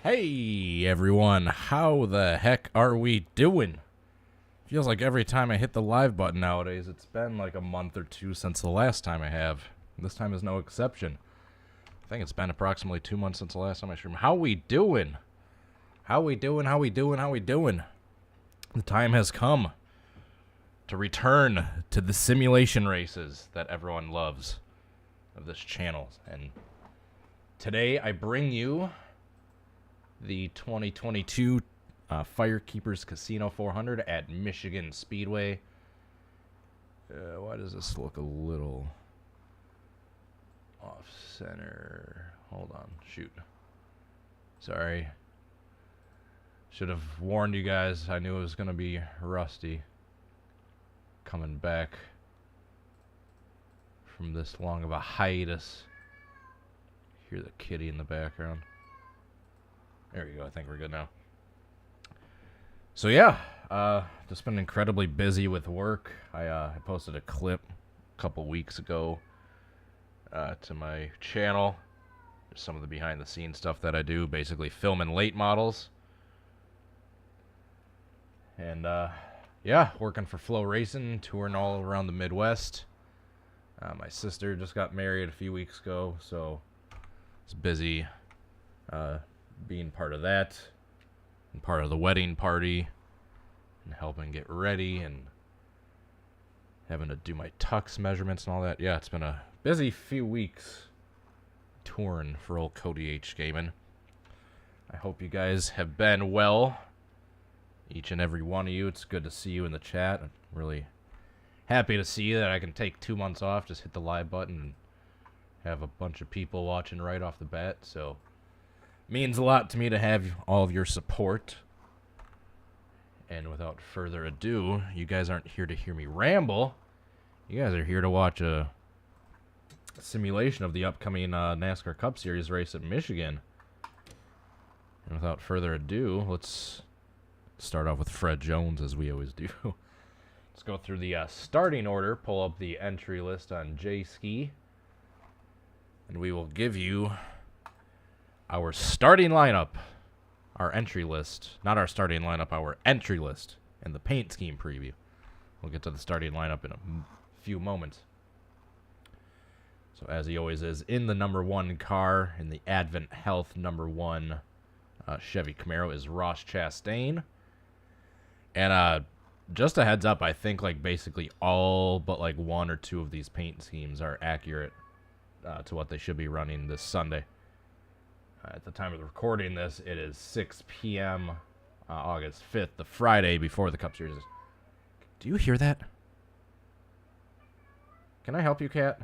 Hey everyone, how the heck are we doing? Feels like every time I hit the live button nowadays, it's been like a month or two since the last time I have. This time is no exception. I think it's been approximately 2 months since the last time I streamed. How we doing? How we doing? How we doing? How we doing? The time has come to return to the simulation races that everyone loves of this channel. And today I bring you the 2022 Firekeepers Casino 400 at Michigan Speedway. Why does this look a little off-center? Hold on. Shoot. Sorry. Should have warned you guys. I knew it was going to be rusty. Coming back from this long of a hiatus. Hear the kitty in the background. There we go. I think we're good now. So yeah, just been incredibly busy with work. I posted a clip a couple weeks ago to my channel. Just some of the behind-the-scenes stuff that I do, basically filming late models. And yeah, working for Flow Racing, touring all around the Midwest. My sister just got married a few weeks ago, so it's busy being part of that and part of the wedding party and helping get ready and having to do my tux measurements and all that. Yeah, it's been a busy few weeks touring for old Cody H. Gaming. I hope you guys have been well. Each and every one of you. It's good to see you in the chat. I'm really happy to see that I can take 2 months off, just hit the live button and have a bunch of people watching right off the bat. So means a lot to me to have all of your support. And without further ado, you guys aren't here to hear me ramble. You guys are here to watch a simulation of the upcoming NASCAR Cup Series race at Michigan. And without further ado, let's start off with Fred Jones, as we always do. Let's go through the starting order, pull up the entry list on G.Skill, and we will give you our starting lineup, our entry list. Not our starting lineup, our entry list, and the paint scheme preview. We'll get to the starting lineup in a few moments. So as he always is, in the number 1 car, in the Advent Health number 1 Chevy Camaro is Ross Chastain. And just a heads up, I think like basically all but like 1 or 2 of these paint schemes are accurate to what they should be running this Sunday. At the time of the recording this, it is 6 p.m. August 5th, the Friday before the Cup Series. Do you hear that? Can I help you, cat?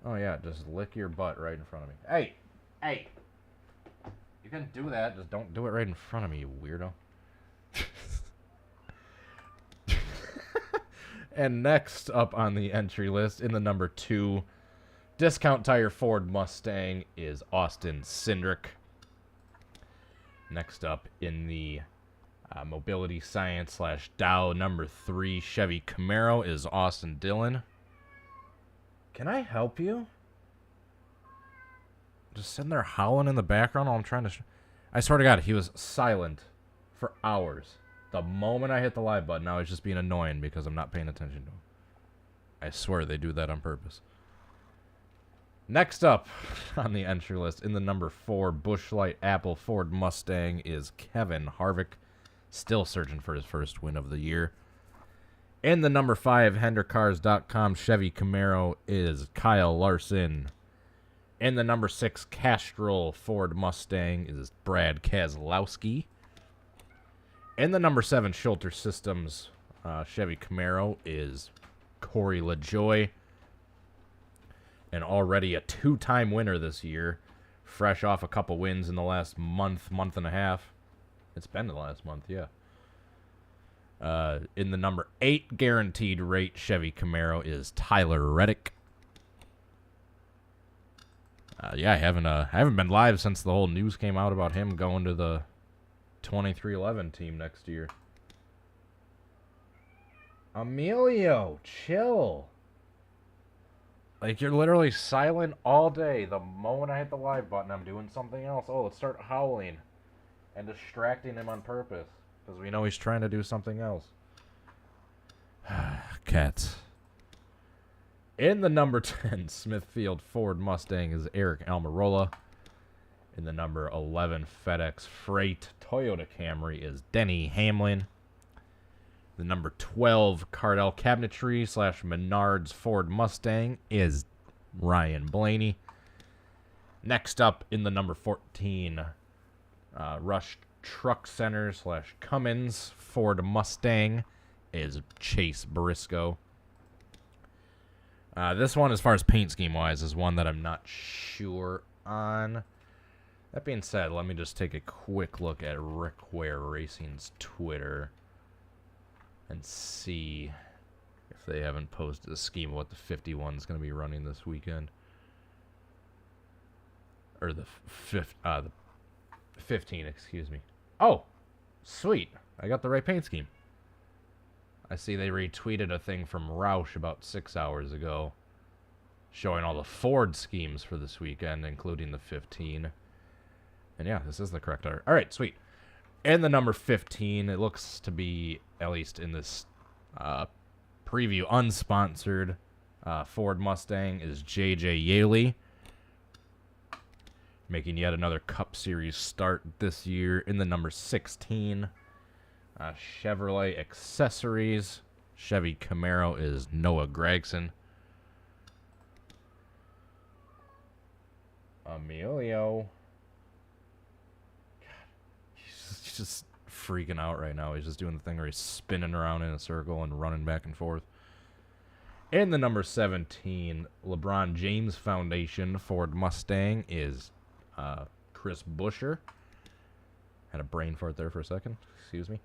Oh yeah, just lick your butt right in front of me. Hey! Hey! You can do that, just don't do it right in front of me, you weirdo. And next up on the entry list, in the number 2 Discount Tire Ford Mustang, is Austin Cindric. Next up in the Mobility Science / Dow number 3 Chevy Camaro is Austin Dillon. Can I help you? Just sitting there howling in the background while I'm trying to... I swear to God, he was silent for hours. The moment I hit the live button, now he's just being annoying because I'm not paying attention to him. I swear they do that on purpose. Next up on the entry list, in the number 4 Busch Light Apple Ford Mustang, is Kevin Harvick, still searching for his first win of the year. In the number 5 HenderCars.com Chevy Camaro is Kyle Larson. In the number 6 Castrol Ford Mustang is Brad Keselowski. In the number 7 Schulter Systems Chevy Camaro is Corey LaJoie. And already a 2-time winner this year, fresh off a couple wins in the last month and a half. It's been the last month, yeah. In the number 8 guaranteed rate Chevy Camaro is Tyler Reddick. Yeah, I haven't been live since the whole news came out about him going to the 2311 team next year. Emilio, chill. Like, you're literally silent all day. The moment I hit the live button, I'm doing something else. Oh, let's start howling and distracting him on purpose because we know he's trying to do something else. Cats. In the number 10 Smithfield Ford Mustang is Eric Almirola. In the number 11 FedEx Freight Toyota Camry is Denny Hamlin. The number 12 Cardell Cabinetry / Menards Ford Mustang is Ryan Blaney. Next up in the number 14 Rush Truck Center / Cummins Ford Mustang is Chase Briscoe. This one, as far as paint scheme wise, is one that I'm not sure on. That being said, let me just take a quick look at Rick Ware Racing's Twitter and see if they haven't posted a scheme of what the 51 is going to be running this weekend. Or the 15, excuse me. Oh, sweet. I got the right paint scheme. I see they retweeted a thing from Roush about 6 hours ago showing all the Ford schemes for this weekend, including the 15. And yeah, this is the correct order. All right, sweet. And the number 15, it looks to be, at least in this preview, unsponsored Ford Mustang, is J.J. Yaley, making yet another Cup Series start this year. In the number 16, Chevrolet Accessories, Chevy Camaro, is Noah Gregson. Emilio. He's just freaking out right now. He's just doing the thing where he's spinning around in a circle and running back and forth. In the number 17, LeBron James Foundation Ford Mustang is Chris Buescher. Had a brain fart there for a second. Excuse me.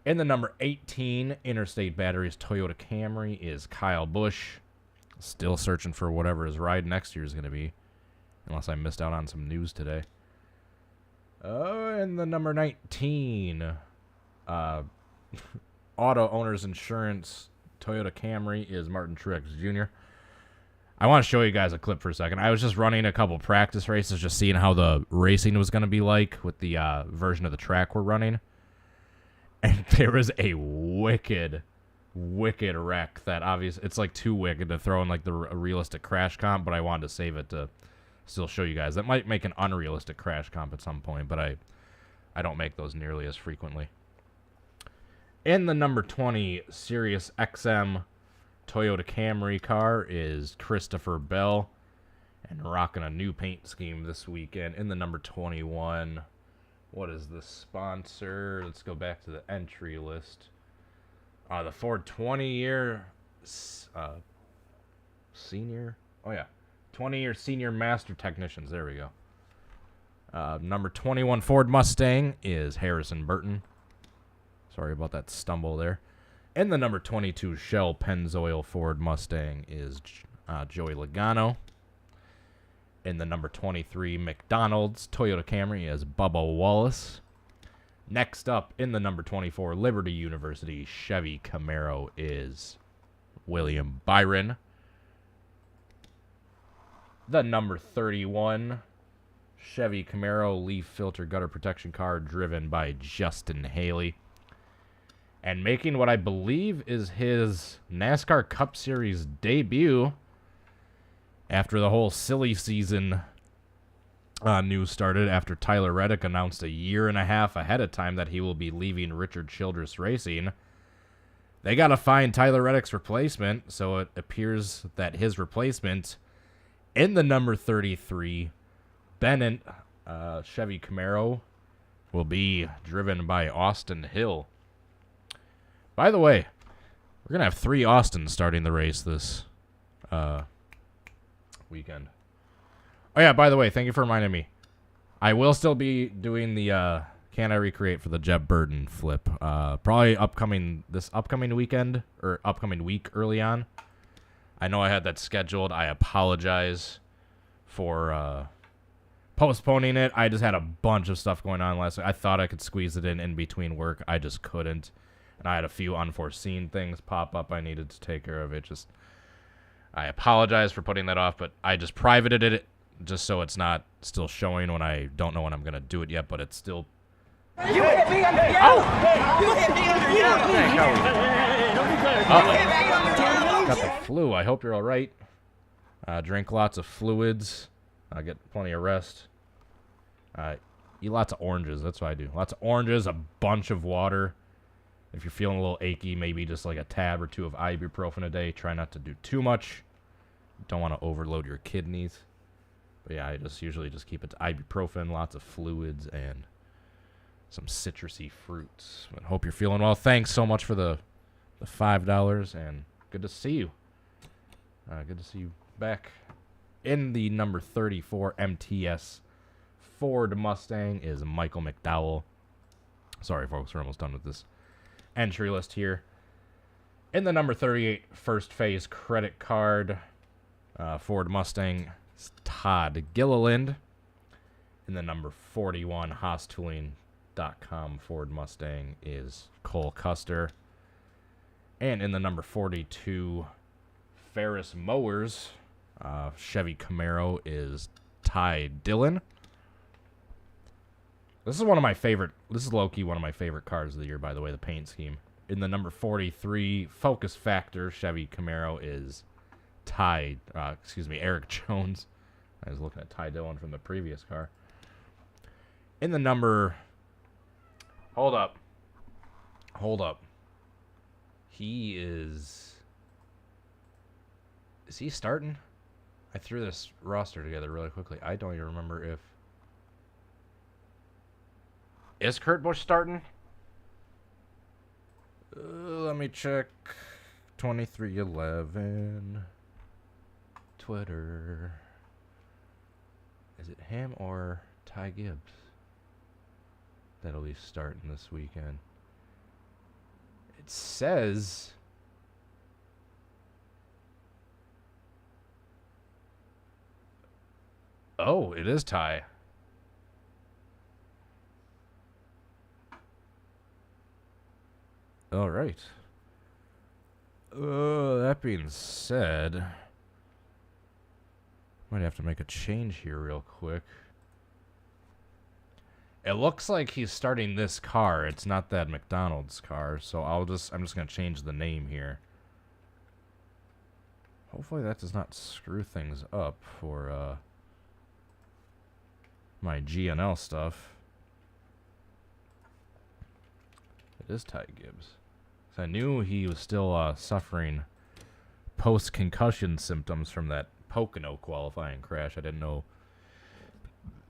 In the number 18, Interstate Batteries Toyota Camry is Kyle Busch. Still searching for whatever his ride next year is going to be. Unless I missed out on some news today. In the number 19, Auto Owners Insurance Toyota Camry is Martin Truex Jr. I want to show you guys a clip for a second. I was just running a couple practice races, just seeing how the racing was going to be like with the version of the track we're running. And there was a wicked wreck that obviously, it's like too wicked to throw in like a realistic crash comp, but I wanted to save it to still show you guys. That might make an unrealistic crash comp at some point, but I don't make those nearly as frequently. In the number 20 Sirius XM Toyota Camry car is Christopher Bell, and rocking a new paint scheme this weekend. In the number 21, what is the sponsor? Let's go back to the entry list. The Ford 20-year senior. Oh yeah, 20-year senior master technicians. There we go. Number 21 Ford Mustang is Harrison Burton. Sorry about that stumble there. And the number 22 Shell Pennzoil Ford Mustang is Joey Logano. In the number 23 McDonald's Toyota Camry is Bubba Wallace. Next up, in the number 24 Liberty University Chevy Camaro is William Byron. The number 31 Chevy Camaro leaf filter gutter protection car driven by Justin Haley. And making what I believe is his NASCAR Cup Series debut after the whole silly season news started, after Tyler Reddick announced a year and a half ahead of time that he will be leaving Richard Childress Racing. They got to find Tyler Reddick's replacement, so it appears that his replacement in the number 33 Bennett Chevy Camaro will be driven by Austin Hill. By the way, we're going to have 3 Austins starting the race this weekend. Oh, yeah, by the way, thank you for reminding me. I will still be doing the Can I Recreate for the Jeb Burton flip. Probably this upcoming weekend, or upcoming week early on. I know I had that scheduled. I apologize for postponing it. I just had a bunch of stuff going on last week. I thought I could squeeze it in between work. I just couldn't. And I had a few unforeseen things pop up I needed to take care of. I apologize for putting that off, but I just privated it just so it's not still showing when I don't know when I'm going to do it yet, but it's still... You hit me under here! Oh! You hit me under here! Got the flu. I hope you're all right. Drink lots of fluids. Get plenty of rest. Eat lots of oranges. That's what I do. Lots of oranges, a bunch of water. If you're feeling a little achy, maybe just like a tab or two of ibuprofen a day. Try not to do too much. Don't want to overload your kidneys. But yeah, I just usually just keep it to ibuprofen, lots of fluids, and some citrusy fruits. But hope you're feeling well. Thanks so much for the $5, and good to see you. Good to see you back. In the number 34 MTS Ford Mustang is Michael McDowell. Sorry, folks, we're almost done with this entry list here. In the number 38 First Phase Credit Card Ford Mustang is Todd Gilliland. In the number 41 HaasTooling.com Ford Mustang is Cole Custer. And in the number 42 Ferris Mowers Chevy Camaro is Ty Dillon. This is one of my favorite. This is low-key one of my favorite cars of the year, by the way, the paint scheme. In the number 43 Focus Factor Chevy Camaro is Eric Jones. I was looking at Ty Dillon from the previous car. In the number... Hold up. He is... Is he starting? I threw this roster together really quickly. I don't even remember if... Is Kurt Busch starting? Let me check. 2311. Twitter. Is it him or Ty Gibbs that'll be starting this weekend? It says... Oh, it is Ty. All right. That being said, might have to make a change here real quick. It looks like he's starting this car. It's not that McDonald's car, so I'm just gonna change the name here. Hopefully that does not screw things up for my GNL stuff. It is Ty Gibbs. So I knew he was still suffering post-concussion symptoms from that Pocono qualifying crash. I didn't know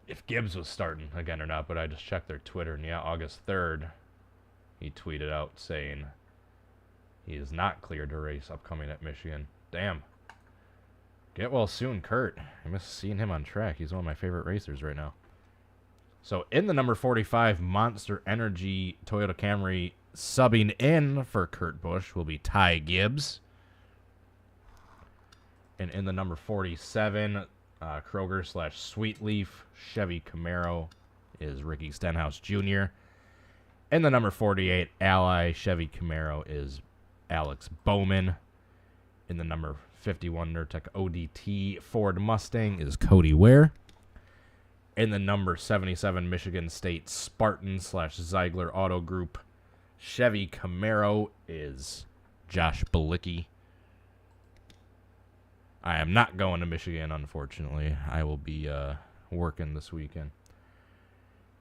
if Gibbs was starting again or not, but I just checked their Twitter, and yeah, August 3rd, he tweeted out saying he is not cleared to race upcoming at Michigan. Damn. Get well soon, Kurt. I miss seeing him on track. He's one of my favorite racers right now. So in the number 45 Monster Energy Toyota Camry, subbing in for Kurt Busch will be Ty Gibbs. And in the number 47 Kroger / Sweet Leaf Chevy Camaro is Ricky Stenhouse Jr. In the number 48 Ally Chevy Camaro is Alex Bowman. In the number 51 Nurtec ODT Ford Mustang is Cody Ware. In the number 77 Michigan State Spartan / Ziegler Auto Group Chevy Camaro is Josh Balicki. I am not going to Michigan, unfortunately. I will be working this weekend.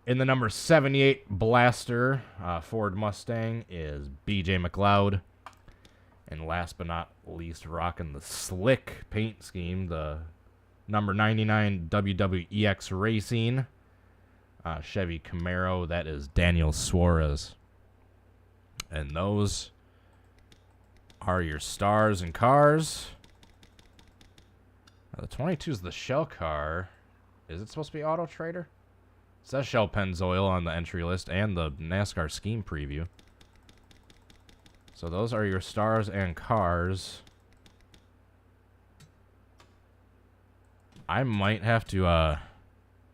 In the number 78 Blaster Ford Mustang is BJ McLeod. And last but not least, rocking the slick paint scheme, the number 99 WWEX Racing Chevy Camaro, that is Daniel Suarez. And those are your stars and cars. The 22 is the shell car. Is it supposed to be Auto Trader? It says Shell Pennzoil on the entry list and the NASCAR scheme preview. So those are your stars and cars. I might have to,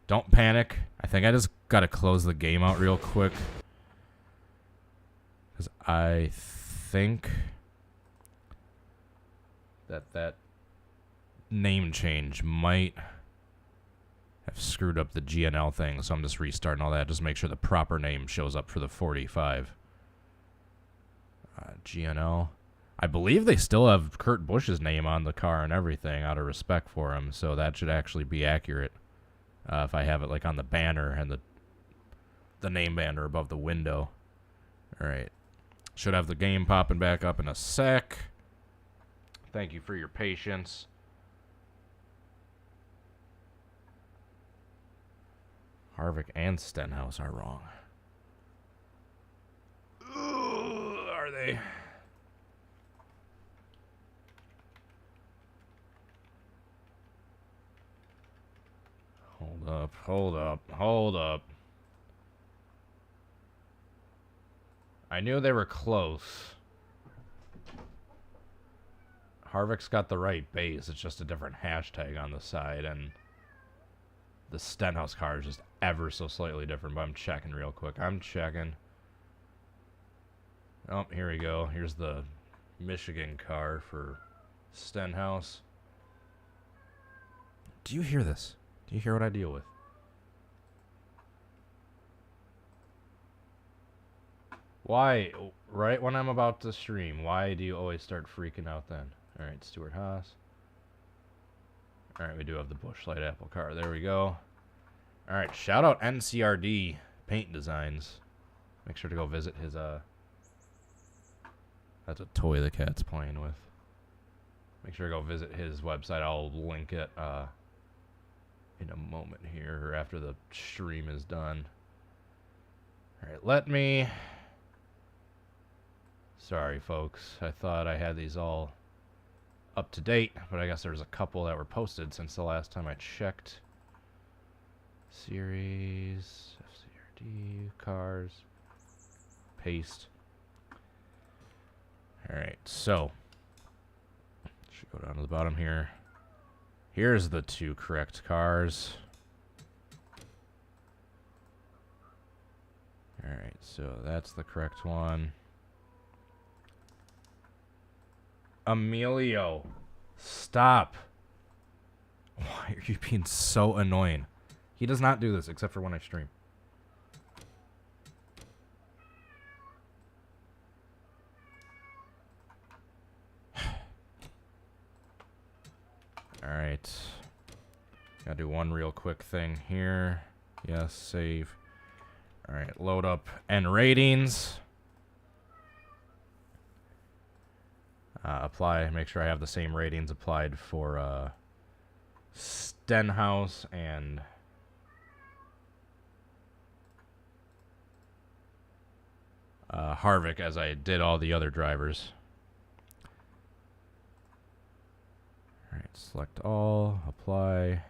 don't panic. I think I just got to close the game out real quick. Because I think that name change might have screwed up the GNL thing, so I'm just restarting all that. Just make sure the proper name shows up for the 45. GNL. I believe they still have Kurt Busch's name on the car and everything out of respect for him, so that should actually be accurate. If I have it like on the banner and the name banner above the window. Alright. Should have the game popping back up in a sec. Thank you for your patience. Harvick and Stenhouse are wrong. Ooh, are they? Hold up, hold up, hold up. I knew they were close. Harvick's got the right base. It's just a different hashtag on the side, and the Stenhouse car is just ever so slightly different, but I'm checking real quick. I'm checking. Oh, here we go. Here's the Michigan car for Stenhouse. Do you hear this? Do you hear what I deal with? Why, right when I'm about to stream, why do you always start freaking out then? Alright, Stuart Haas. Alright, we do have the Busch Light Apple car. There we go. Alright, shout out NCRD Paint Designs. Make sure to go visit his, that's a toy the cat's playing with. Make sure to go visit his website. I'll link it, in a moment here, or after the stream is done. Alright, let me... Sorry, folks. I thought I had these all up to date, but I guess there's a couple that were posted since the last time I checked. Series, FCRD, cars, paste. Alright, so should go down to the bottom here. Here's the two correct cars. Alright, so that's the correct one. Emilio, stop. Why are you being so annoying? He does not do this except for when I stream. Alright. Gotta do one real quick thing here. Yes, save. Alright, load up N ratings. Apply, make sure I have the same ratings applied for Stenhouse and Harvick as I did all the other drivers. Alright, select all, apply.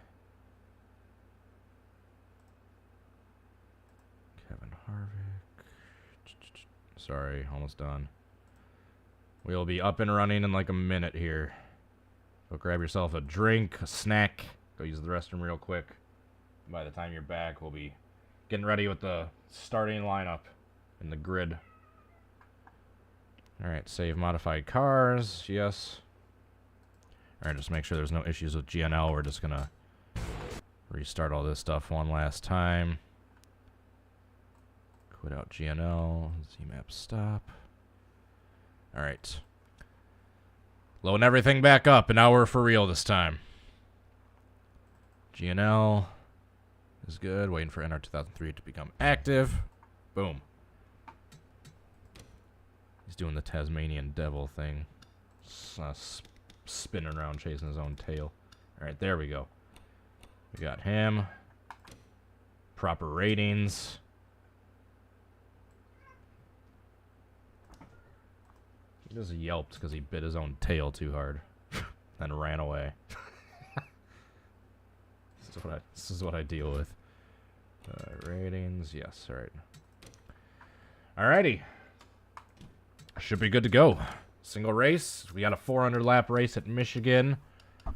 Kevin Harvick. Sorry, almost done. We'll be up and running in like a minute here. Go grab yourself a drink, a snack. Go use the restroom real quick. By the time you're back, we'll be getting ready with the starting lineup in the grid. Alright, save modified cars. Yes. Alright, just make sure there's no issues with GNL. We're just going to restart all this stuff one last time. Quit out GNL. ZMap stop. Alright. Loading everything back up, and now we're for real this time. GNL is good. Waiting for NR2003 to become active. Boom. He's doing the Tasmanian devil thing. Spinning around, chasing his own tail. Alright, there we go. We got him. Proper ratings. He just yelped because he bit his own tail too hard. Then ran away. This is what I deal with. Ratings, yes, alright. Alrighty. Should be good to go. Single race. We got a 400 lap race at Michigan. So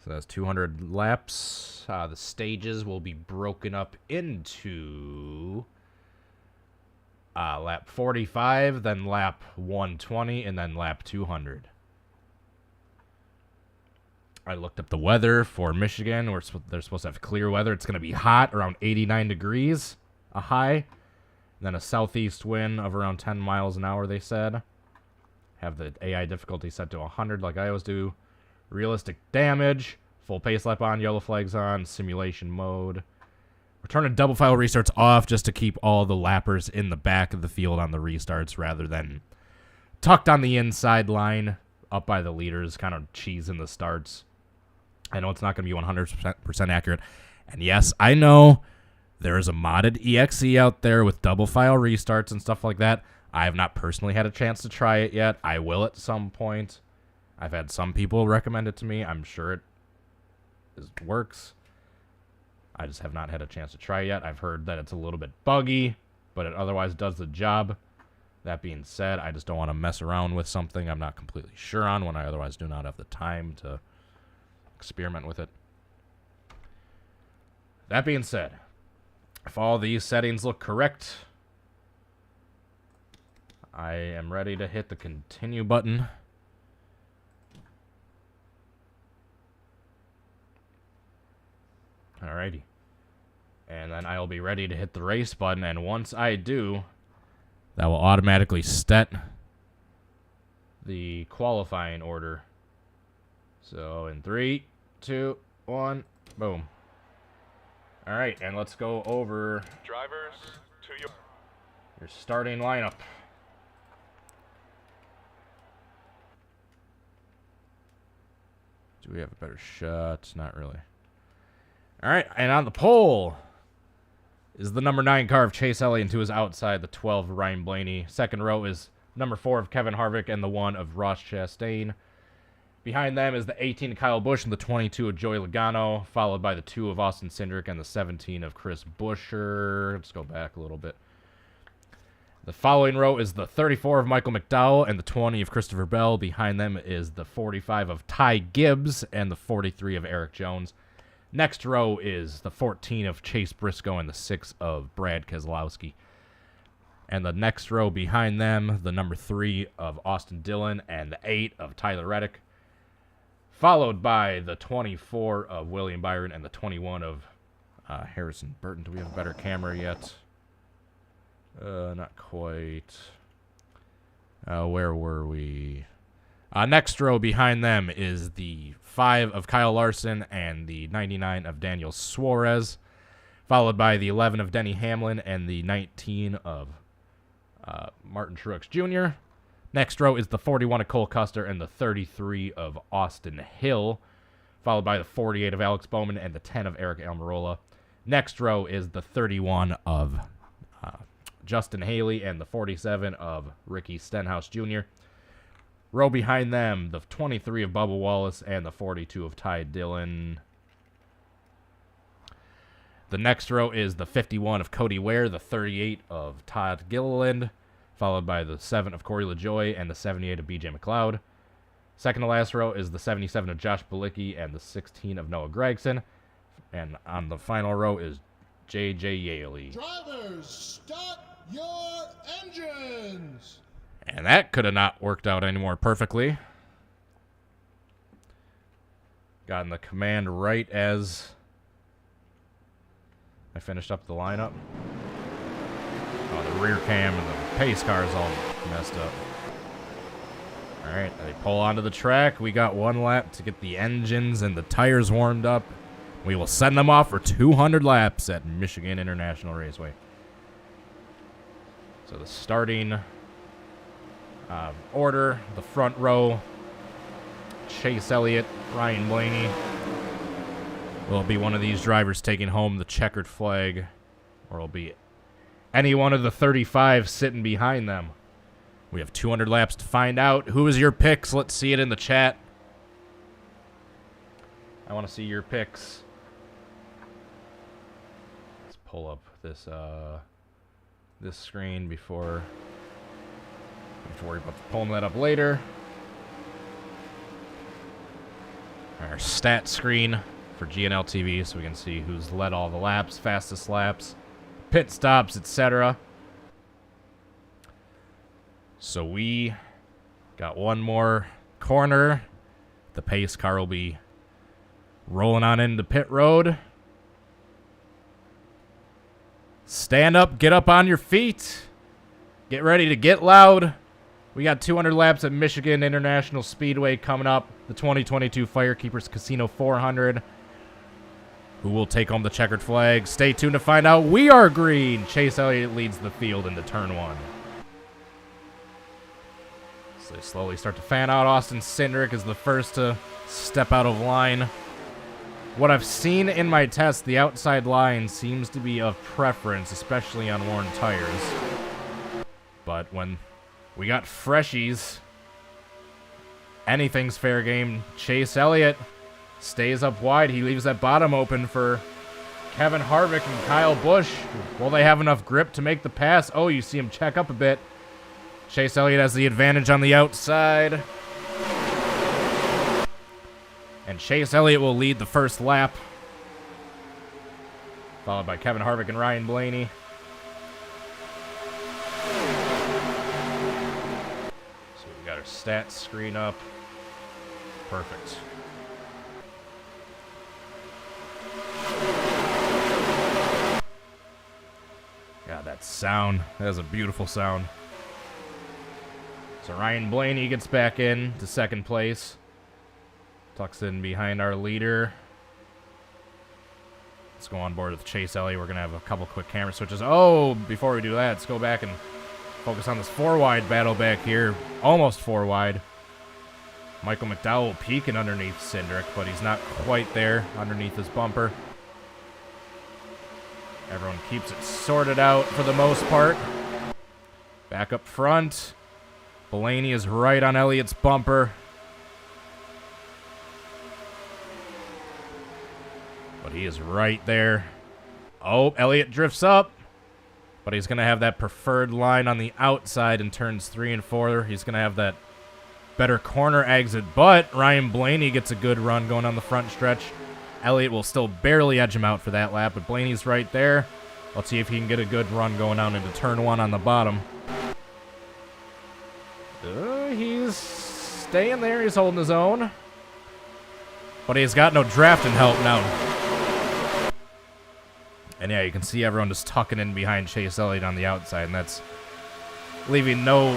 that's 200 laps. The stages will be broken up into lap 45, then lap 120, and then lap 200. I looked up the weather for Michigan. They're supposed to have clear weather. It's going to be hot, around 89 degrees, a high. Then a southeast wind of around 10 miles an hour, they said. Have the AI difficulty set to 100 like I always do. Realistic damage. Full pace lap on, yellow flags on, simulation mode. We're turning double file restarts off just to keep all the lappers in the back of the field on the restarts rather than tucked on the inside line up by the leaders, kind of cheesing the starts. I know it's not going to be 100% accurate. And yes, I know there is a modded EXE out there with double file restarts and stuff like that. I have not personally had a chance to try it yet. I will at some point. I've had some people recommend it to me. I'm sure it works. I just have not had a chance to try it yet. I've heard that it's a little bit buggy, but it otherwise does the job. That being said, I just don't want to mess around with something I'm not completely sure on when I otherwise do not have the time to experiment with it. That being said, if all these settings look correct, I am ready to hit the continue button. Alrighty. And then I'll be ready to hit the race button, and once I do, that will automatically set the qualifying order. So in 3, 2, 1, boom. Alright, and let's go over drivers to your starting lineup. Do we have a better shot? Not really. Alright, and on the pole is the number 9 car of Chase Elliott to his outside, the 12 of Ryan Blaney. Second row is number 4 of Kevin Harvick and the 1 of Ross Chastain. Behind them is the 18 of Kyle Busch and the 22 of Joey Logano, followed by the 2 of Austin Cindric and the 17 of Chris Buescher. Let's go back a little bit. The following row is the 34 of Michael McDowell and the 20 of Christopher Bell. Behind them is the 45 of Ty Gibbs and the 43 of Eric Jones. Next row is the 14 of Chase Briscoe and the 6 of Brad Keselowski. And the next row behind them, the number 3 of Austin Dillon and the 8 of Tyler Reddick. Followed by the 24 of William Byron and the 21 of Harrison Burton. Do we have a better camera yet? Not quite. Where were we? Next row behind them is the 5 of Kyle Larson and the 99 of Daniel Suarez, followed by the 11 of Denny Hamlin and the 19 of Martin Truex Jr. Next row is the 41 of Cole Custer and the 33 of Austin Hill, followed by the 48 of Alex Bowman and the 10 of Eric Almirola. Next row is the 31 of Justin Haley and the 47 of Ricky Stenhouse Jr. Row behind them, the 23 of Bubba Wallace and the 42 of Ty Dillon. The next row is the 51 of Cody Ware, the 38 of Todd Gilliland, followed by the 7 of Corey LaJoie and the 78 of BJ McLeod. Second to last row is the 77 of Josh Bilicki and the 16 of Noah Gragson. And on the final row is J.J. Yaley. Drivers, start your engines! And that could have not worked out any more perfectly. Gotten the command right as I finished up the lineup. Oh, the rear cam and the pace car is all messed up. Alright, they pull onto the track. We got 1 lap to get the engines and the tires warmed up. We will send them off for 200 laps at Michigan International Raceway. So the starting order, the front row, Chase Elliott, Ryan Blaney. Will be one of these drivers taking home the checkered flag, or will be any one of the 35 sitting behind them. We have 200 laps to find out. Who is your picks? Let's see it in the chat. I want to see your picks. Let's pull up this this screen before. I have to worry about pulling that up later. Our stat screen for GNL TV, so we can see who's led all the laps, fastest laps, pit stops, etc. So we got one more corner. The pace car will be Rolling on into pit road. Stand up, get up on your feet. Get ready to get loud. We got 200 laps at Michigan International Speedway coming up. The 2022 Firekeepers Casino 400. Who will take home the checkered flag? Stay tuned to find out. We are green. Chase Elliott leads the field into turn 1. So they slowly start to fan out. Austin Cindric is the first to step out of line. What I've seen in my test, the outside line seems to be of preference, especially on worn tires. But when we got freshies, anything's fair game. Chase Elliott stays up wide. He leaves that bottom open for Kevin Harvick and Kyle Busch. Will they have enough grip to make the pass? Oh, you see him check up a bit. Chase Elliott has the advantage on the outside. And Chase Elliott will lead the first lap, followed by Kevin Harvick and Ryan Blaney. So we got our stats screen up. Perfect. God, that sound. That is a beautiful sound. So Ryan Blaney gets back in to second place. Tucks in behind our leader. Let's go on board with Chase Elliott. We're going to have a couple quick camera switches. Oh, before we do that, let's go back and focus on this 4-wide battle back here. Almost 4 wide. Michael McDowell peeking underneath Cindric, but he's not quite there underneath his bumper. Everyone keeps it sorted out for the most part. Back up front. Blaney is right on Elliott's bumper. But he is right there. Oh, Elliott drifts up. But he's going to have that preferred line on the outside in turns 3 and 4. He's going to have that better corner exit. But Ryan Blaney gets a good run going on the front stretch. Elliott will still barely edge him out for that lap. But Blaney's right there. Let's see if he can get a good run going on into turn 1 on the bottom. He's staying there. He's holding his own. But he's got no drafting help now. And yeah, you can see everyone just tucking in behind Chase Elliott on the outside, and that's leaving no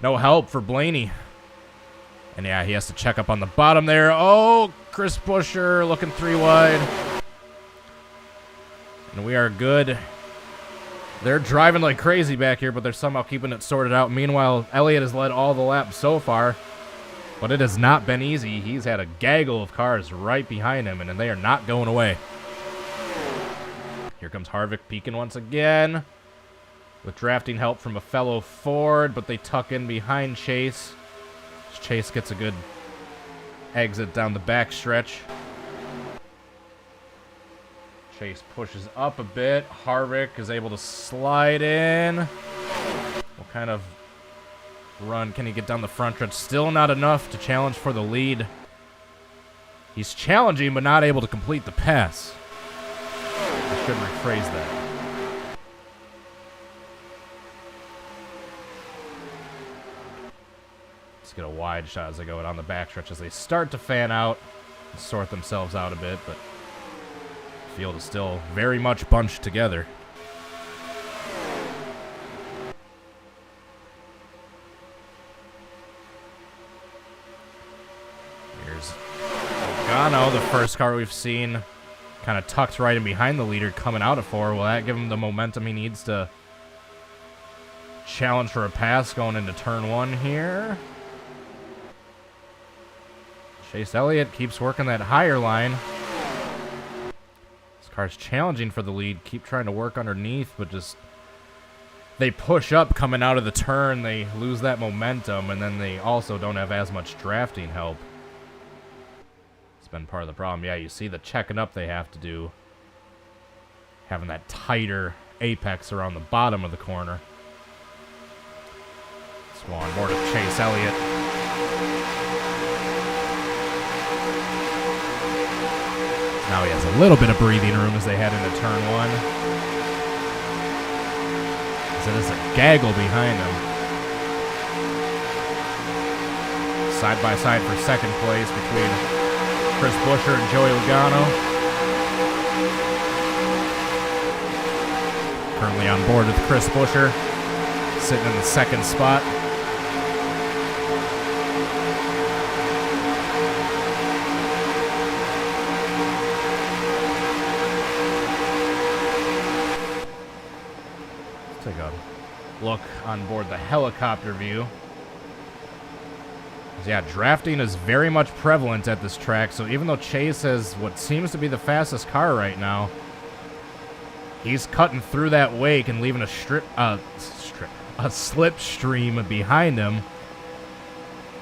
help for Blaney. And yeah, he has to check up on the bottom there. Oh, Chris Buescher looking 3 wide. And we are good. They're driving like crazy back here, but they're somehow keeping it sorted out. Meanwhile, Elliott has led all the laps so far, but it has not been easy. He's had a gaggle of cars right behind him, and they are not going away. Here comes Harvick peeking once again with drafting help from a fellow Ford, but they tuck in behind Chase. Chase gets a good exit down the back stretch. Chase pushes up a bit. Harvick is able to slide in. What kind of run can he get down the front stretch? Still not enough to challenge for the lead. He's challenging, but not able to complete the pass. I should rephrase that. Let's get a wide shot as they go down the backstretch as they start to fan out and sort themselves out a bit, but the field is still very much bunched together. Here's Elgato, the first car we've seen kind of tucked right in behind the leader coming out of 4. Will that give him the momentum he needs to challenge for a pass going into turn 1 here? Chase Elliott keeps working that higher line. This car's challenging for the lead. Keep trying to work underneath, but just they push up coming out of the turn. They lose that momentum, and then they also don't have as much drafting help. Been part of the problem. Yeah, you see the checking up they have to do, having that tighter apex around the bottom of the corner. Let's go on board with Chase Elliott. Now he has a little bit of breathing room as they head into turn 1. So there's a gaggle behind him. Side by side for second place between Chris Buescher and Joey Logano. Currently on board with Chris Buescher, sitting in the second spot. Let's take a look on board the helicopter view. Yeah, drafting is very much prevalent at this track, so even though Chase has what seems to be the fastest car right now, he's cutting through that wake and leaving a slipstream behind him,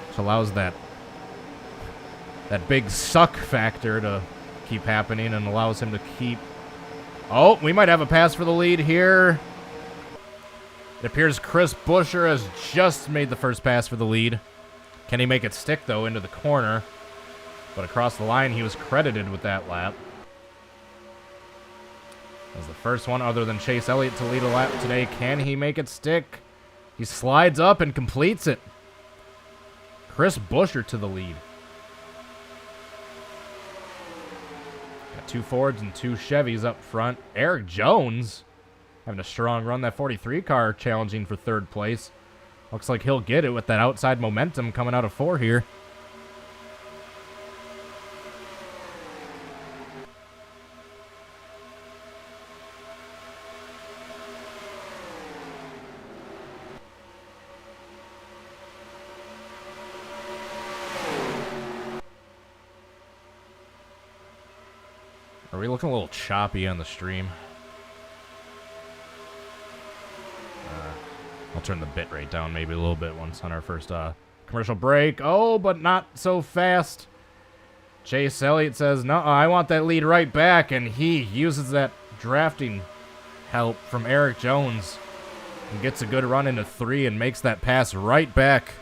which allows that big suck factor to keep happening and allows him to keep... Oh, we might have a pass for the lead here. It appears Chris Buescher has just made the first pass for the lead. Can he make it stick, though, into the corner? But across the line, he was credited with that lap. As the first one other than Chase Elliott to lead a lap today. Can he make it stick? He slides up and completes it. Chris Buescher to the lead. Got 2 Fords and 2 Chevys up front. Eric Jones having a strong run. That 43 car challenging for 3rd place. Looks like he'll get it with that outside momentum coming out of 4 here. Are we looking a little choppy on the stream? I'll turn the bit rate down maybe a little bit once on our first commercial break. Oh, but not so fast. Chase Elliott says, no, I want that lead right back, and he uses that drafting help from Eric Jones and gets a good run into 3 and makes that pass right back.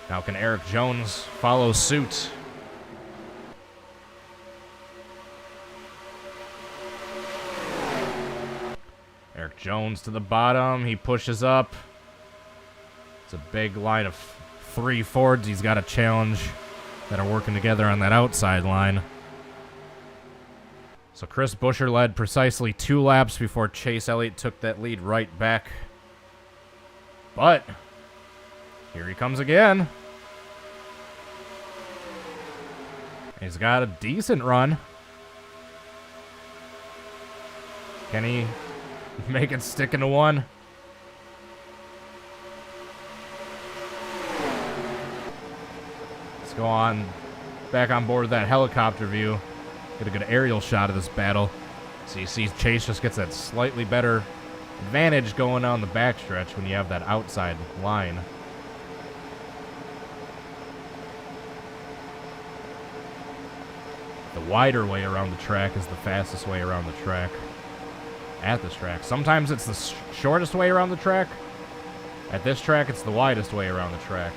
Now can Eric Jones follow suit? Eric Jones to the bottom. He pushes up. It's a big line of 3 Fords he's got to challenge that are working together on that outside line. So Chris Buescher led precisely 2 laps before Chase Elliott took that lead right back. But here he comes again. He's got a decent run. Can he make it stick into 1? Let's go on back on board with that helicopter view. Get a good aerial shot of this battle. So you see Chase just gets that slightly better advantage going on the backstretch when you have that outside line. The wider way around the track is the fastest way around the track. At this track. Sometimes it's the shortest way around the track. At this track, it's the widest way around the track.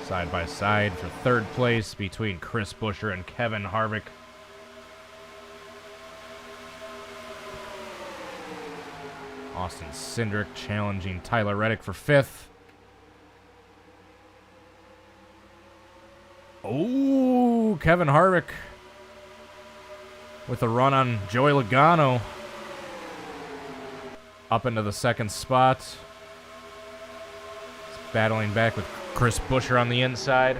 Side by side for 3rd place between Chris Buescher and Kevin Harvick. Austin Cindric challenging Tyler Reddick for 5th. Oh, Kevin Harvick with a run on Joey Logano. Up into the 2nd spot. He's battling back with Chris Buescher on the inside.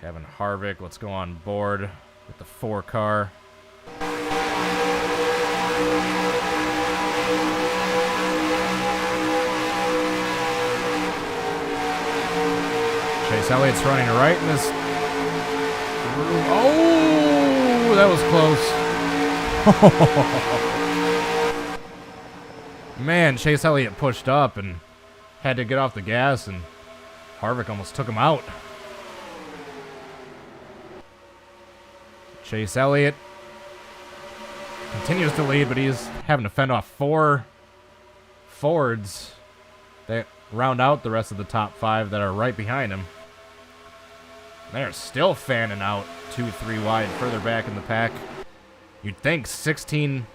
Kevin Harvick, let's go on board with the 4 car. Chase Elliott's running right in this. Oh, that was close. Man, Chase Elliott pushed up and had to get off the gas, and Harvick almost took him out. Chase Elliott continues to lead, but he's having to fend off 4 Fords that round out the rest of the top 5 that are right behind him. They're still fanning out 2-3 wide further back in the pack. You'd think 16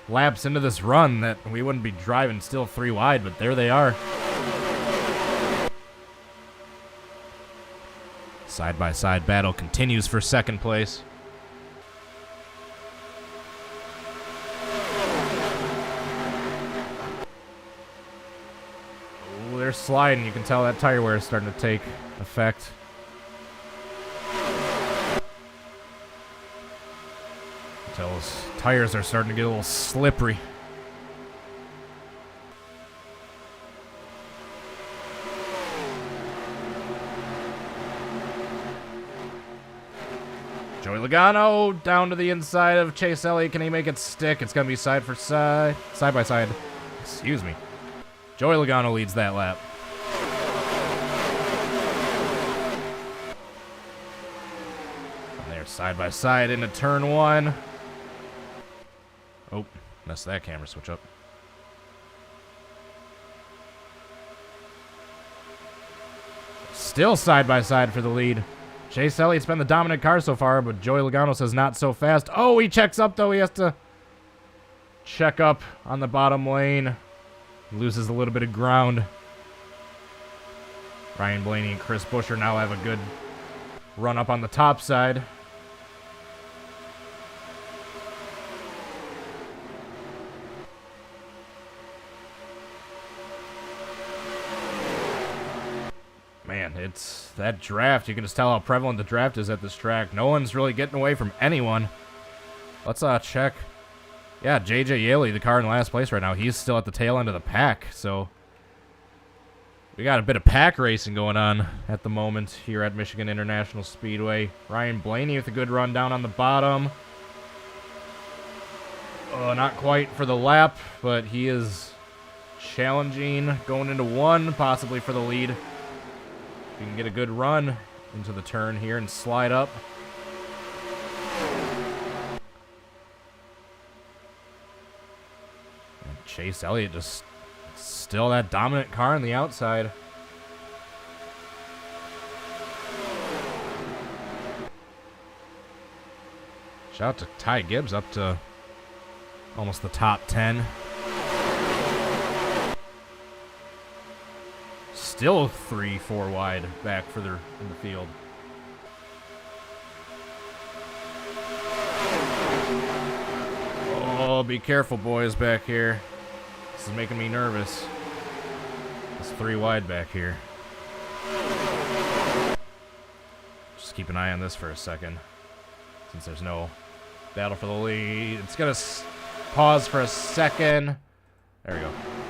laps into this run that we wouldn't be driving still 3 wide, but there they are. Side-by-side battle continues for second place. Ooh, they're sliding. You can tell that tire wear is starting to take effect. Until those tires are starting to get a little slippery. Joey Logano down to the inside of Chase Elliott. Can he make it stick? It's going to be side by side. Excuse me. Joey Logano leads that lap. And they're side by side into turn 1. Oh, messed that camera switch up. Still side by side for the lead. Chase Elliott's been the dominant car so far, but Joey Logano says not so fast. Oh, he checks up, though. He has to check up on the bottom lane. He loses a little bit of ground. Ryan Blaney and Chris Buescher now have a good run up on the top side. Man, it's that draft. You can just tell how prevalent the draft is at this track. No one's really getting away from anyone. Let's check. Yeah, JJ Yaley, the car in last place right now, he's still at the tail end of the pack. So we got a bit of pack racing going on at the moment here at Michigan International Speedway. Ryan Blaney with a good run down on the bottom. Oh, not quite for the lap, but he is challenging going into 1, possibly for the lead. You can get a good run into the turn here and slide up. And Chase Elliott just still that dominant car on the outside. Shout out to Ty Gibbs up to almost the top 10. Still 3-4 wide back further in the field. Oh, be careful, boys, back here. This is making me nervous. It's 3 wide back here. Just keep an eye on this for a second, since there's no battle for the lead. It's going to pause for a second. There we go.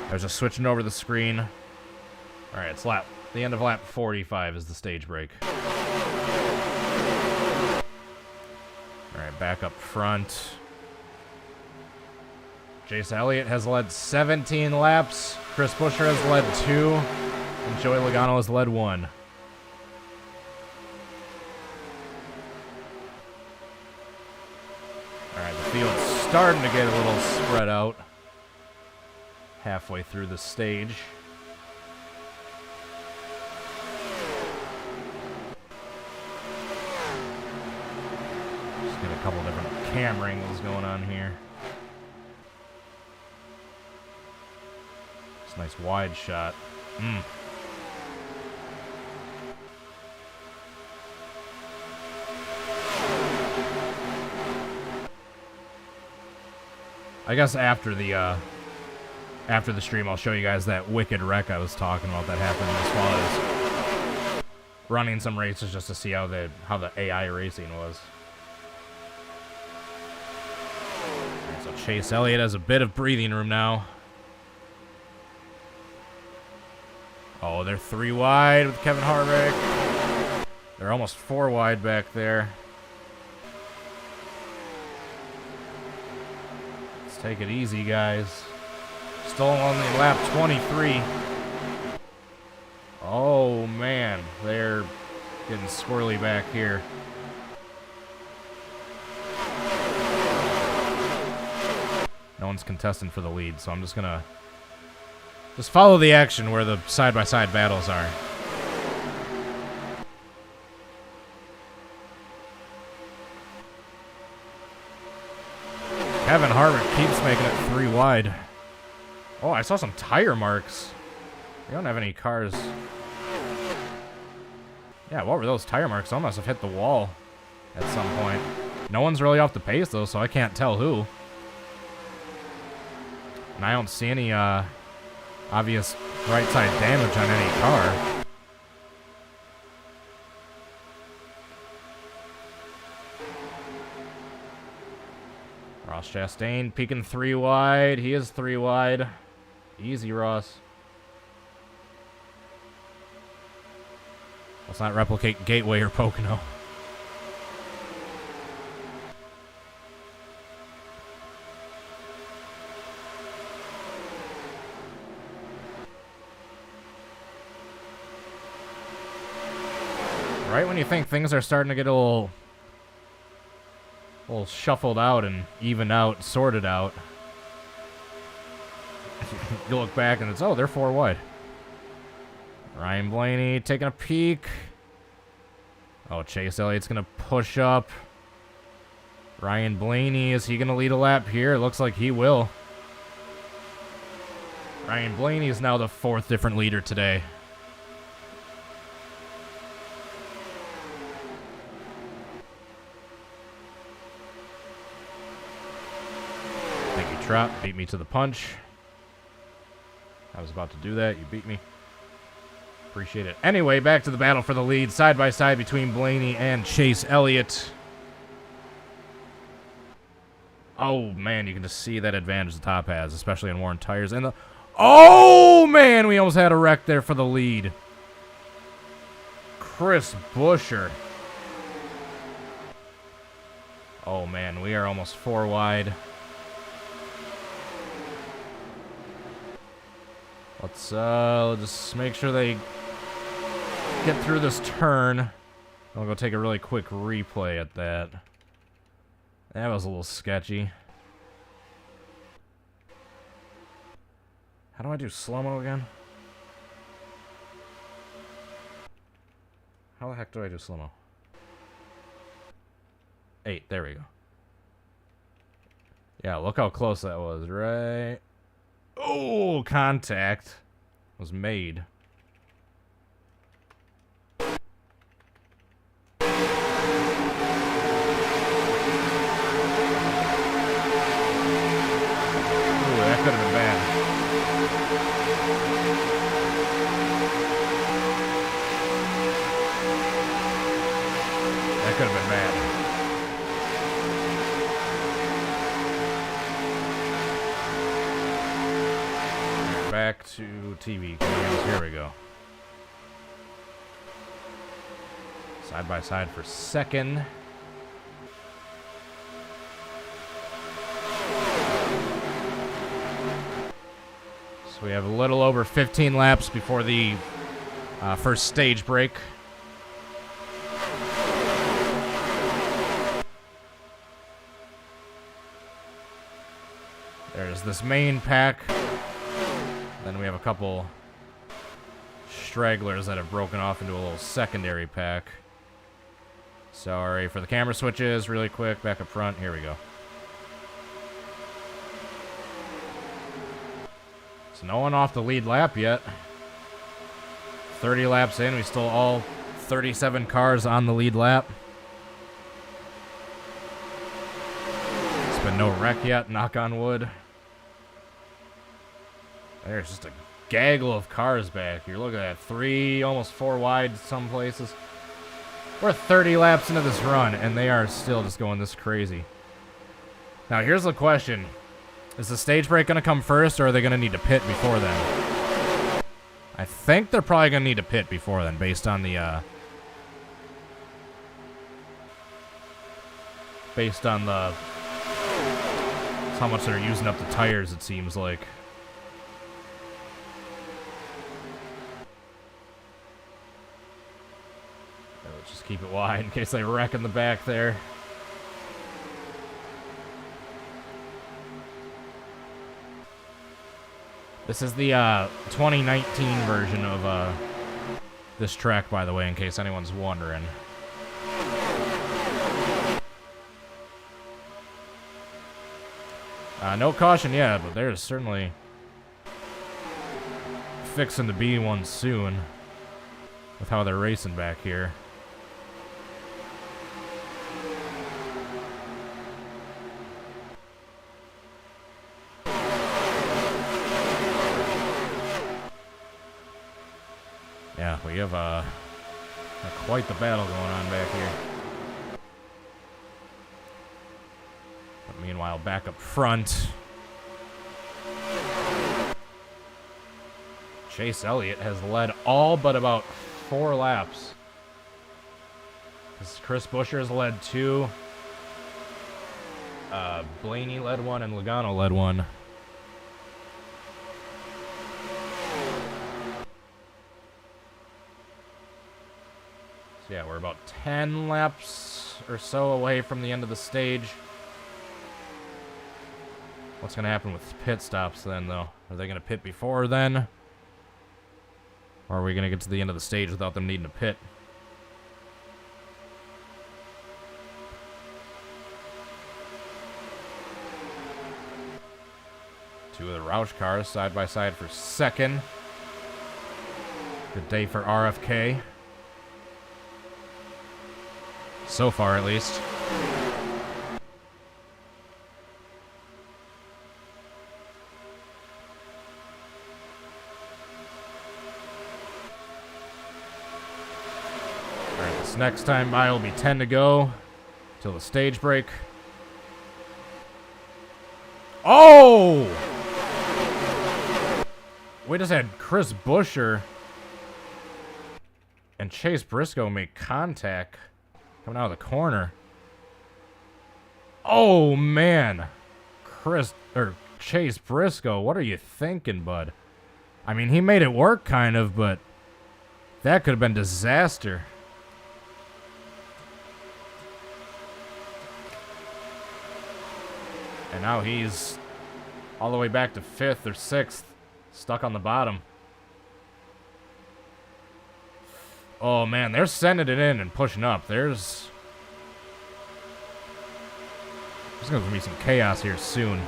I was just switching over the screen. All right, it's the end of lap 45 is the stage break. All right, back up front. Chase Elliott has led 17 laps. Chris Buescher has led 2. And Joey Logano has led 1. All right, the field's starting to get a little spread out halfway through the stage. A couple different camera angles going on here. It's a nice wide shot. I guess after the stream, I'll show you guys that wicked wreck I was talking about that happened as well as running some races just to see how the AI racing was. So Chase Elliott has a bit of breathing room now. Oh, they're 3 wide with Kevin Harvick. They're almost 4 wide back there. Let's take it easy, guys. Still on the lap 23. Oh, man. They're getting squirrely back here. No one's contesting for the lead, so I'm just gonna follow the action where the side-by-side battles are. Kevin Harvick keeps making it 3 wide. Oh, I saw some tire marks. We don't have any cars. Yeah, what were those tire marks? I must have hit the wall at some point. No one's really off the pace, though, so I can't tell who. And I don't see any obvious right side damage on any car. Ross Chastain peeking 3 wide. He is 3 wide. Easy, Ross. Let's not replicate Gateway or Pocono. Right when you think things are starting to get a little shuffled out and evened out, sorted out, you look back and it's, oh, they're 4 wide. Ryan Blaney taking a peek. Oh, Chase Elliott's going to push up. Ryan Blaney, is he going to lead a lap here? It looks like he will. Ryan Blaney is now the 4th different leader today. Thank you, Trot. Beat me to the punch. I was about to do that. You beat me. Appreciate it. Anyway, back to the battle for the lead. Side by side between Blaney and Chase Elliott. Oh, man, you can just see that advantage the top has, especially on worn tires. And the... Oh, man, we almost had a wreck there for the lead. Chris Buescher. Oh, man, we are almost 4 wide. Let's just make sure they get through this turn. I'll go take a really quick replay at that. That was a little sketchy. How do I do slow-mo again? How the heck do I do slow-mo? 8, there we go. Yeah, look how close that was, right? Oh, contact was made. Could have been bad. That could have been bad. Back to TV cams. Here we go. Side by side for second. So we have a little over 15 laps before the first stage break. There's this main pack. Then we have a couple stragglers that have broken off into a little secondary pack. Sorry for the camera switches. Really quick, back up front. Here we go. So no one off the lead lap yet. 30 laps in, we still all 37 cars on the lead lap. It's been no wreck yet, knock on wood. There's just a gaggle of cars back. You're looking at 3, almost 4 wide some places. We're 30 laps into this run, and they are still just going this crazy. Now, here's the question. Is the stage break going to come first, or are they going to need to pit before then? I think they're probably going to need to pit before then, based on the, how much they're using up the tires, it seems like. Let's just keep it wide in case they wreck in the back there. This is the 2019 version of this track, by the way, in case anyone's wondering. No caution yet, but there's certainly fixing to be one soon with how they're racing back here. Yeah, we have quite the battle going on back here. But meanwhile, back up front, Chase Elliott has led all but about 4 laps. Chris Buescher has led 2. Blaney led 1 and Logano led 1. So yeah, we're about 10 laps or so away from the end of the stage. What's going to happen with pit stops then, though? Are they going to pit before then? Or are we going to get to the end of the stage without them needing to pit? Two of the Roush cars side by side for second. Good day for RFK. So far, at least. Alright, this next time by will be 10 to go till the stage break. Oh! We just had Chris Buescher and Chase Briscoe make contact coming out of the corner. Oh, man. Chase Briscoe, what are you thinking, bud? I mean, he made it work, kind of, but that could have been disaster. And now he's all the way back to 5th or 6th, stuck on the bottom. Oh, man, they're sending it in and pushing up. There's going to be some chaos here soon.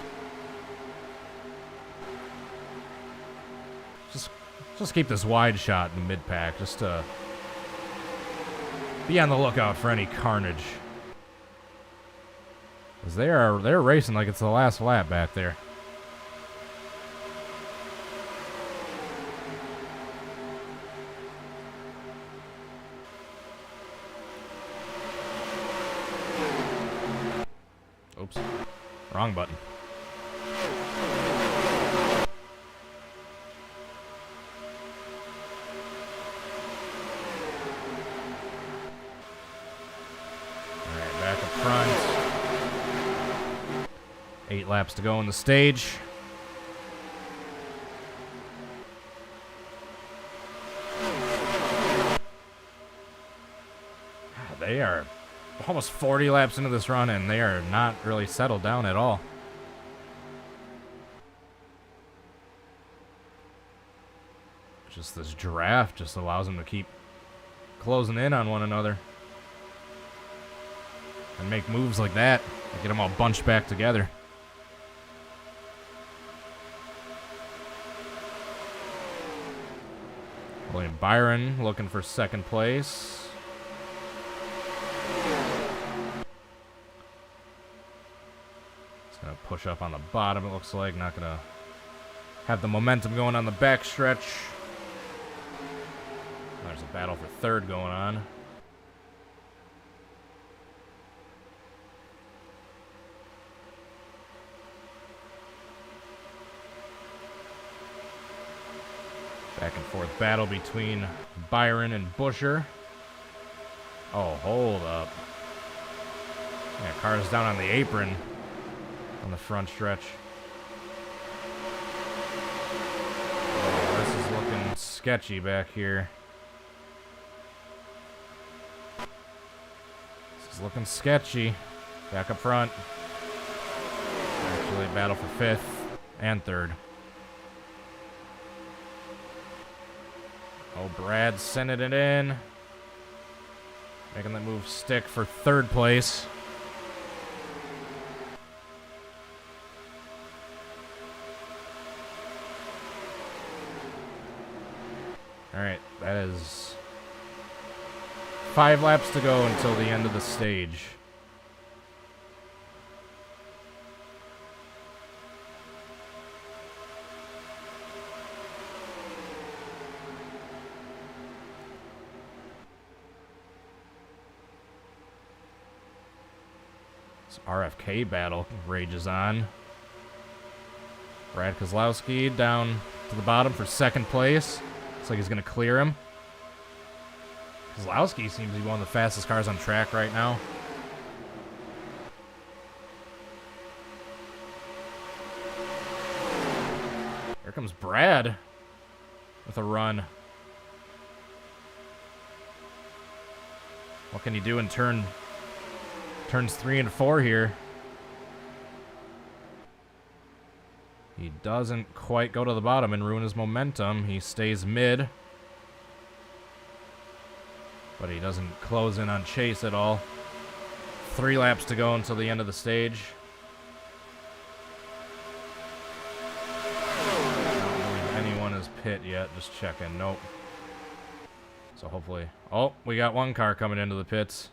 Just keep this wide shot in the mid-pack, just to be on the lookout for any carnage. Because they're racing like it's the last lap back there. Oops. Wrong button. Alright, back up front. 8 laps to go on the stage. They are almost 40 laps into this run, and they are not really settled down at all. Just this draft just allows them to keep closing in on one another and make moves like that and get them all bunched back together. William Byron looking for second place. Gonna push up on the bottom, it looks like. Not gonna have the momentum going on the backstretch. There's a battle for third going on. Back and forth battle between Byron and Buescher. Oh, hold up. Yeah, car's down on the apron on the front stretch. Oh, this is looking sketchy back here. This is looking sketchy. Back up front. Actually, battle for 5th and 3rd. Oh, Brad sending it in. Making that move stick for 3rd place. Alright, that is 5 laps to go until the end of the stage. This RFK battle rages on. Brad Kozlowski down to the bottom for second place. Looks like he's going to clear him. Kozlowski seems to be one of the fastest cars on track right now. Here comes Brad with a run. What can he do in turns 3 and 4 here? He doesn't quite go to the bottom and ruin his momentum. He stays mid. But he doesn't close in on Chase at all. 3 laps to go until the end of the stage. I don't believe anyone is pit yet. Just checking. Nope. So hopefully... Oh, we got one car coming into the pits.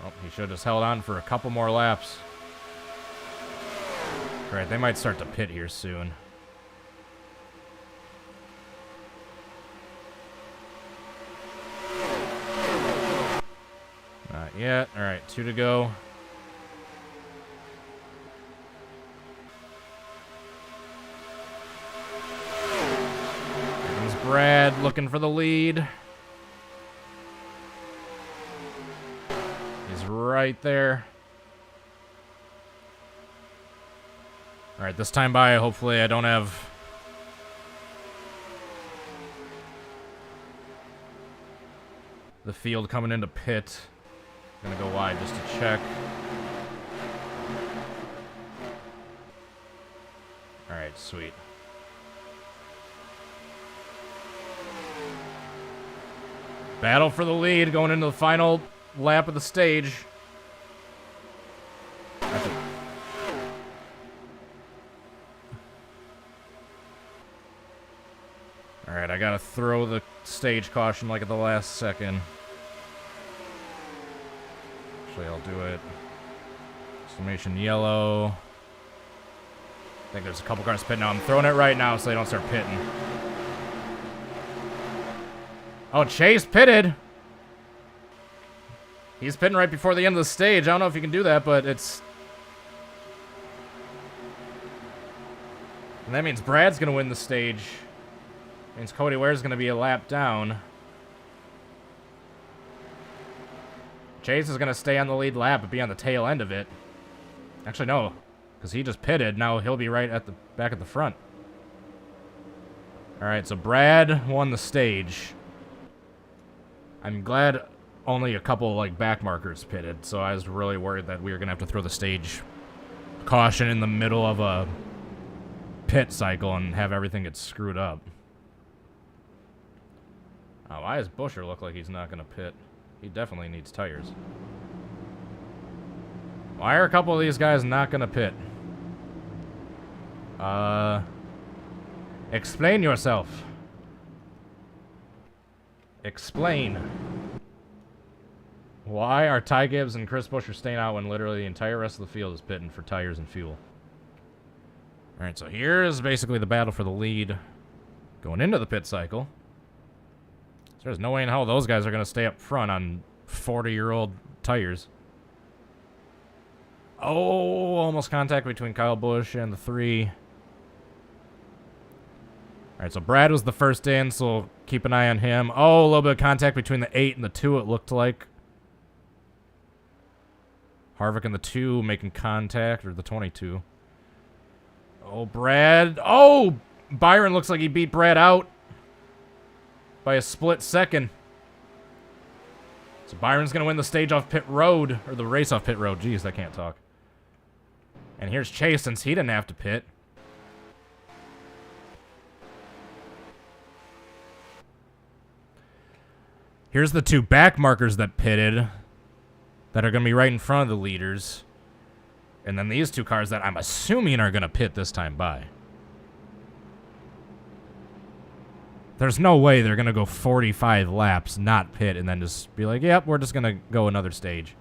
Oh, he should have just held on for a couple more laps. Alright, they might start to pit here soon. Not yet. Alright, 2 to go. Here comes Brad looking for the lead. Right there. Alright, this time by, hopefully I don't have... the field coming into pit. I'm gonna go wide just to check. Alright, sweet. Battle for the lead going into the final lap of the stage. Alright, I gotta throw the stage caution like at the last second. Actually, I'll do it. Exclamation yellow. I think there's a couple cars pitting now. I'm throwing it right now so they don't start pitting. Oh, Chase pitted! He's pitting right before the end of the stage. I don't know if you can do that, but it's... And that means Brad's going to win the stage. Means Cody Ware's going to be a lap down. Chase is going to stay on the lead lap but be on the tail end of it. Actually, no. Because he just pitted. Now he'll be right at the back at the front. Alright, so Brad won the stage. I'm glad... only a couple like back markers pitted, so I was really worried that we were gonna have to throw the stage caution in the middle of a pit cycle and have everything get screwed up. Oh, why does Busher look like he's not gonna pit? He definitely needs tires. Why are a couple of these guys not gonna pit? Explain yourself. Explain. Why are Ty Gibbs and Chris Busher staying out when literally the entire rest of the field is pitting for tires and fuel? Alright, so here's basically the battle for the lead going into the pit cycle. So there's no way in hell those guys are going to stay up front on 40-year-old tires. Oh, almost contact between Kyle Busch and the 3. Alright, so Brad was the first in, so keep an eye on him. Oh, a little bit of contact between the 8 and the 2, it looked like. Harvick and the 2 making contact, or the 22. Oh, Brad. Oh! Byron looks like he beat Brad out by a split second. So Byron's going to win the stage off pit road, or the race off pit road. Jeez, I can't talk. And here's Chase, since he didn't have to pit. Here's the 2 back markers that pitted that are going to be right in front of the leaders. And then these two cars that I'm assuming are going to pit this time by. There's no way they're going to go 45 laps, not pit, and then just be like, yep, we're just going to go another stage.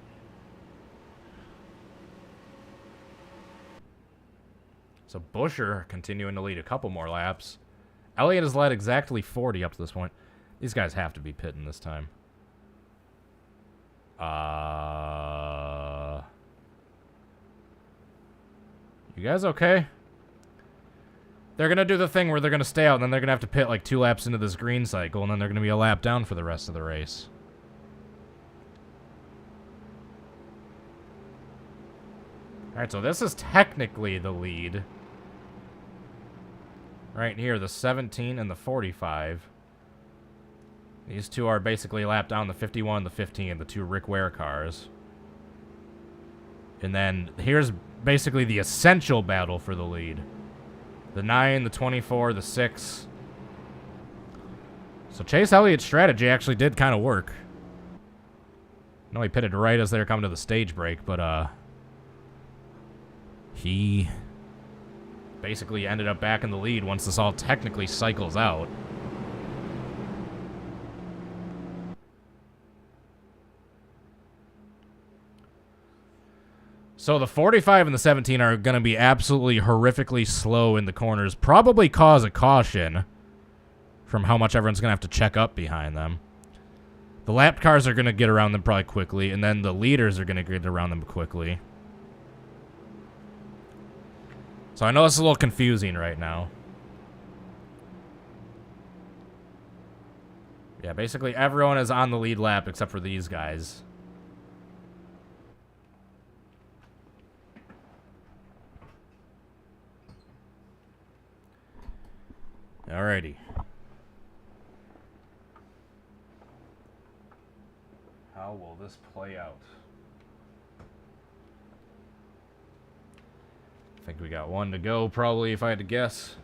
So Busher continuing to lead a couple more laps. Elliott has led exactly 40 up to this point. These guys have to be pitting this time. You guys okay? They're going to do the thing where they're going to stay out, and then they're going to have to pit like 2 laps into this green cycle, and then they're going to be a lap down for the rest of the race. Alright, so this is technically the lead. Right here, the 17 and the 45. These two are basically a lap down, the 51 and the 15, the 2 Rick Ware cars. And then here's basically the essential battle for the lead. The 9, the 24, the 6. So Chase Elliott's strategy actually did kind of work. I know he pitted right as they were coming to the stage break, but he basically ended up back in the lead once this all technically cycles out. So the 45 and the 17 are going to be absolutely horrifically slow in the corners. Probably cause a caution from how much everyone's going to have to check up behind them. The lapped cars are going to get around them probably quickly, and then the leaders are going to get around them quickly. So I know it's a little confusing right now. Yeah, basically everyone is on the lead lap except for these guys. Alrighty. How will this play out? I think we got one to go, probably, if I had to guess.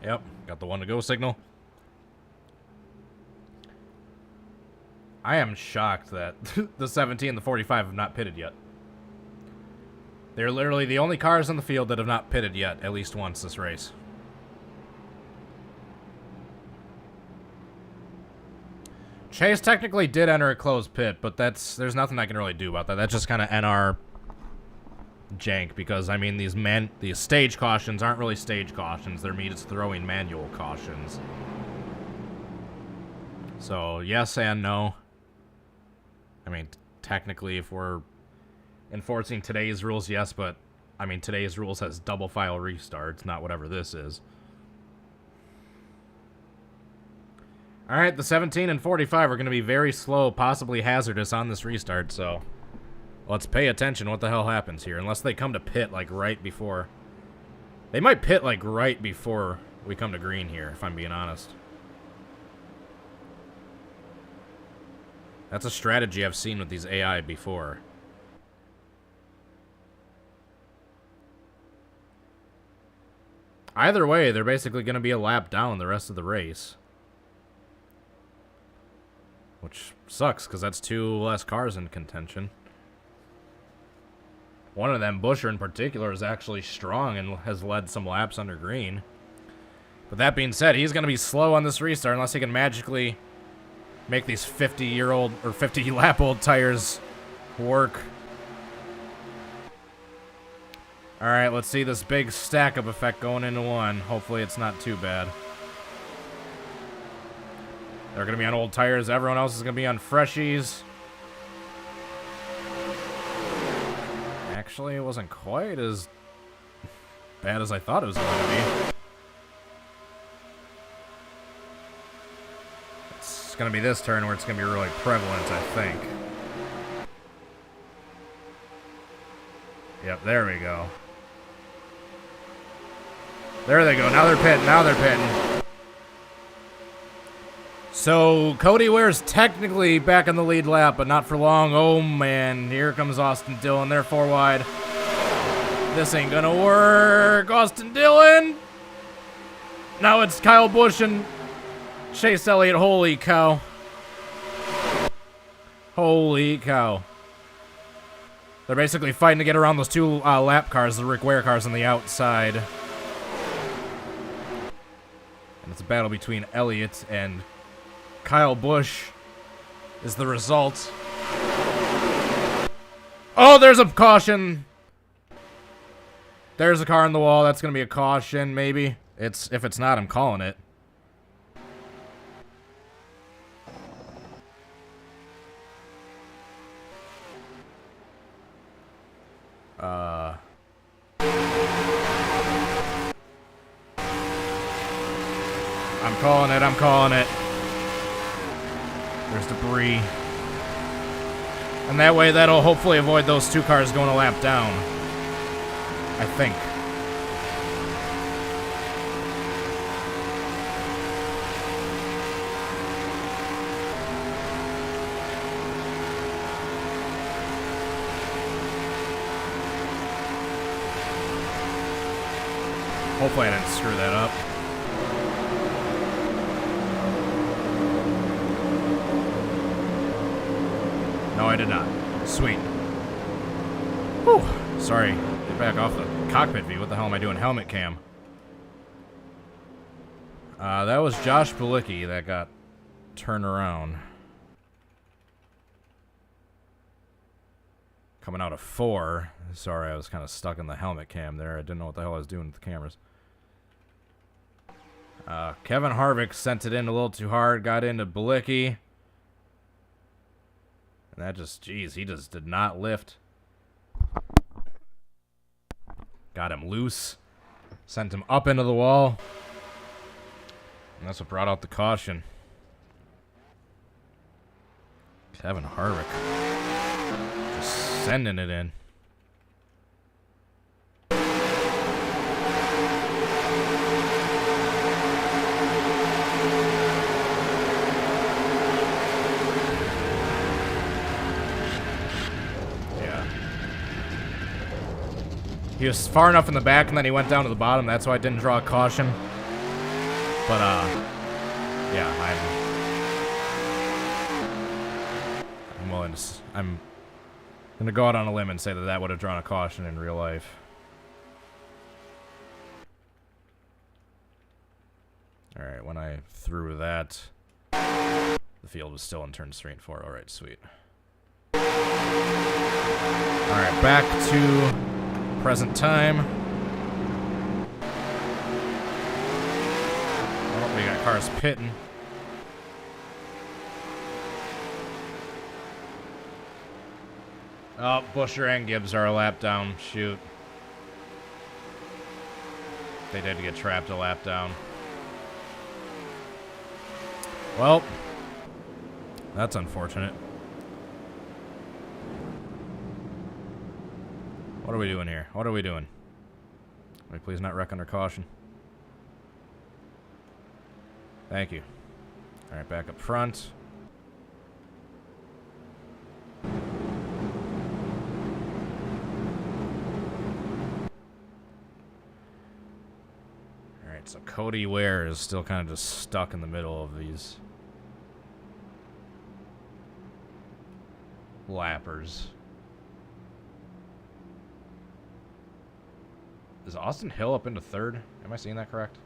Yep, got the one to go signal. I am shocked that the 17 and the 45 have not pitted yet. They're literally the only cars on the field that have not pitted yet, at least once this race. Chase technically did enter a closed pit, but there's nothing I can really do about that. That's just kind of NR jank, because, I mean, these stage cautions aren't really stage cautions. They're me just throwing manual cautions. So, yes and no. I mean, technically, if we're enforcing today's rules, yes, but, I mean, today's rules has double file restarts, not whatever this is. Alright, the 17 and 45 are going to be very slow, possibly hazardous on this restart, so let's pay attention what the hell happens here, unless they come to pit, like, right before. They might pit, like, right before we come to green here, if I'm being honest. That's a strategy I've seen with these AI before. Either way, they're basically going to be a lap down the rest of the race. Which sucks, because that's 2 less cars in contention. One of them, Busher in particular, is actually strong and has led some laps under green. But that being said, he's going to be slow on this restart unless he can magically make these 50-year-old or 50-lap-old tires work. Alright, let's see this big stack-up effect going into one. Hopefully it's not too bad. They're going to be on old tires. Everyone else is going to be on freshies. Actually, it wasn't quite as bad as I thought it was going to be. It's going to be this turn where it's going to be really prevalent, I think. Yep, there we go. There they go. Now they're pitting. Now they're pitting. So, Cody Ware's technically back on the lead lap, but not for long. Oh, man. Here comes Austin Dillon. They're 4 wide. This ain't gonna work. Austin Dillon. Now it's Kyle Busch and Chase Elliott. Holy cow. Holy cow. They're basically fighting to get around those two lap cars, the Rick Ware cars on the outside. And it's a battle between Elliott and Kyle Busch is the result. Oh, there's a caution. There's a car on the wall. That's going to be a caution, maybe. If it's not, I'm calling it. I'm calling it. There's debris. And that way, that'll hopefully avoid those two cars going a lap down. I think. Hopefully I didn't screw that up. No, I did not. Sweet. Whew. Sorry. Get back off the cockpit view. What the hell am I doing? Helmet cam. That was Josh Balicki that got turned around. Coming out of 4. Sorry, I was kind of stuck in the helmet cam there. I didn't know what the hell I was doing with the cameras. Kevin Harvick sent it in a little too hard. Got into Balicki. And that just, geez, he just did not lift. Got him loose. Sent him up into the wall. And that's what brought out the caution. Kevin Harvick. Just sending it in. He was far enough in the back, and then he went down to the bottom. That's why I didn't draw a caution. But, yeah, I'm willing to... I'm going to go out on a limb and say that that would have drawn a caution in real life. Alright, when I threw that, the field was still in turns 3 and 4. Alright, sweet. Alright, back to... present time. Oh, we got cars pitting. Oh, Buescher and Gibbs are a lap down. Shoot. They did get trapped a lap down. Well, that's unfortunate. What are we doing here? What are we doing? Can we please not wreck under caution? Thank you. Alright, back up front. Alright, so Cody Ware is still kind of just stuck in the middle of these lappers. Is Austin Hill up into 3rd? Am I seeing that correct?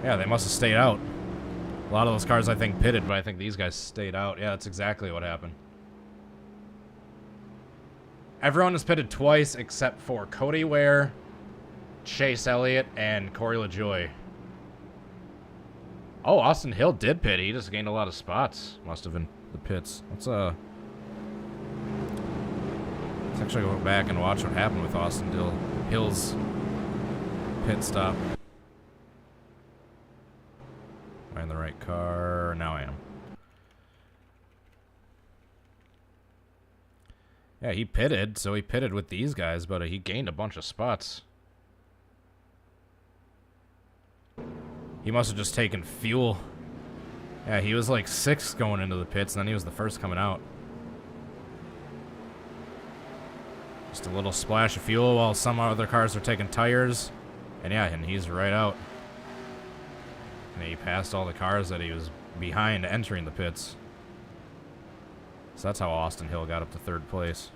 Yeah, they must have stayed out. A lot of those cars, I think, pitted, but I think these guys stayed out. Yeah, that's exactly what happened. Everyone has pitted twice except for Cody Ware, Chase Elliott, and Corey LaJoie. Oh, Austin Hill did pit. He just gained a lot of spots. Must have been the pits. Let's actually go back and watch what happened with Austin Hill's pit stop. Am I in the right car? Now I am. Yeah, he pitted, so he pitted with these guys, but he gained a bunch of spots. He must have just taken fuel Yeah, he was like 6th going into the pits, and then he was the first coming out. Just a little splash of fuel while some other cars are taking tires. And yeah, and he's right out. And he passed all the cars that he was behind entering the pits. So that's how Austin Hill got up to 3rd place.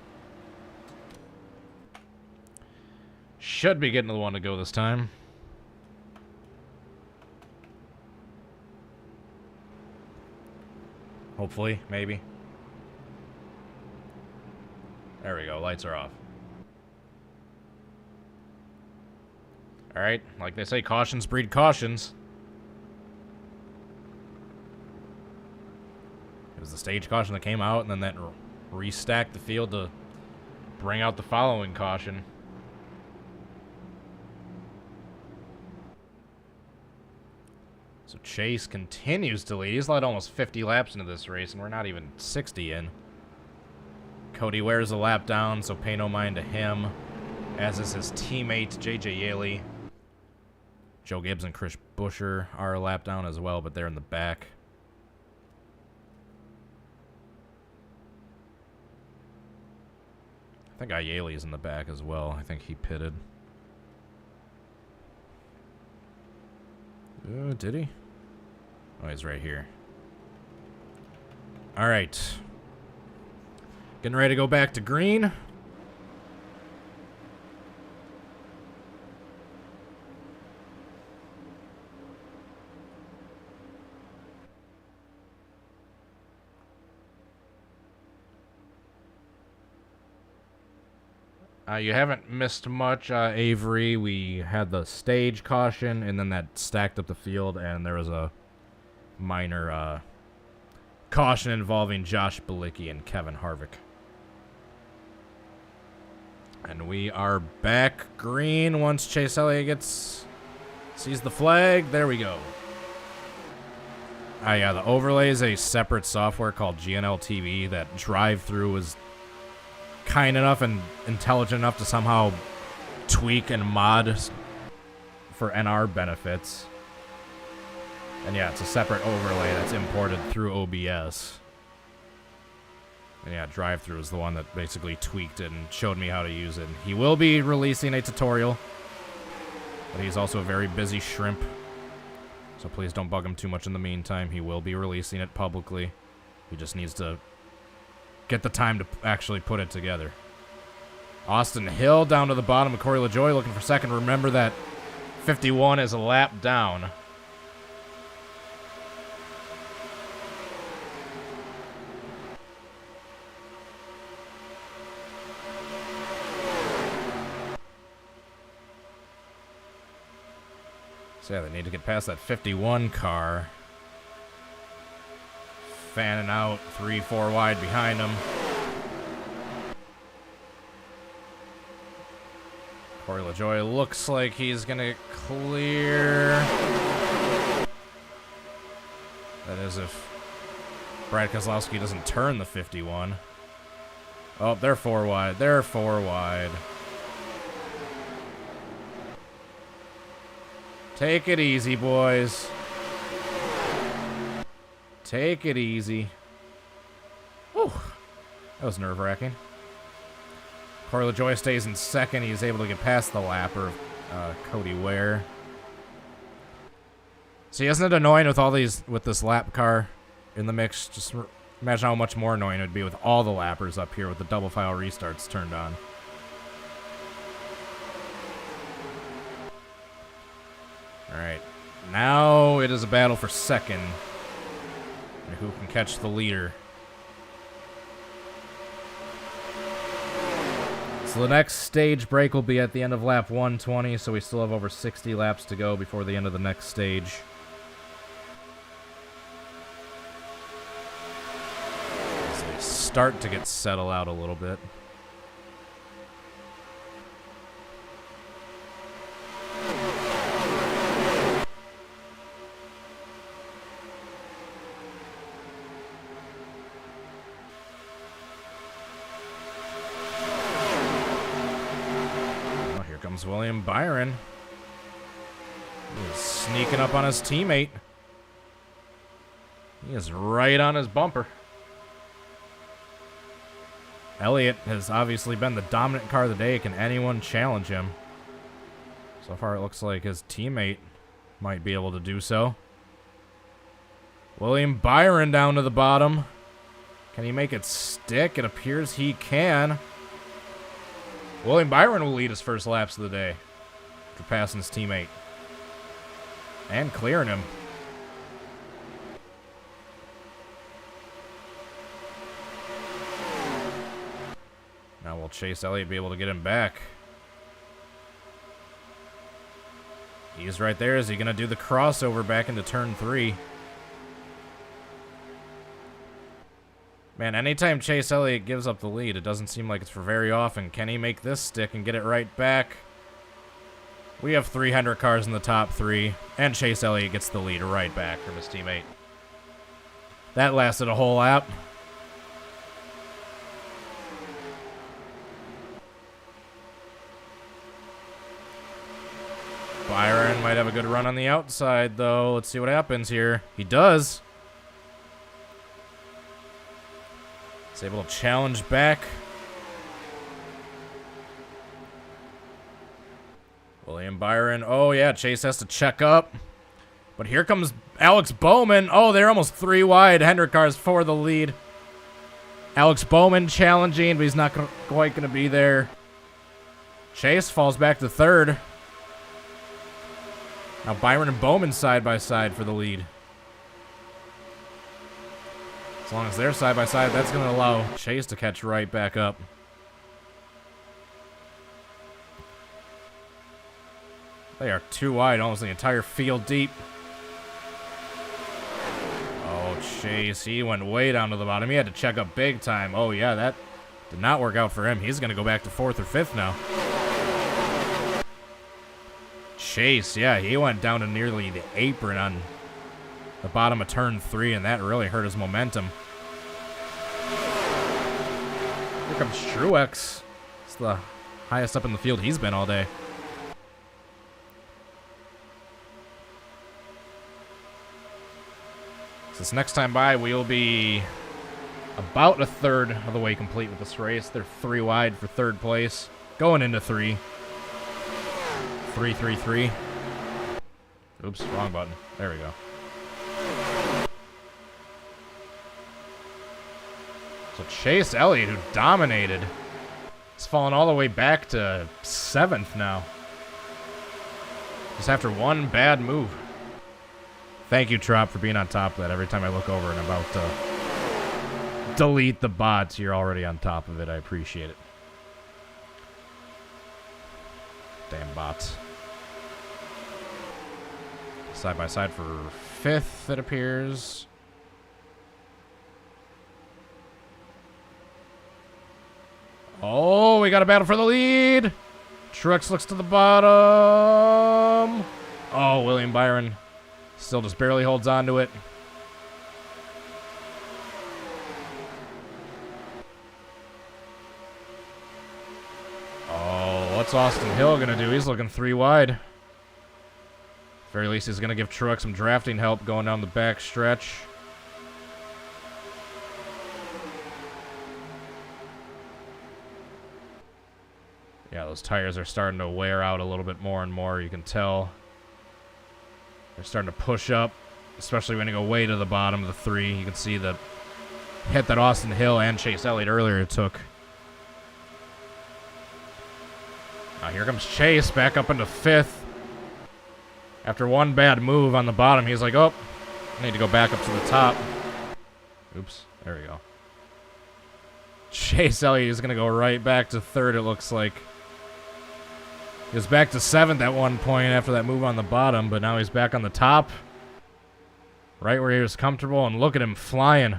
Should be getting the one to go this time. Hopefully, maybe. There we go, lights are off. Alright, like they say, cautions breed cautions. It was the stage caution that came out, and then that restacked the field to bring out the following caution. So Chase continues to lead. He's led almost 50 laps into this race, and we're not even 60 in. Cody wears a lap down, so pay no mind to him, as is his teammate, JJ Yaley. Joe Gibbs and Chris Buescher are a lap down as well, but they're in the back. I think Yaley's in the back as well. I think he pitted. Did he? Oh, he's right here. All right. Getting ready to go back to green. You haven't missed much, Avery. We had the stage caution, and then that stacked up the field, and there was a minor caution involving Josh Balicki and Kevin Harvick. And we are back green once Chase Elliott sees the flag. There we go. Yeah, the overlay is a separate software called GNL TV that drive-through was kind enough and intelligent enough to somehow tweak and mod for NR benefits. And yeah, it's a separate overlay that's imported through OBS. And yeah, drive-through is the one that basically tweaked it and showed me how to use it. He will be releasing a tutorial, but he's also a very busy shrimp, so please don't bug him too much in the meantime. He will be releasing it publicly. He just needs to get the time to actually put it together. Austin Hill down to the bottom of Corey LaJoie looking for 2nd. Remember that 51 is a lap down. So yeah, they need to get past that 51 car. Fanning out 3-4 wide behind him. Corey LaJoie looks like he's gonna clear. That is if Brad Keselowski doesn't turn the 51. Oh, they're 4 wide. They're 4 wide. Take it easy, boys. Take it easy. Whew. That was nerve-wracking. Corey LaJoie stays in 2nd. He's able to get past the lapper, Cody Ware. See, isn't it annoying with this lap car in the mix? Just imagine how much more annoying it would be with all the lappers up here with the double file restarts turned on. All right. Now it is a battle for 2nd. Who can catch the leader? So the next stage break will be at the end of lap 120, so we still have over 60 laps to go before the end of the next stage. As they start to get settled out a little bit. William Byron. He's sneaking up on his teammate. He is right on his bumper. Elliott has obviously been the dominant car of the day. Can anyone challenge him? So far, it looks like his teammate might be able to do so. William Byron down to the bottom. Can he make it stick? It appears he can. William Byron will lead his first laps of the day after passing his teammate and clearing him. Now will Chase Elliott be able to get him back? He's right there. Is he going to do the crossover back into turn 3? Man, anytime Chase Elliott gives up the lead, it doesn't seem like it's for very often. Can he make this stick and get it right back? We have 300 cars in the top 3, and Chase Elliott gets the lead right back from his teammate. That lasted a whole lap. Byron might have a good run on the outside, though. Let's see what happens here. He does. He's able to challenge back. William Byron. Oh, yeah, Chase has to check up. But here comes Alex Bowman. Oh, they're almost 3 wide. Hendrick cars for the lead. Alex Bowman challenging, but he's not quite going to be there. Chase falls back to 3rd. Now Byron and Bowman side by side for the lead. As long as they're side by side, that's going to allow Chase to catch right back up. They are 2 wide, almost the entire field deep. Oh, Chase, he went way down to the bottom. He had to check up big time. Oh, yeah, that did not work out for him. He's going to go back to 4th or 5th now. Chase, yeah, he went down to nearly the apron on the bottom of turn 3, and that really hurt his momentum. Here comes Truex. It's the highest up in the field he's been all day. So this next time by, we'll be about 1/3 of the way complete with this race. They're 3 wide for 3rd place. Going into 3. 3-3-3. Oops, wrong button. There we go. So Chase Elliott, who dominated, has fallen all the way back to 7th now. Just after one bad move. Thank you, Trop, for being on top of that. Every time I look over and about to delete the bots, you're already on top of it. I appreciate it. Damn bots. Side by side for 5th, it appears. Oh, we got a battle for the lead. Truex looks to the bottom. Oh, William Byron still just barely holds on to it. Oh, what's Austin Hill going to do? He's looking 3 wide. Very least he's going to give Truex some drafting help going down the back stretch. Yeah, those tires are starting to wear out a little bit more and more. You can tell they're starting to push up, especially when you go way to the bottom of the 3. You can see the hit that Austin Hill and Chase Elliott earlier took. Now here comes Chase back up into 5th. After one bad move on the bottom, he's like, oh, I need to go back up to the top. Oops, there we go. Chase Elliott is going to go right back to 3rd, it looks like. He was back to 7th at one point after that move on the bottom, but now he's back on the top. Right where he was comfortable, and look at him flying.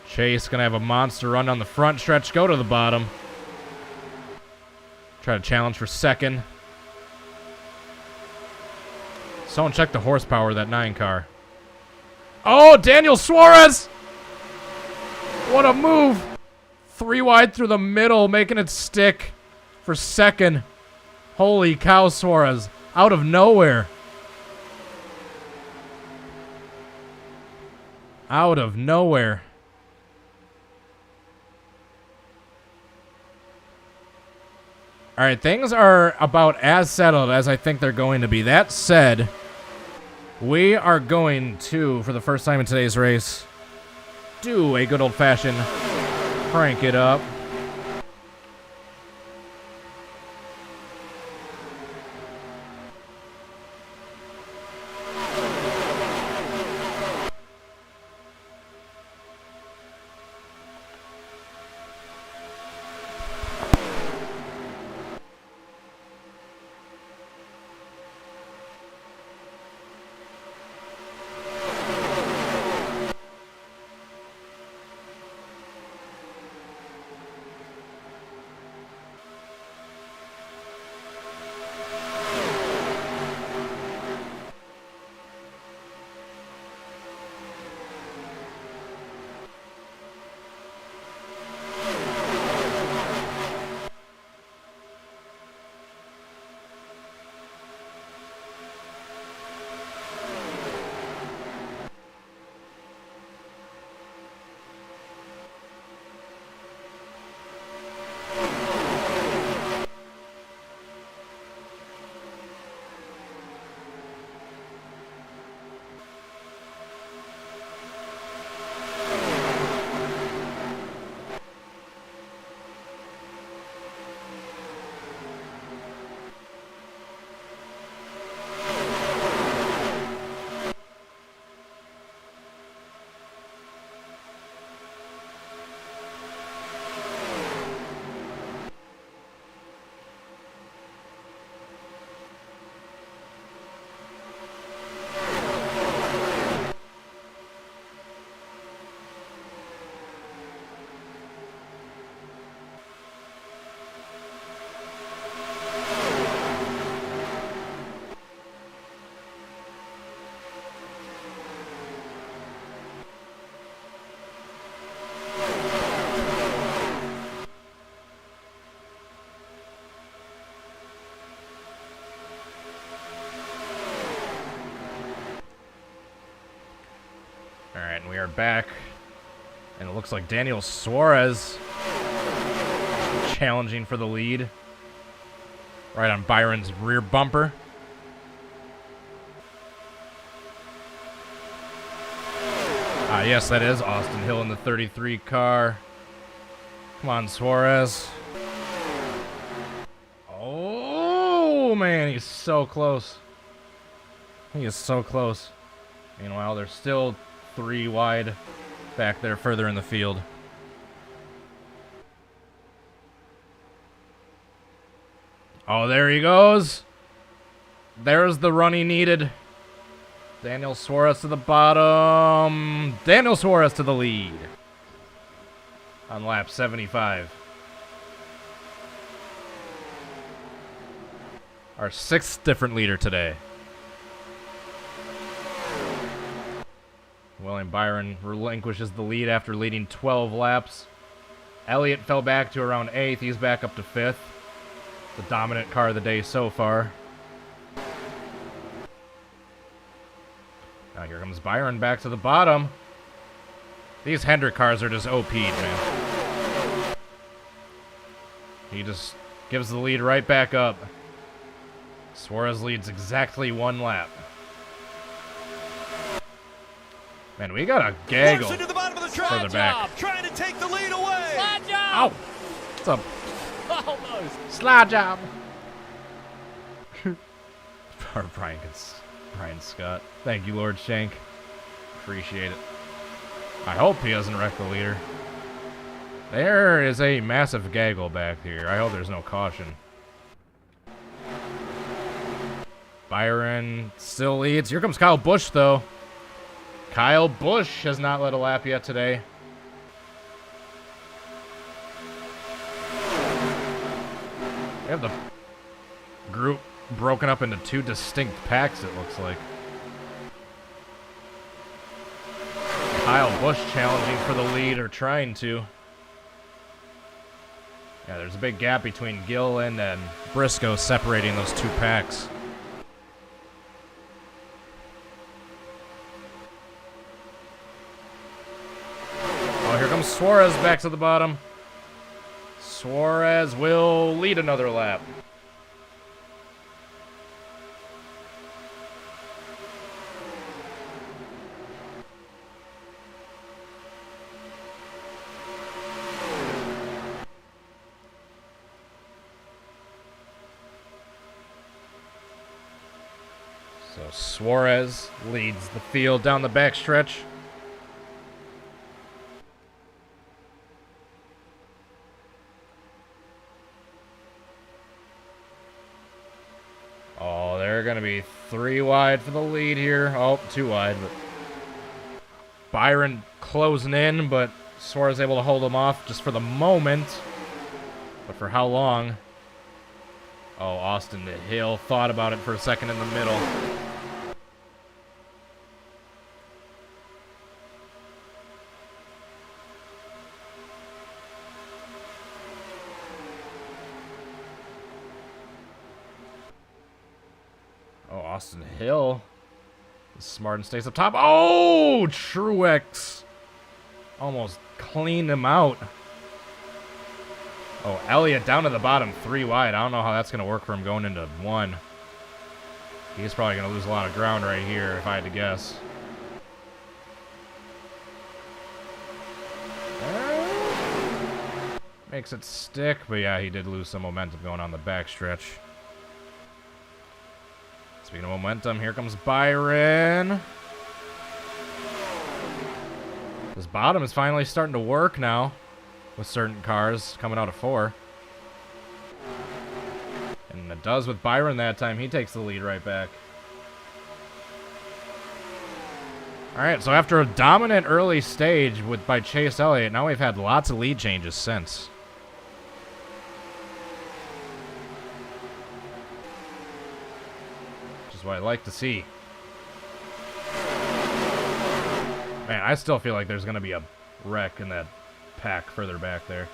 Chase going to have a monster run down the front stretch, go to the bottom. Try to challenge for 2nd. Someone check the horsepower of that 9 car. Oh, Daniel Suarez! What a move! 3 wide through the middle, making it stick for 2nd. Holy cow, Suarez. Out of nowhere. Out of nowhere. All right, things are about as settled as I think they're going to be. That said, we are going to, for the first time in today's race, do a good old-fashioned crank it up. Alright, and we are back. And it looks like Daniel Suarez challenging for the lead. Right on Byron's rear bumper. Ah, yes, that is Austin Hill in the 33 car. Come on, Suarez. Oh, man, he's so close. He is so close. Meanwhile, there's still 3 wide back there further in the field. Oh, there he goes. There's the run he needed. Daniel Suarez to the bottom. Daniel Suarez to the lead. On lap 75. Our 6th different leader today. William Byron relinquishes the lead after leading 12 laps. Elliott fell back to around 8th. He's back up to 5th. The dominant car of the day so far. Now here comes Byron back to the bottom. These Hendrick cars are just OP'd, man. He just gives the lead right back up. Suarez leads exactly 1 lap. Man, we got a gaggle to the bottom of the further back. Trying to take the lead away. Slide job! Ow! What's up? Almost. Slide job! Or Brian Scott. Thank you, Lord Shank. Appreciate it. I hope he doesn't wreck the leader. There is a massive gaggle back here. I hope there's no caution. Byron still leads. Here comes Kyle Busch, though. Kyle Busch has not led a lap yet today. We have the group broken up into 2 distinct packs, it looks like. Kyle Busch challenging for the lead, or trying to. Yeah, there's a big gap between Gillen and Briscoe separating those 2 packs. Suarez back to the bottom. Suarez will lead another lap. So Suarez leads the field down the backstretch. Oh, they're going to be 3 wide for the lead here. Oh, 2 wide. But Byron closing in, but Suarez able to hold him off just for the moment. But for how long? Oh, Austin Hill thought about it for a second in the middle. Oh, Austin Hill is smart and stays up top. Oh, Truex almost cleaned him out. Oh, Elliott down to the bottom, 3 wide. I don't know how that's going to work for him going into 1. He's probably going to lose a lot of ground right here, if I had to guess. Makes it stick, but yeah, he did lose some momentum going on the backstretch. Speaking of momentum, here comes Byron. This bottom is finally starting to work now with certain cars coming out of 4. And it does with Byron that time. He takes the lead right back. Alright, so after a dominant early stage by Chase Elliott, now we've had lots of lead changes since. Which is what I like to see. Man, I still feel like there's going to be a wreck in that pack further back there.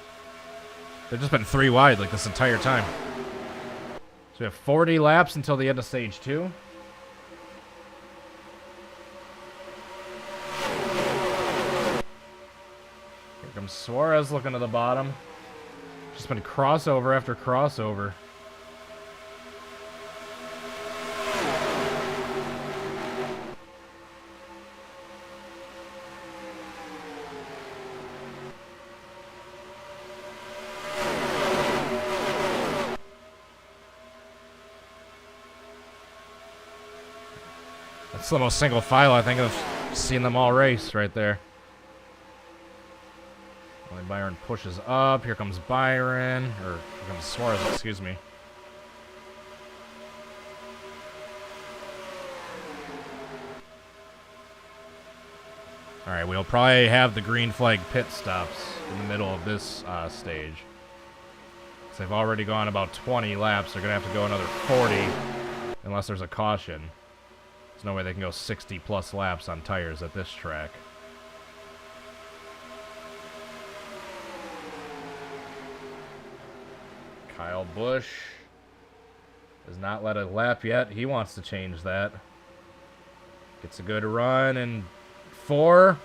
They've just been 3 wide like this entire time. So we have 40 laps until the end of stage 2. Here comes Suarez looking to the bottom. Just been crossover after crossover. That's the most single file I think I've seen them all race right there. Only Byron pushes up. Here comes Byron. Or here comes Suarez, excuse me. Alright, we'll probably have the green flag pit stops in the middle of this stage. Because they've already gone about 20 laps. They're going to have to go another 40 unless there's a caution. There's no way they can go 60 plus laps on tires at this track. Kyle Busch has not led a lap yet. He wants to change that. Gets a good run in 4.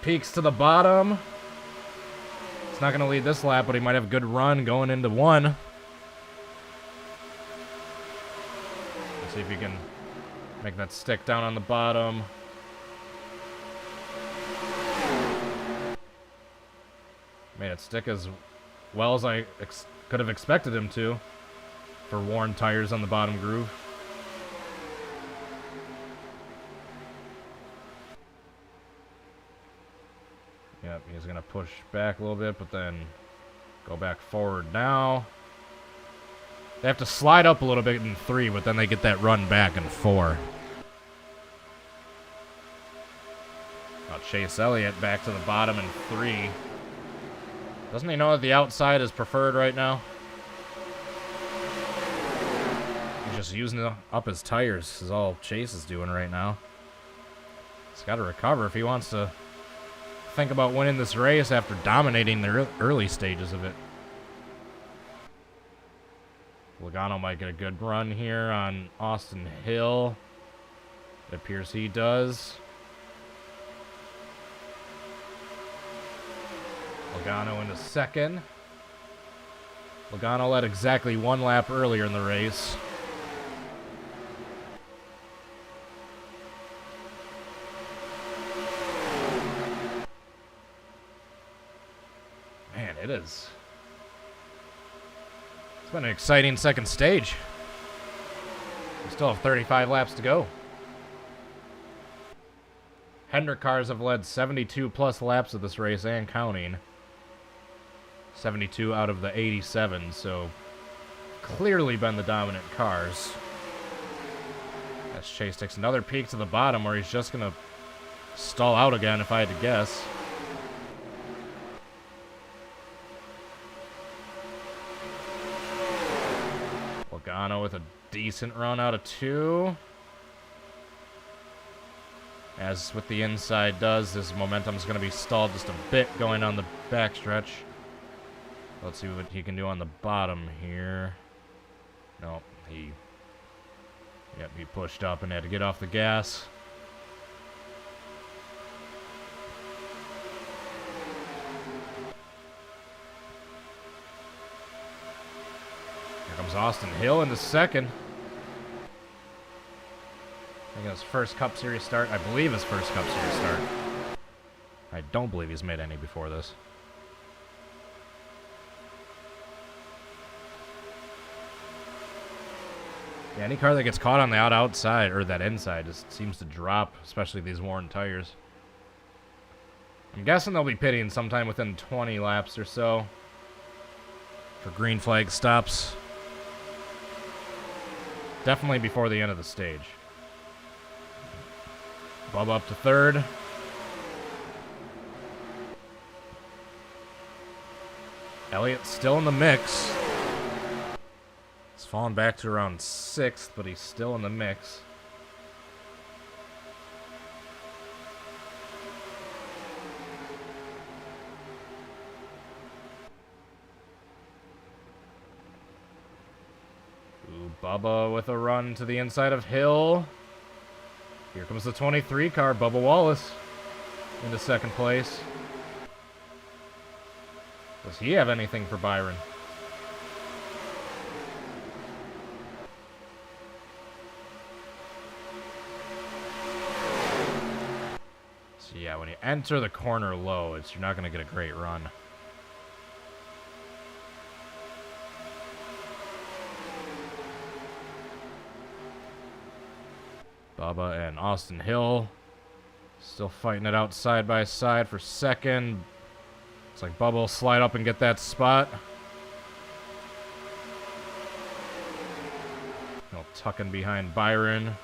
Peaks to the bottom. It's not going to lead this lap, but he might have a good run going into 1. Let's see if he can make that stick down on the bottom. Made it stick as well as I could have expected him to for worn tires on the bottom groove. Yep, he's going to push back a little bit, but then go back forward now. They have to slide up a little bit in 3, but then they get that run back in 4. Now Chase Elliott back to the bottom in 3. Doesn't he know that the outside is preferred right now? He's just using up his tires is all Chase is doing right now. He's got to recover if he wants to think about winning this race after dominating the early stages of it. Logano might get a good run here on Austin Hill. It appears he does. Logano into second. Logano led exactly 1 lap earlier in the race. Man, it is. It's been an exciting second stage. We still have 35 laps to go. Hendrick cars have led 72 plus laps of this race and counting. 72 out of the 87, so clearly been the dominant cars. As Chase takes another peek to the bottom where he's just going to stall out again if I had to guess. Logano with a decent run out of 2. As with the inside does, this momentum is going to be stalled just a bit going on the backstretch. Let's see what he can do on the bottom here. No, he pushed up and had to get off the gas. Here comes Austin Hill into second. I think his first Cup Series start. I believe his first Cup Series start. I don't believe he's made any before this. Yeah, any car that gets caught on the outside, or that inside, just seems to drop, especially these worn tires. I'm guessing they'll be pitting sometime within 20 laps or so for green flag stops. Definitely before the end of the stage. Bubba up to third. Elliott still in the mix. He's fallen back to around 6th, but he's still in the mix. Ooh, Bubba with a run to the inside of Hill. Here comes the 23 car, Bubba Wallace, into second place. Does he have anything for Byron? So yeah, when you enter the corner low, you're not going to get a great run. Bubba and Austin Hill still fighting it out side by side for second. Looks like Bubba will slide up and get that spot. He'll tuck in behind Byron.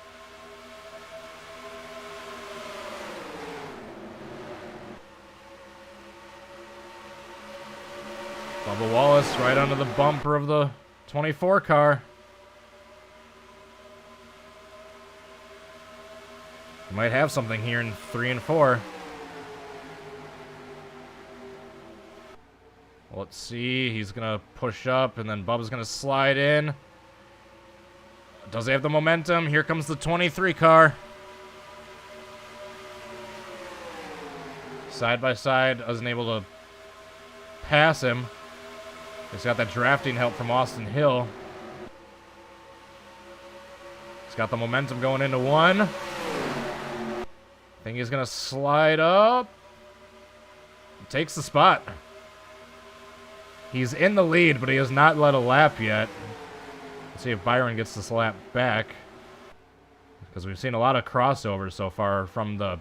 Bubba Wallace right under the bumper of the 24 car. He might have something here in 3 and 4. Let's see. He's going to push up, and then Bubba's going to slide in. Does he have the momentum? Here comes the 23 car. Side by side, wasn't able to pass him. He's got that drafting help from Austin Hill. He's got the momentum going into 1. I think he's going to slide up. Takes the spot. He's in the lead, but he has not led a lap yet. Let's see if Byron gets this lap back. Because we've seen a lot of crossovers so far from the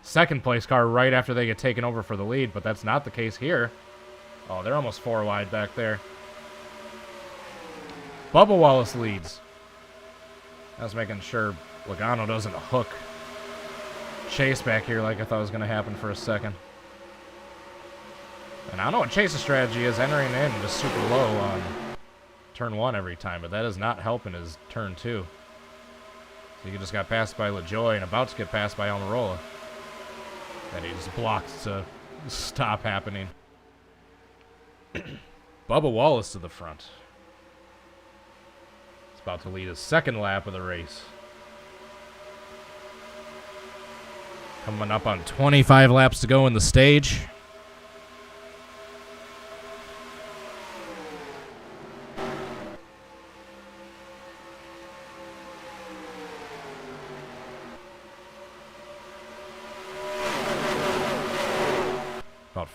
second place car right after they get taken over for the lead, but that's not the case here. Oh, they're almost 4 wide back there. Bubba Wallace leads. I was making sure Logano doesn't hook Chase back here like I thought was going to happen for a second. And I don't know what Chase's strategy is, entering in just super low on turn 1 every time, but that is not helping his turn 2. So he just got passed by LaJoy and about to get passed by Almirola. And he just blocked to stop happening. Bubba Wallace to the front. He's about to lead his second lap of the race. Coming up on 25 laps to go in the stage.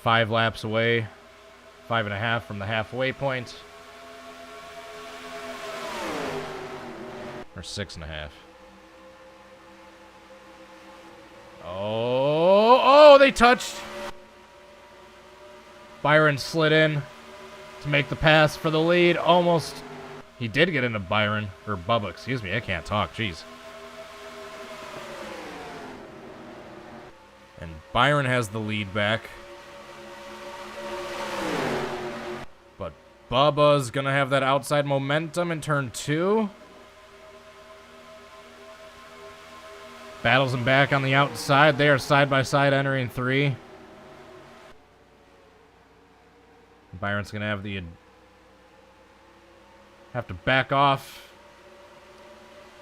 5 laps away. 5.5 from the halfway point. Or 6.5. Oh, they touched. Byron slid in to make the pass for the lead. Almost. He did get into Byron, or Bubba, excuse me. I can't talk, jeez. And Byron has the lead back. But Bubba's gonna have that outside momentum in turn 2. Battles him back on the outside. They are side by side entering 3. Byron's gonna have to back off.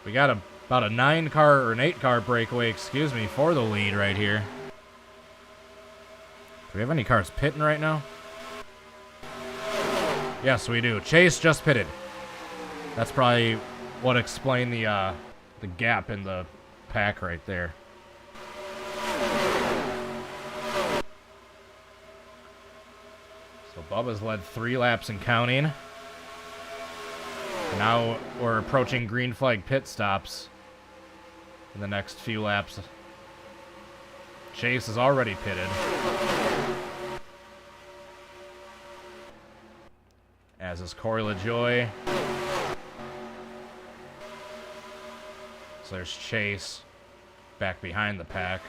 We got about a 9 car or an 8 car breakaway, excuse me, for the lead right here. Do we have any cars pitting right now? Yes, we do. Chase just pitted. That's probably what explained the gap in the pack right there. So Bubba's led 3 laps and counting. Now we're approaching green flag pit stops in the next few laps. Chase is already pitted. As is Corey LaJoy. So there's Chase back behind the pack.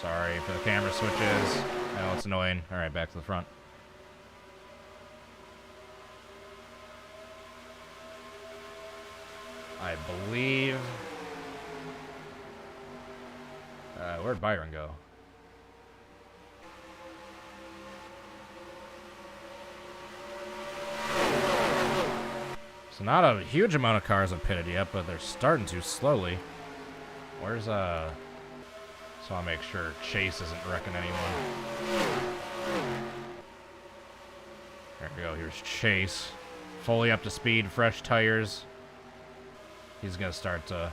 Sorry for the camera switches. I know it's annoying. All right, back to the front. I believe... where'd Byron go? So not a huge amount of cars have pitted yet, but they're starting to slowly. Where's, So I'll make sure Chase isn't wrecking anyone. There we go, here's Chase. Fully up to speed, fresh tires. He's going to start to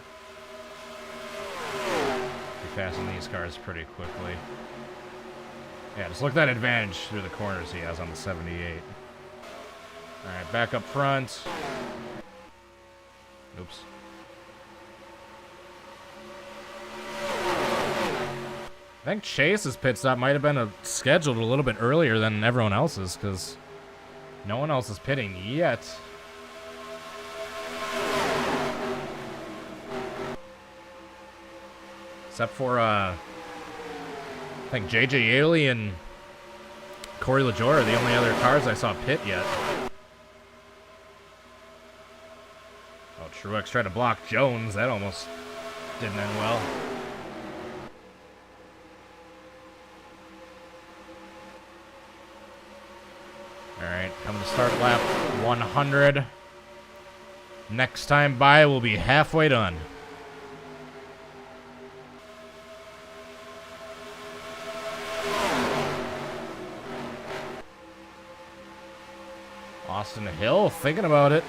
be passing these cars pretty quickly. Yeah, just look at that advantage through the corners he has on the 78. Alright, back up front. Oops. I think Chase's pit stop might have been scheduled a little bit earlier than everyone else's, because no one else is pitting yet. Except for, I think JJ Ailey and Corey LaJoy are the only other cars I saw pit yet. Oh, Truex tried to block Jones. That almost didn't end well. Alright, coming to start lap 100. Next time by, we'll be halfway done. Austin Hill, thinking about it.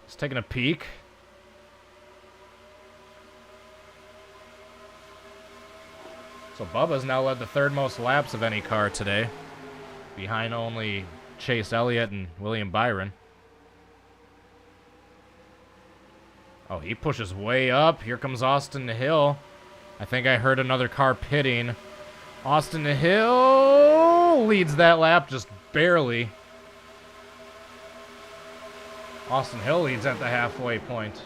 He's taking a peek. So Bubba's now led the 3rd most laps of any car today, behind only Chase Elliott and William Byron. Oh, he pushes way up. Here comes Austin Hill. I think I heard another car pitting. Austin Hill leads that lap just barely. Austin Hill leads at the halfway point.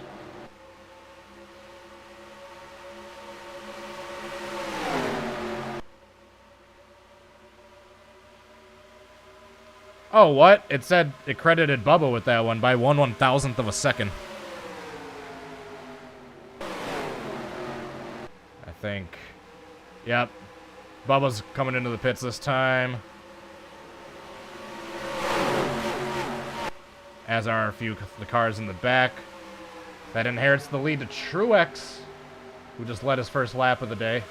Oh, what? It said it credited Bubba with that one by 1/1000th of a second. I think. Yep. Bubba's coming into the pits this time. As are a few of the cars in the back. That inherits the lead to Truex, who just led his first lap of the day.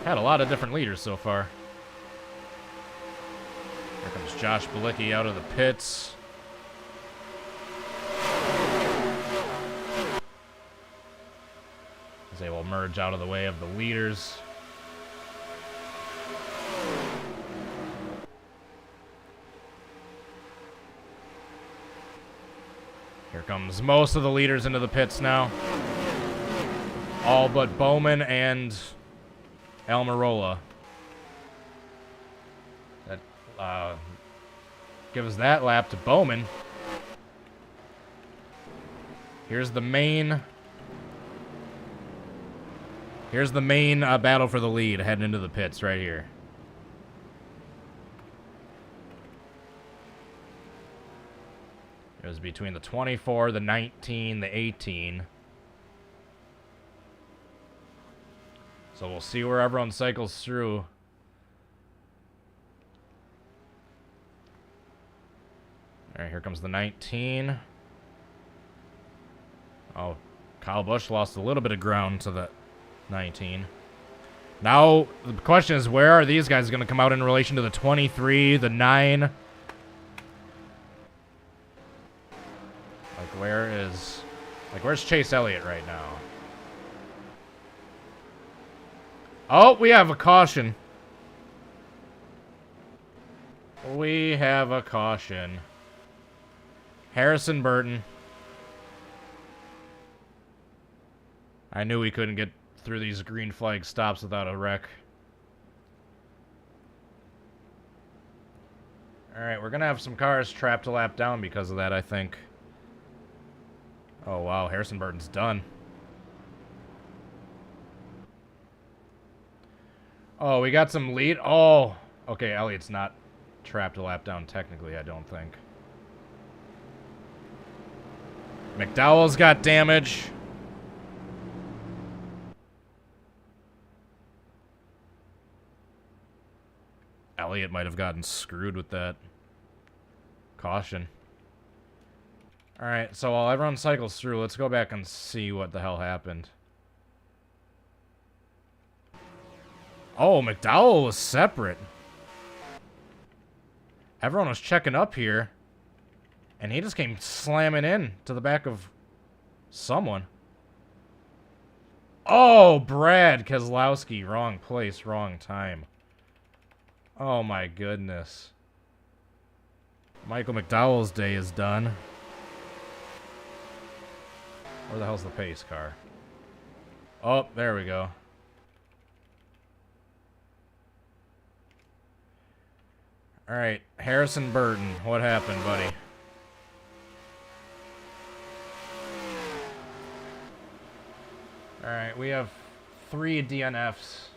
Had a lot of different leaders so far. Here comes Josh Bilicki out of the pits. As they will merge out of the way of the leaders. Here comes most of the leaders into the pits now. All but Bowman and Almirola. That gives that lap to Bowman. Here's the main battle for the lead heading into the pits right here. It was between the 24, the 19, the 18. So we'll see where everyone cycles through. Alright, here comes the 19. Oh, Kyle Busch lost a little bit of ground to the 19. Now, the question is, where are these guys going to come out in relation to the 23, the 9? Where's Chase Elliott right now? Oh, we have a caution. We have a caution. Harrison Burton. I knew we couldn't get through these green flag stops without a wreck. Alright, we're going to have some cars trapped a lap down because of that, I think. Oh, wow. Harrison Burton's done. Oh, we got some lead. Oh, okay. Elliott's not trapped a lap down technically, I don't think. McDowell's got damage. Elliott might have gotten screwed with that. Caution. Alright, so while everyone cycles through, let's go back and see what the hell happened. Oh, McDowell was separate. Everyone was checking up here. And he just came slamming in to the back of someone. Oh, Brad Keselowski. Wrong place, wrong time. Oh my goodness. Michael McDowell's day is done. Where the hell's the pace car? Oh, there we go. Alright, Harrison Burton. What happened, buddy? Alright, we have 3 DNFs.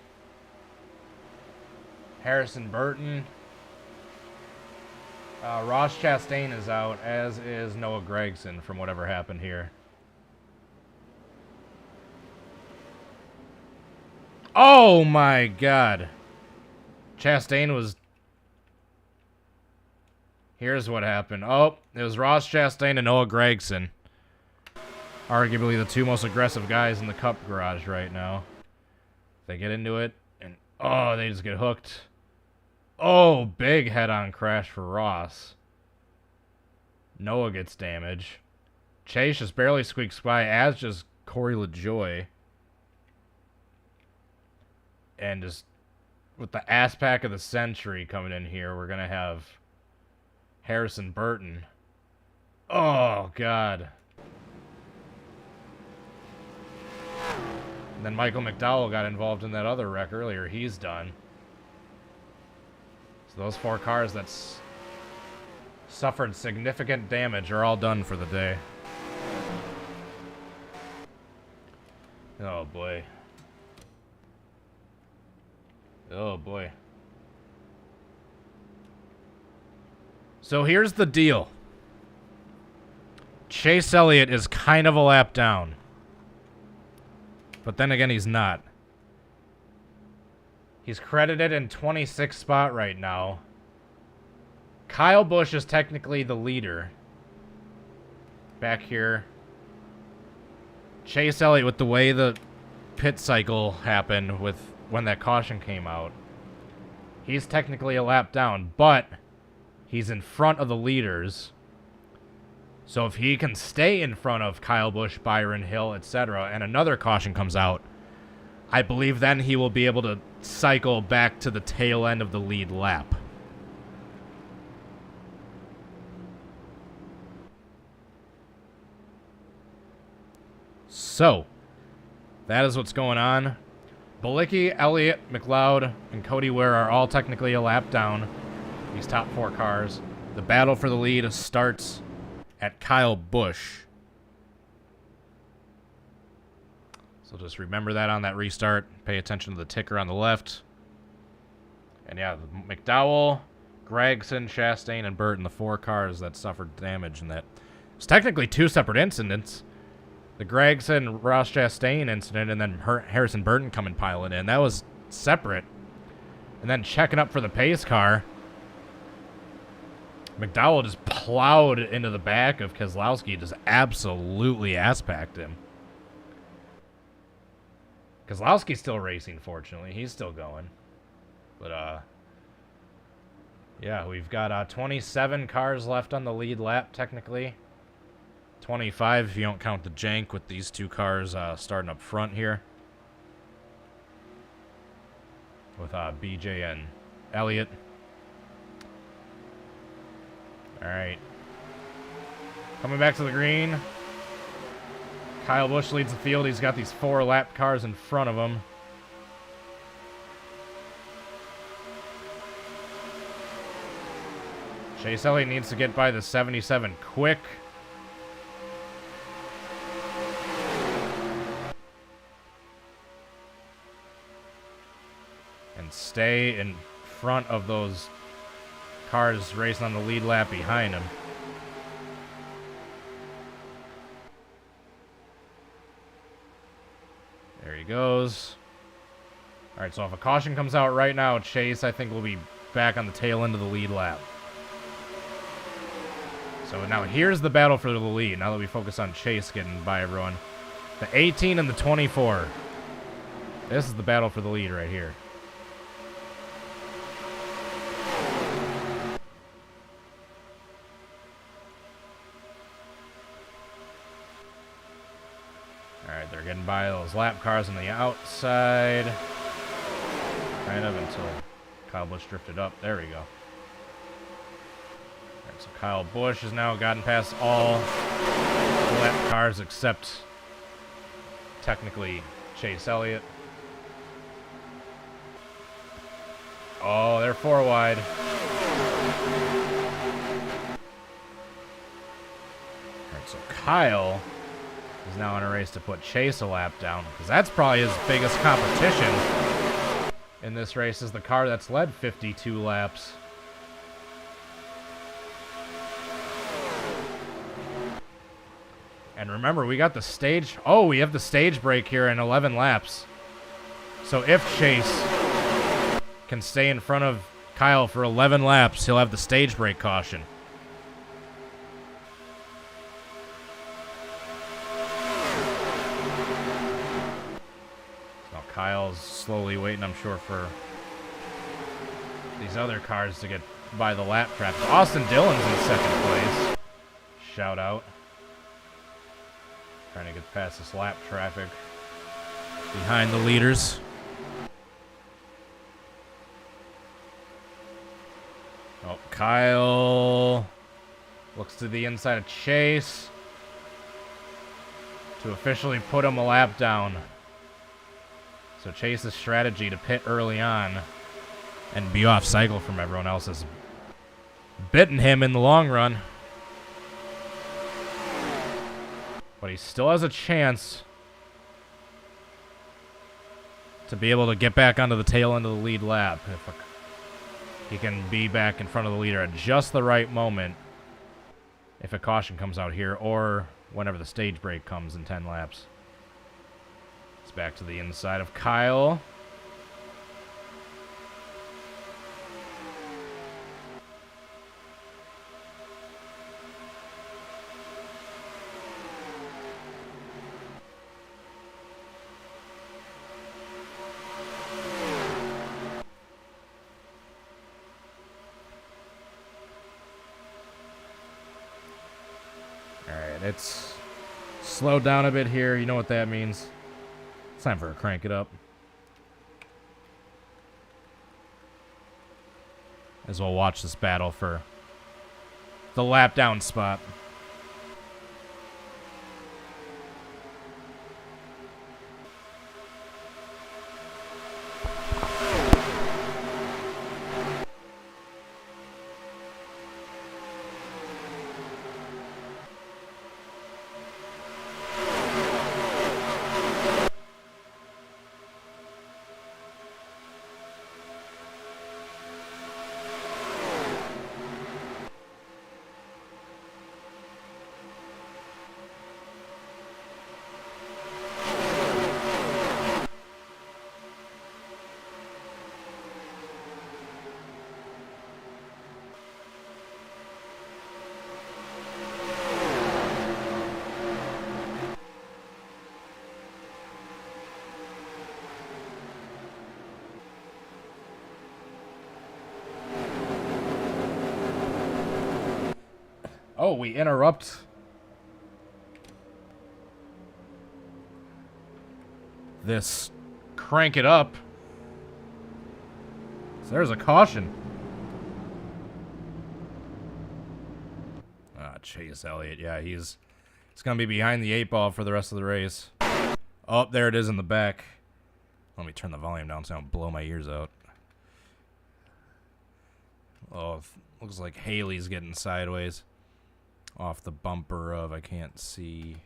Harrison Burton. Ross Chastain is out, as is Noah Gragson from whatever happened here. Oh my god. Chastain was... Here's what happened. Oh, it was Ross Chastain and Noah Gragson. Arguably the 2 most aggressive guys in the Cup garage right now. They get into it, and oh, they just get hooked. Oh, big head-on crash for Ross. Noah gets damage. Chase just barely squeaks by, as just Corey LaJoy. And just with the ass pack of the century coming in here, we're going to have Harrison Burton. Oh, God. And then Michael McDowell got involved in that other wreck earlier. He's done. So those 4 cars that suffered significant damage are all done for the day. Oh, boy. Oh, boy. So here's the deal. Chase Elliott is kind of a lap down. But then again, he's not. He's credited in 26th spot right now. Kyle Busch is technically the leader. Back here. Chase Elliott, with the way the pit cycle happened with when that caution came out, he's technically a lap down, but he's in front of the leaders. So if he can stay in front of Kyle Busch, Byron Hill, etc., and another caution comes out, I believe then he will be able to cycle back to the tail end of the lead lap. So, that is what's going on. Balicki, Elliott, McLeod, and Cody Ware are all technically a lap down. These top 4 cars. The battle for the lead starts at Kyle Busch. So just remember that on that restart. Pay attention to the ticker on the left. And yeah, McDowell, Gregson, Chastain, and Burton, the 4 cars that suffered damage in that. It's technically 2 separate incidents. The Gregson, Ross Chastain incident, and then Harrison Burton coming piling in. That was separate. And then checking up for the pace car, McDowell just plowed into the back of Keselowski, just absolutely ass-packed him. Keselowski's still racing, fortunately. He's still going. But, yeah, we've got 27 cars left on the lead lap, technically. 25 if you don't count the jank with these 2 cars starting up front here. With BJ and Elliott. Alright. Coming back to the green. Kyle Busch leads the field. He's got these 4 lap cars in front of him. Chase Elliott needs to get by the 77 quick. And stay in front of those cars racing on the lead lap behind him. There he goes. Alright, so if a caution comes out right now, Chase, I think, will be back on the tail end of the lead lap. So now here's the battle for the lead, now that we focus on Chase getting by everyone. The 18 and the 24. This is the battle for the lead right here. Alright, they're getting by those lap cars on the outside. Kind of until Kyle Busch drifted up. There we go. Alright, so Kyle Busch has now gotten past all the lap cars except technically Chase Elliott. Oh, they're 4 wide. Alright, so Kyle is now in a race to put Chase a lap down, because that's probably his biggest competition in this race, is the car that's led 52 laps. And remember, we got the stage... Oh, we have the stage break here in 11 laps. So if Chase can stay in front of Kyle for 11 laps, he'll have the stage break caution. So Kyle's slowly waiting, I'm sure, for these other cars to get by the lap traffic. Austin Dillon's in 2nd place. Shout out. Trying to get past this lap traffic behind the leaders. Oh, Kyle looks to the inside of Chase to officially put him a lap down. So Chase's strategy to pit early on and be off cycle from everyone else has bitten him in the long run. But he still has a chance to be able to get back onto the tail end of the lead lap. If he can be back in front of the leader at just the right moment if a caution comes out here, or whenever the stage break comes in 10 laps. It's back to the inside of Kyle. Alright, it's slowed down a bit here. You know what that means. It's time for a crank it up. As we'll watch this battle for the lap down spot. Oh, we interrupt. This crank it up. So there's a caution. Ah, Chase Elliott. Yeah, he's going to be behind the 8-ball for the rest of the race. Oh, there it is in the back. Let me turn the volume down so I don't blow my ears out. Oh, looks like Haley's getting sideways. Off the bumper of, I can't see.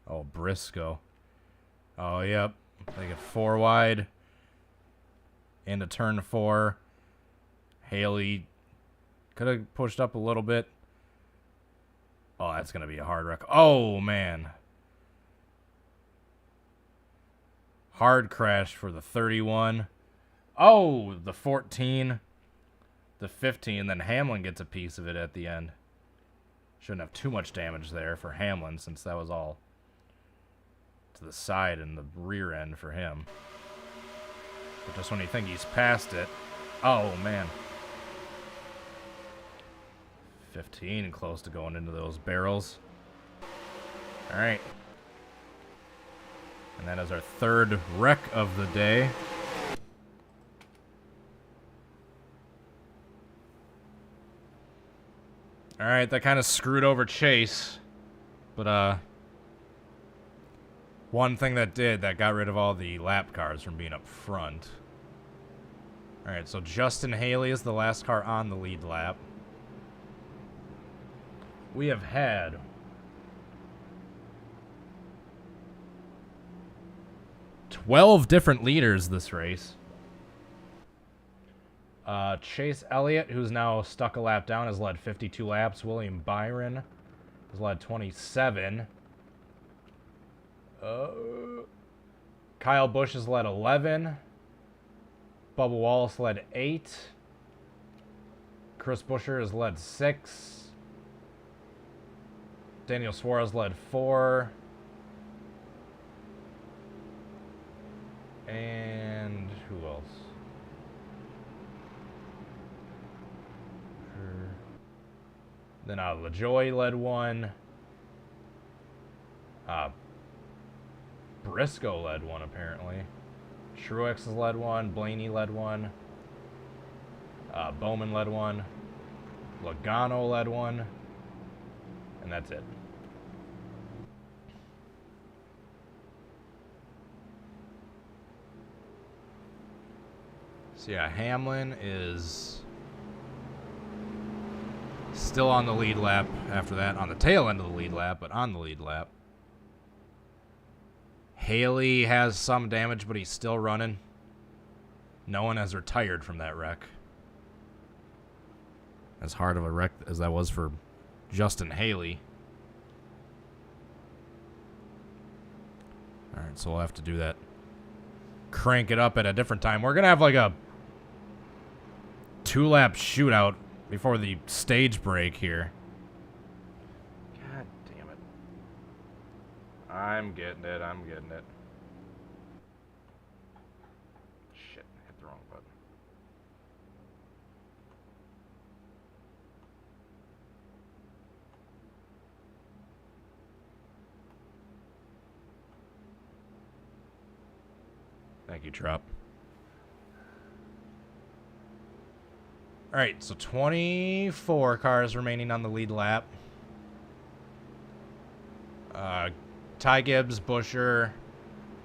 Oh, Briscoe. Oh, yep. They get 4 wide. Into turn 4. Haley could have pushed up a little bit. Oh, that's going to be a hard wreck. Oh, man. Hard crash for the 31. Oh, the 14. The 15, then Hamlin gets a piece of it at the end. Shouldn't have too much damage there for Hamlin since that was all to the side and the rear end for him. But just when you think he's past it, oh man. 15 close to going into those barrels. Alright. And that is our 3rd wreck of the day. Alright, that kind of screwed over Chase. But, one thing that got rid of all the lap cars from being up front. Alright, so Justin Haley is the last car on the lead lap. We have had 12 different leaders this race. Chase Elliott, who's now stuck a lap down, has led 52 laps. William Byron has led 27. Kyle Busch has led 11. Bubba Wallace led 8. Chris Buescher has led 6. Daniel Suarez led 4. And who else? Then LaJoy led 1. Briscoe led 1, apparently. Truex has led 1. Blaney led 1. Bowman led 1. Logano led 1. And that's it. So yeah, Hamlin is still on the lead lap after that, on the tail end of the lead lap, but on the lead lap. Haley has some damage, but he's still running. No one has retired from that wreck. As hard of a wreck as that was for Justin Haley. Alright, so we'll have to do that. Crank it up at a different time. We're going to have like a 2-lap shootout before the stage break here. God damn it. I'm getting it. Shit, hit the wrong button. Thank you, Trop. All right, so 24 cars remaining on the lead lap. Ty Gibbs, Busher,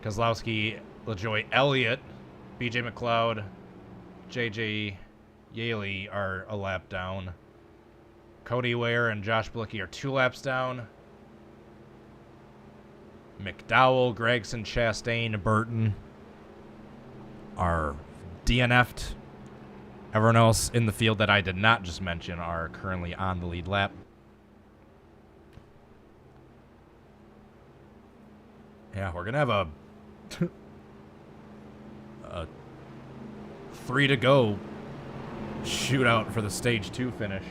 Kozlowski, LaJoy Elliott, BJ McLeod, JJ Yaley are a lap down. Cody Ware and Josh Blicky are 2 laps down. McDowell, Gregson, Chastain, Burton are DNF'd. Everyone else in the field that I did not just mention are currently on the lead lap. Yeah, we're going to have a 3 to go shootout for the stage 2 finish.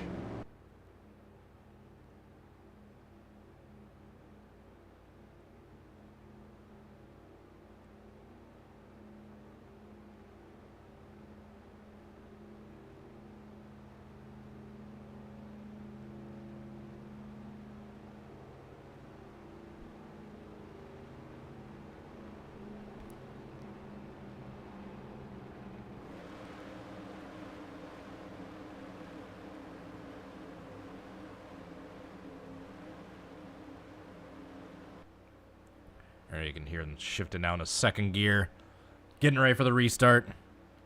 There you can hear them shifting down to second gear. Getting ready for the restart.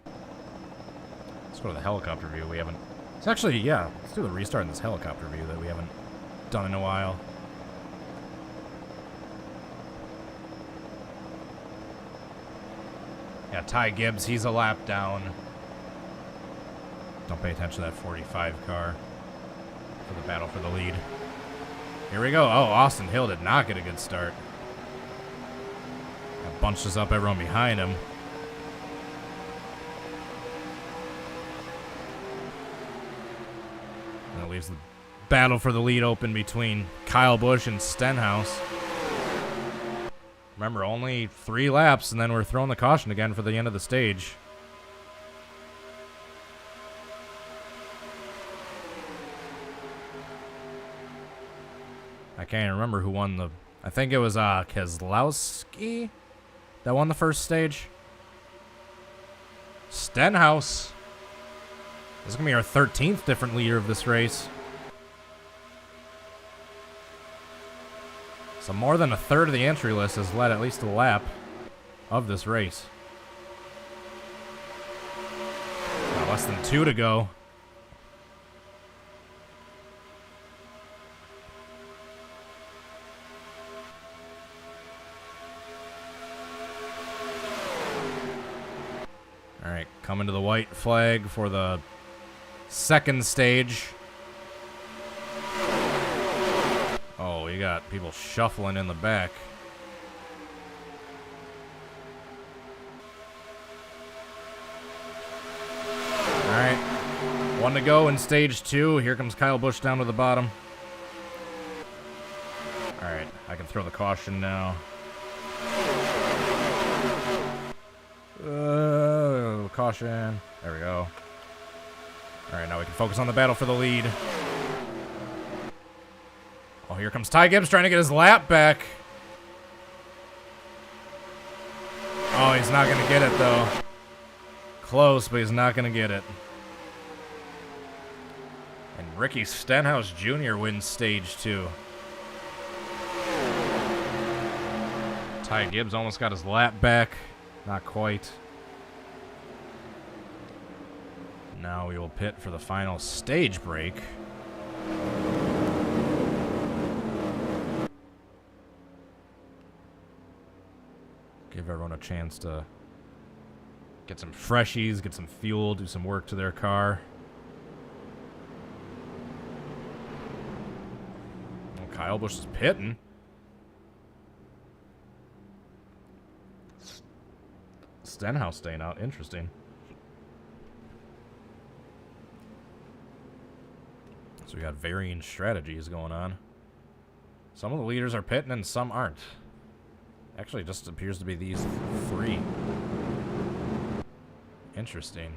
Let's go to the helicopter view. We haven't... It's actually, yeah, let's do the restart in this helicopter view that we haven't done in a while. Yeah, Ty Gibbs, he's a lap down. Don't pay attention to that 45 car for the battle for the lead. Here we go. Oh, Austin Hill did not get a good start. Bunches up everyone behind him. And that leaves the battle for the lead open between Kyle Busch and Stenhouse. Remember, only 3 laps, and then we're throwing the caution again for the end of the stage. I can't even remember who won the... I think it was Kozlowski that won the first stage. Stenhouse. This is going to be our 13th different leader of this race. So more than a third of the entry list has led at least a lap of this race. Now less than 2 to go. Alright, coming to the white flag for the second stage. Oh, you got people shuffling in the back. Alright, 1 to go in stage 2. Here comes Kyle Busch down to the bottom. Alright, I can throw the caution now. Caution. There we go. Alright, now we can focus on the battle for the lead. Oh, here comes Ty Gibbs trying to get his lap back. Oh, he's not going to get it, though. Close, but he's not going to get it. And Ricky Stenhouse Jr. wins stage 2. Ty Gibbs almost got his lap back. Not quite. Now we will pit for the final stage break. Give everyone a chance to get some freshies, get some fuel, do some work to their car. Well, Kyle Busch is pitting. Stenhouse staying out. Interesting. So we got varying strategies going on. Some of the leaders are pitting and some aren't. Actually, it just appears to be these 3. Interesting.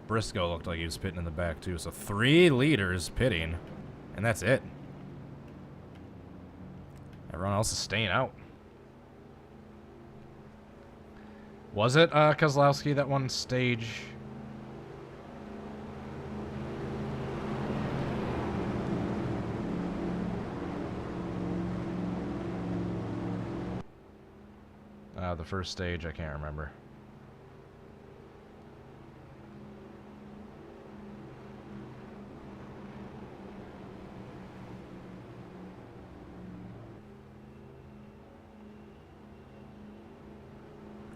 Briscoe looked like he was pitting in the back too. So 3 leaders pitting, and that's it. everyone else is staying out. Was it Kozlowski that won stage? The first stage, I can't remember.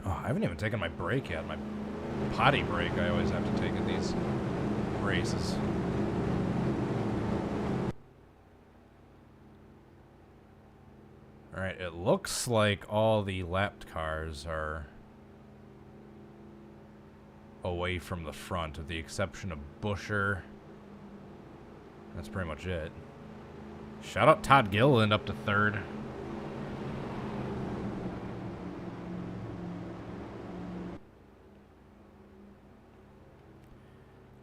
Oh, I haven't even taken my break yet. My potty break I always have to take at these races. Alright, it looks like all the lapped cars are away from the front, with the exception of Busher. That's pretty much it. Shout out Todd Gilliland up to third.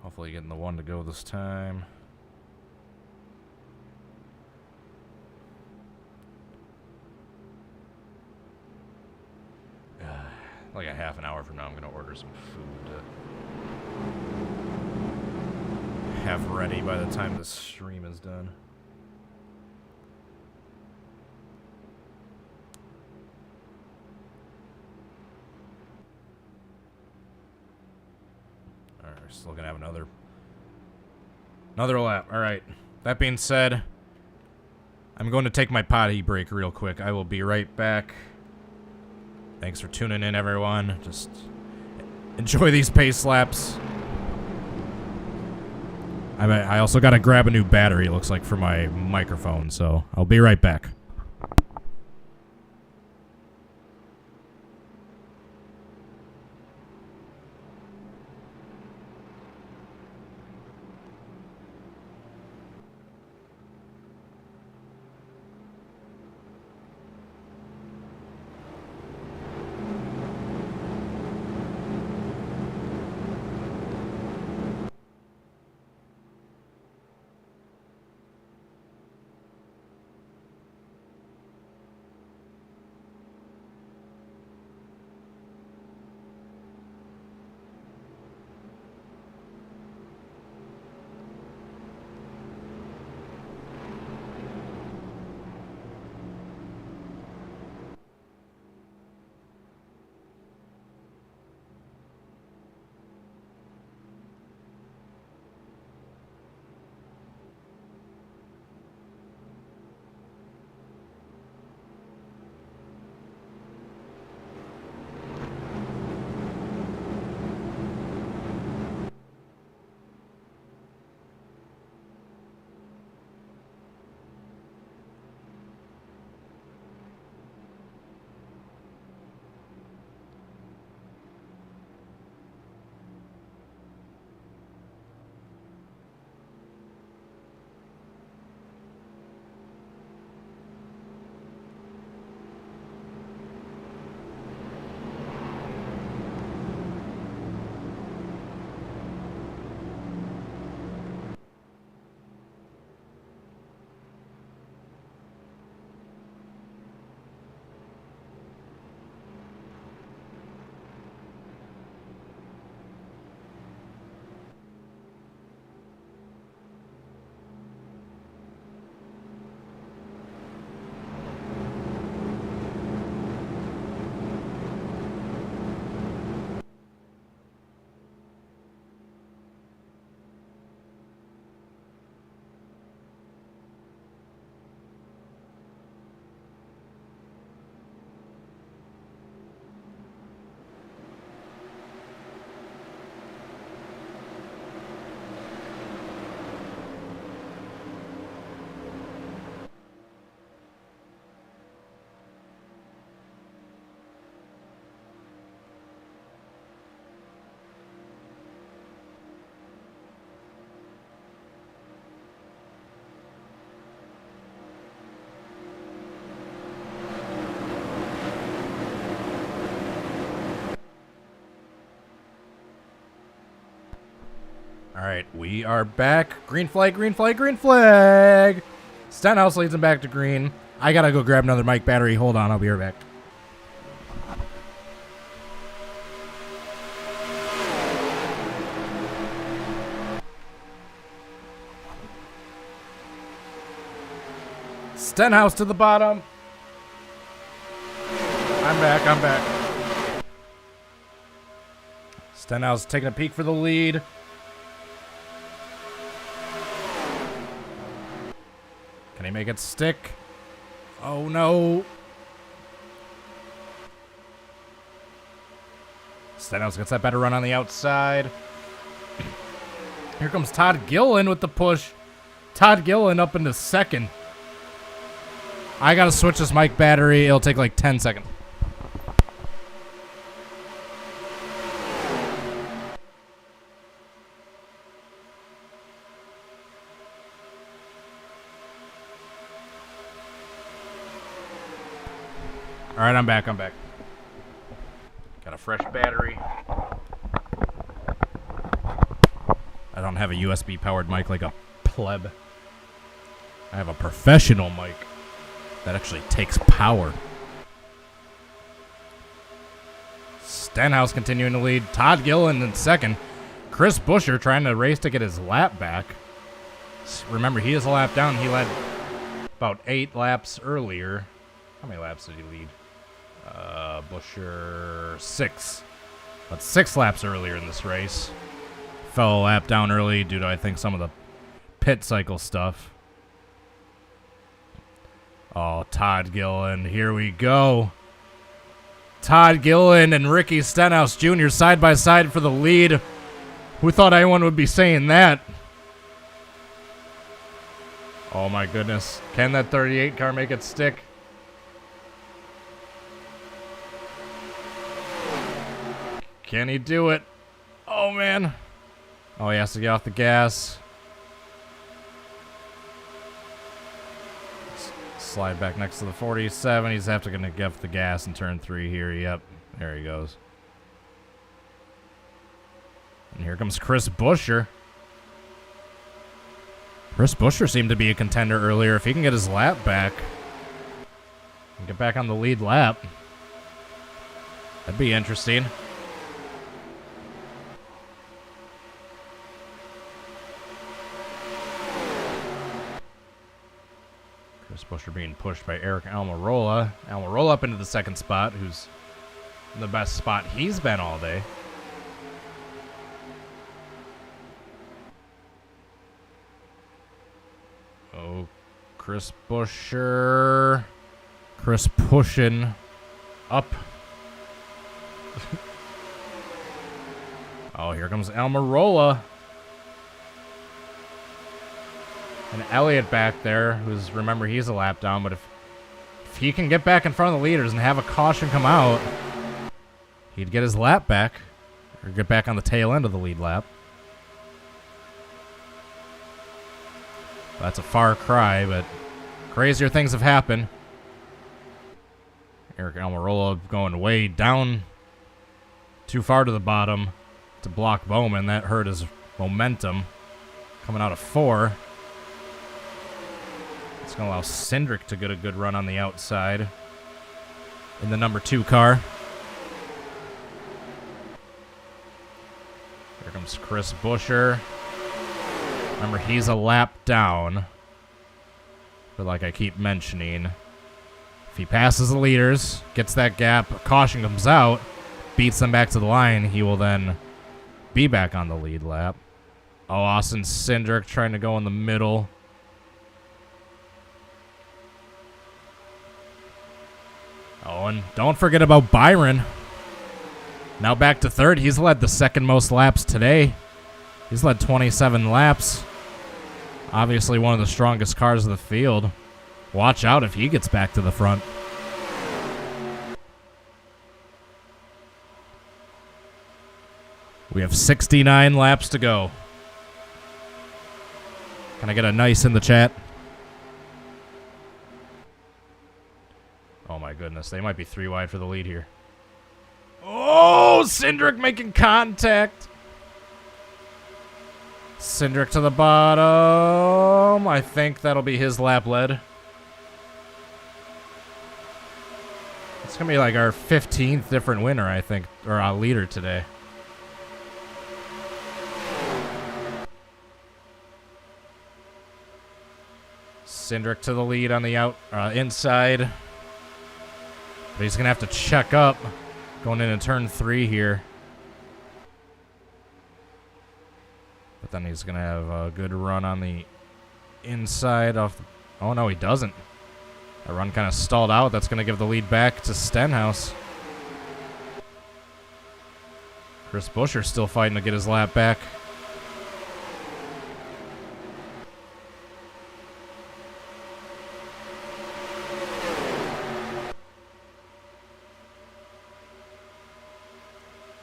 Hopefully getting the one to go this time. Like a half an hour from now, I'm going to order some food to have ready by the time this stream is done. Alright, we're still going to have another lap. Alright, that being said, I'm going to take my potty break real quick. I will be right back. Thanks for tuning in, everyone. Just enjoy these pace laps. I also got to grab a new battery, it looks like, for my microphone, so I'll be right back. Alright, we are back. Green flag, green flag, green flag! Stenhouse leads him back to green. I gotta go grab another mic battery. Hold on, I'll be right back. Stenhouse to the bottom. I'm back. Stenhouse taking a peek for the lead. Can he make it stick? Oh no. Stenhouse gets that better run on the outside. Here comes Todd Gilliland with the push. Todd Gilliland up into second. I gotta switch this mic battery. It'll take like 10 seconds. All right, I'm back. Got a fresh battery. I don't have a USB powered mic like a pleb. I have a professional mic that actually takes power. Stenhouse continuing to lead. Todd Gilliland in second. Chris Buescher trying to race to get his lap back. Remember, he is a lap down. He led about 8 laps earlier. How many laps did he lead? Buescher 6. But 6 laps earlier in this race. Fell a lap down early due to, I think, some of the pit cycle stuff. Oh, Todd Gilliland, here we go. Todd Gilliland and Ricky Stenhouse Jr. side by side for the lead. Who thought anyone would be saying that? Oh my goodness. Can that 38 car make it stick? Can he do it? Oh man. Oh, he has to get off the gas. Slide back next to the 47. He's after going to get off the gas in turn 3 here. Yep. There he goes. And here comes Chris Buescher. Chris Buescher seemed to be a contender earlier. If he can get his lap back and get back on the lead lap, that'd be interesting. Chris Buescher being pushed by Eric Almirola. Almirola up into the second spot, who's in the best spot he's been all day. Oh, Chris Buescher. Chris pushing up. Oh, here comes Almirola. And Elliott back there, who's, remember, he's a lap down, but if he can get back in front of the leaders and have a caution come out, he'd get his lap back, or get back on the tail end of the lead lap. That's a far cry, but crazier things have happened. Eric Almirola going way down, too far to the bottom to block Bowman. That hurt his momentum. Coming out of 4. It's going to allow Cindric to get a good run on the outside in the number 2 car. Here comes Chris Buescher. Remember, he's a lap down. But like I keep mentioning, if he passes the leaders, gets that gap, a caution comes out, beats them back to the line, he will then be back on the lead lap. Oh, Austin Cindric trying to go in the middle. Oh, and don't forget about Byron. Now back to 3rd. He's led the second most laps today. He's led 27 laps. Obviously one of the strongest cars of the field. Watch out if he gets back to the front. We have 69 laps to go. Can I get a nice in the chat? Oh my goodness, they might be 3 wide for the lead here. Oh, Cindric making contact. Cindric to the bottom. I think that'll be his lap lead. It's gonna be like our 15th different winner, I think, or leader today. Cindric to the lead on the inside. But he's gonna have to check up going into turn 3 here. But then he's gonna have a good run on the inside off. Oh no, he doesn't. That run kind of stalled out. That's gonna give the lead back to Stenhouse. Chris Buescher still fighting to get his lap back.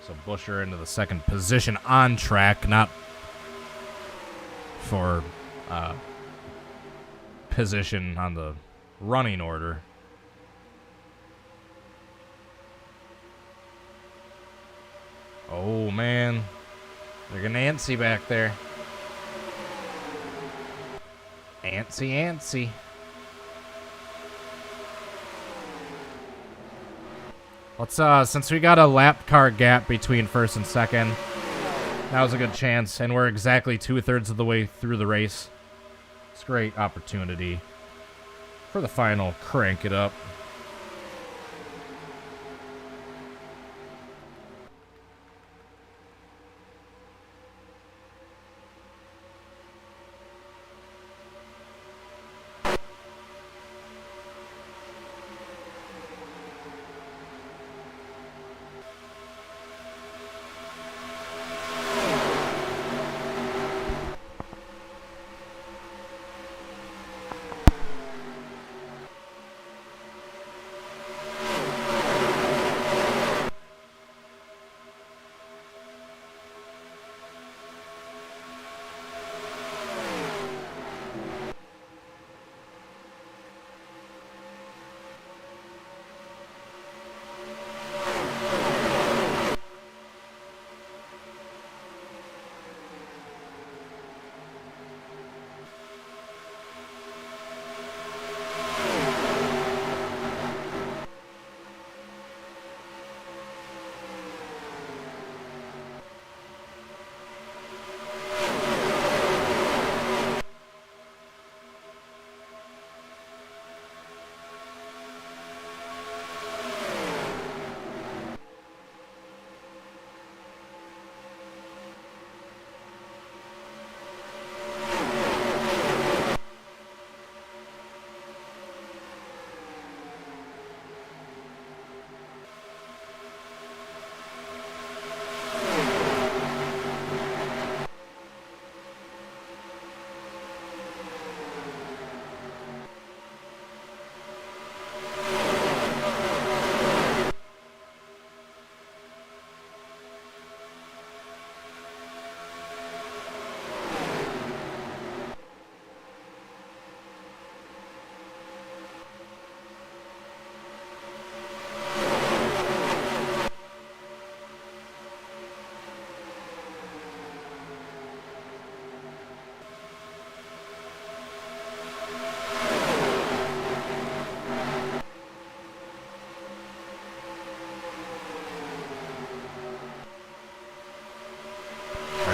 So Buescher into the second position on track, not for position on the running order. Oh man, they're gonna antsy back there. Antsy. Let's since we got a lap car gap between first and second, that was a good chance, and we're exactly 2/3 of the way through the race. It's a great opportunity for the final crank it up.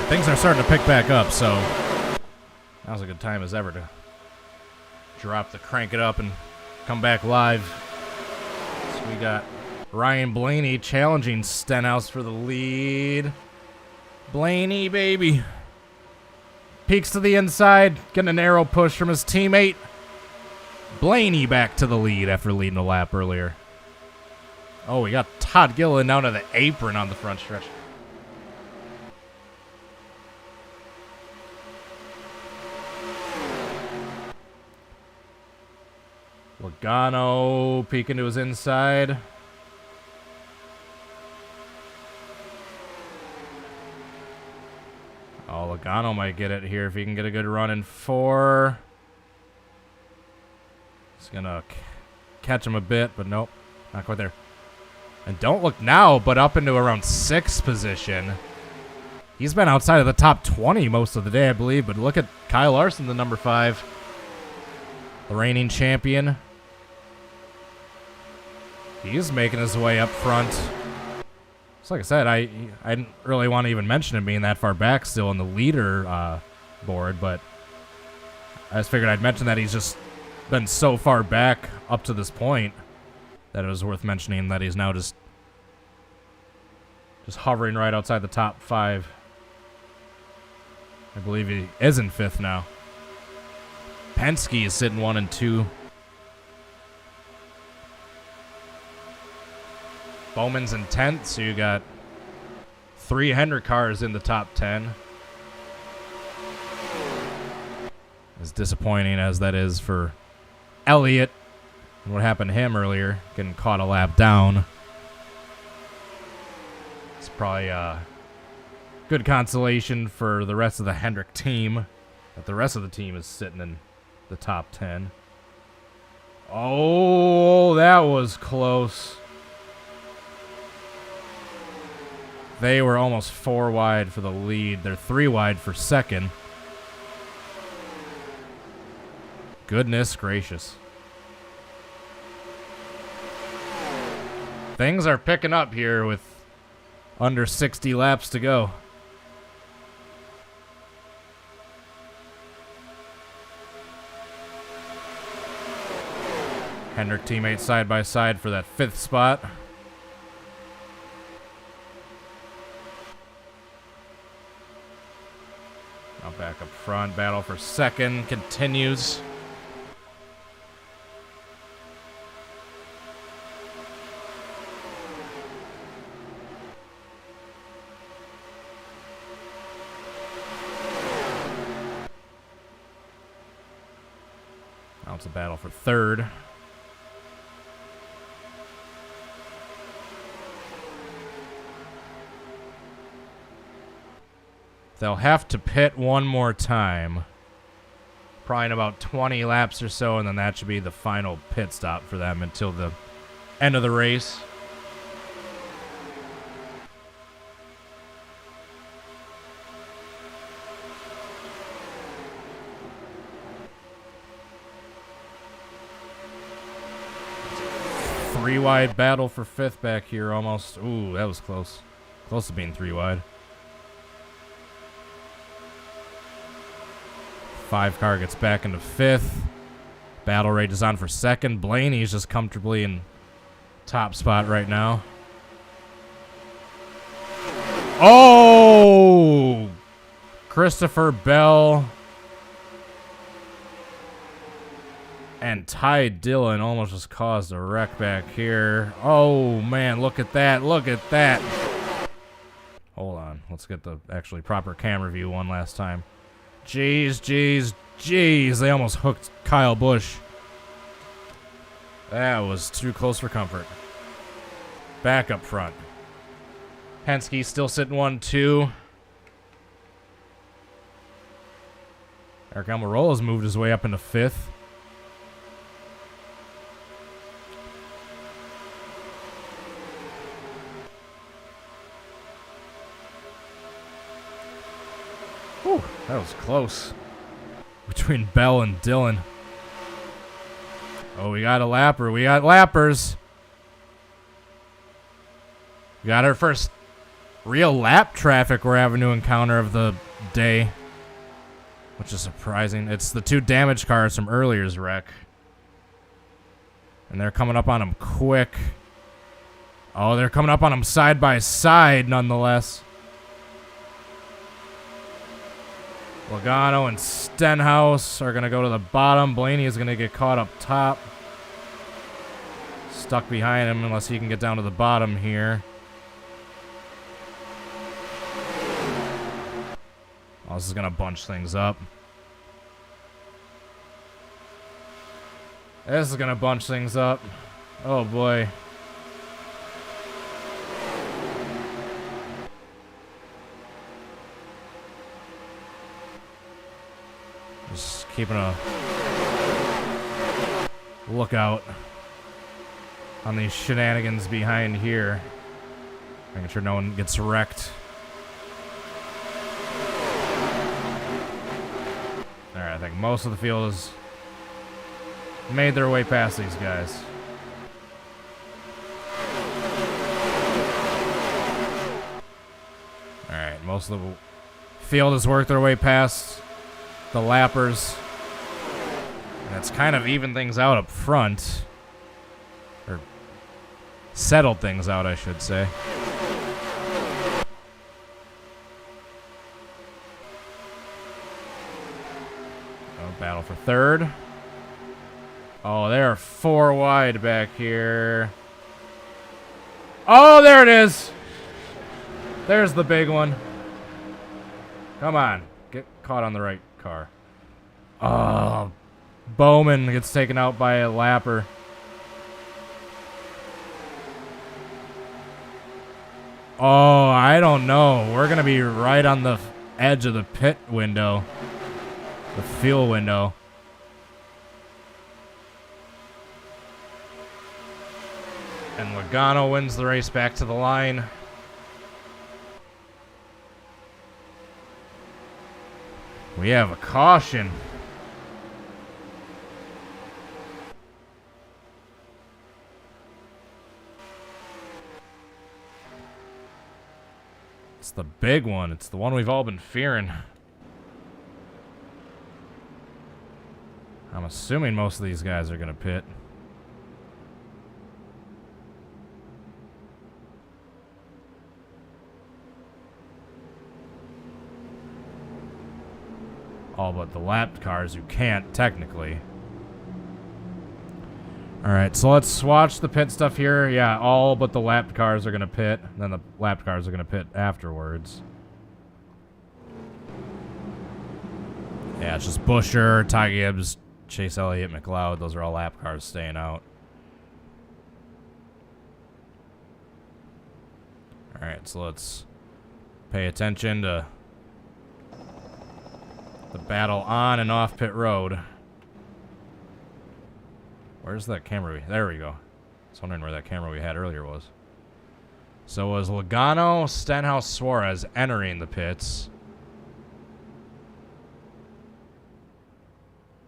Things are starting to pick back up, so now's a good time as ever to drop the crank it up and come back live. So we got Ryan Blaney challenging Stenhouse for the lead. Blaney, baby. Peeks to the inside, getting an arrow push from his teammate. Blaney back to the lead after leading a lap earlier. Oh, we got Todd Gilliland down to the apron on the front stretch. Logano peeking to his inside. Oh, Logano might get it here if he can get a good run in 4. He's gonna catch him a bit, but nope, not quite there. And don't look now, but up into around 6th position. He's been outside of the top 20 most of the day, I believe, but look at Kyle Larson, the number 5. The reigning champion. He's making his way up front. So like I said, I didn't really want to even mention him being that far back still in the leader board, but I just figured I'd mention that he's just been so far back up to this point that it was worth mentioning that he's now just hovering right outside the top 5. I believe he is in 5th now. Penske is sitting 1 and 2. Bowman's in 10th, so you got 3 Hendrick cars in the top 10. As disappointing as that is for Elliott and what happened to him earlier, getting caught a lap down. It's probably a good consolation for the rest of the Hendrick team that the rest of the team is sitting in the top 10. Oh, that was close. They were almost 4 wide for the lead. They're 3 wide for second. Goodness gracious. Things are picking up here with under 60 laps to go. Hendrick teammates side by side for that 5th spot. Now back up front. Battle for second continues. Now it's a battle for third. They'll have to pit one more time. Probably in about 20 laps or so, and then that should be the final pit stop for them until the end of the race. Three wide battle for 5th back here almost. Ooh, that was close. Close to being 3 wide. 5 car gets back into 5th. Battle rages on for second. Blaney's just comfortably in top spot right now. Oh! Christopher Bell and Ty Dillon almost just caused a wreck back here. Oh, man, look at that. Look at that. Hold on. Let's get the actually proper camera view one last time. Jeez, jeez, jeez. They almost hooked Kyle Busch. That was too close for comfort. Back up front. Penske still sitting 1-2. Eric Almirola's moved his way up into 5th. Whew, that was close. Between Bell and Dillon. Oh, we got a lapper. We got lappers. We got our first real lap traffic we're having to encounter of the day. Which is surprising. It's the 2 damaged cars from earlier's wreck. And they're coming up on him quick. Oh, they're coming up on him side by side nonetheless. Logano and Stenhouse are going to go to the bottom. Blaney is going to get caught up top. Stuck behind him unless he can get down to the bottom here. Oh, this is going to bunch things up. This is going to bunch things up. Oh, boy. Just keeping a lookout on these shenanigans behind here. Making sure no one gets wrecked. Alright, I think most of the field has made their way past these guys. Alright, most of the field has worked their way past the lappers. That's kind of evened things out up front. Or settled things out, I should say. Oh, battle for third. Oh, they're 4 wide back here. Oh, there it is. There's the big one. Come on. Get caught on the right car. Oh, Bowman gets taken out by a lapper. Oh, I don't know. We're going to be right on the edge of the pit window. The fuel window. And Logano wins the race back to the line. We have a caution. It's the big one. It's the one we've all been fearing. I'm assuming most of these guys are going to pit. All but the lapped cars who can't, technically. Alright, so let's watch the pit stuff here. Yeah, all but the lapped cars are going to pit. Then the lapped cars are going to pit afterwards. Yeah, it's just Buescher, Ty Gibbs, Chase Elliott, McLeod. Those are all lap cars staying out. Alright, so let's pay attention to the battle on and off pit road. Where's that camera? There we go. I was wondering where that camera we had earlier was. So was Logano, Stenhouse, Suarez entering the pits.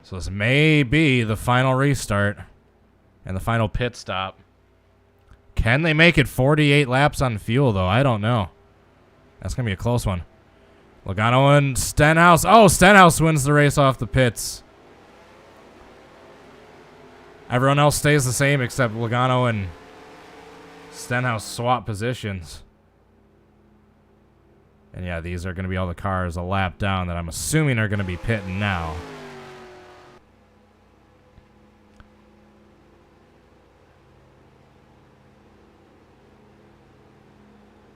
So this may be the final restart and the final pit stop. Can they make it 48 laps on fuel, though? I don't know. That's going to be a close one. Logano and Stenhouse. Oh, Stenhouse wins the race off the pits. Everyone else stays the same except Logano and Stenhouse swap positions. And yeah, these are going to be all the cars a lap down that I'm assuming are going to be pitting now.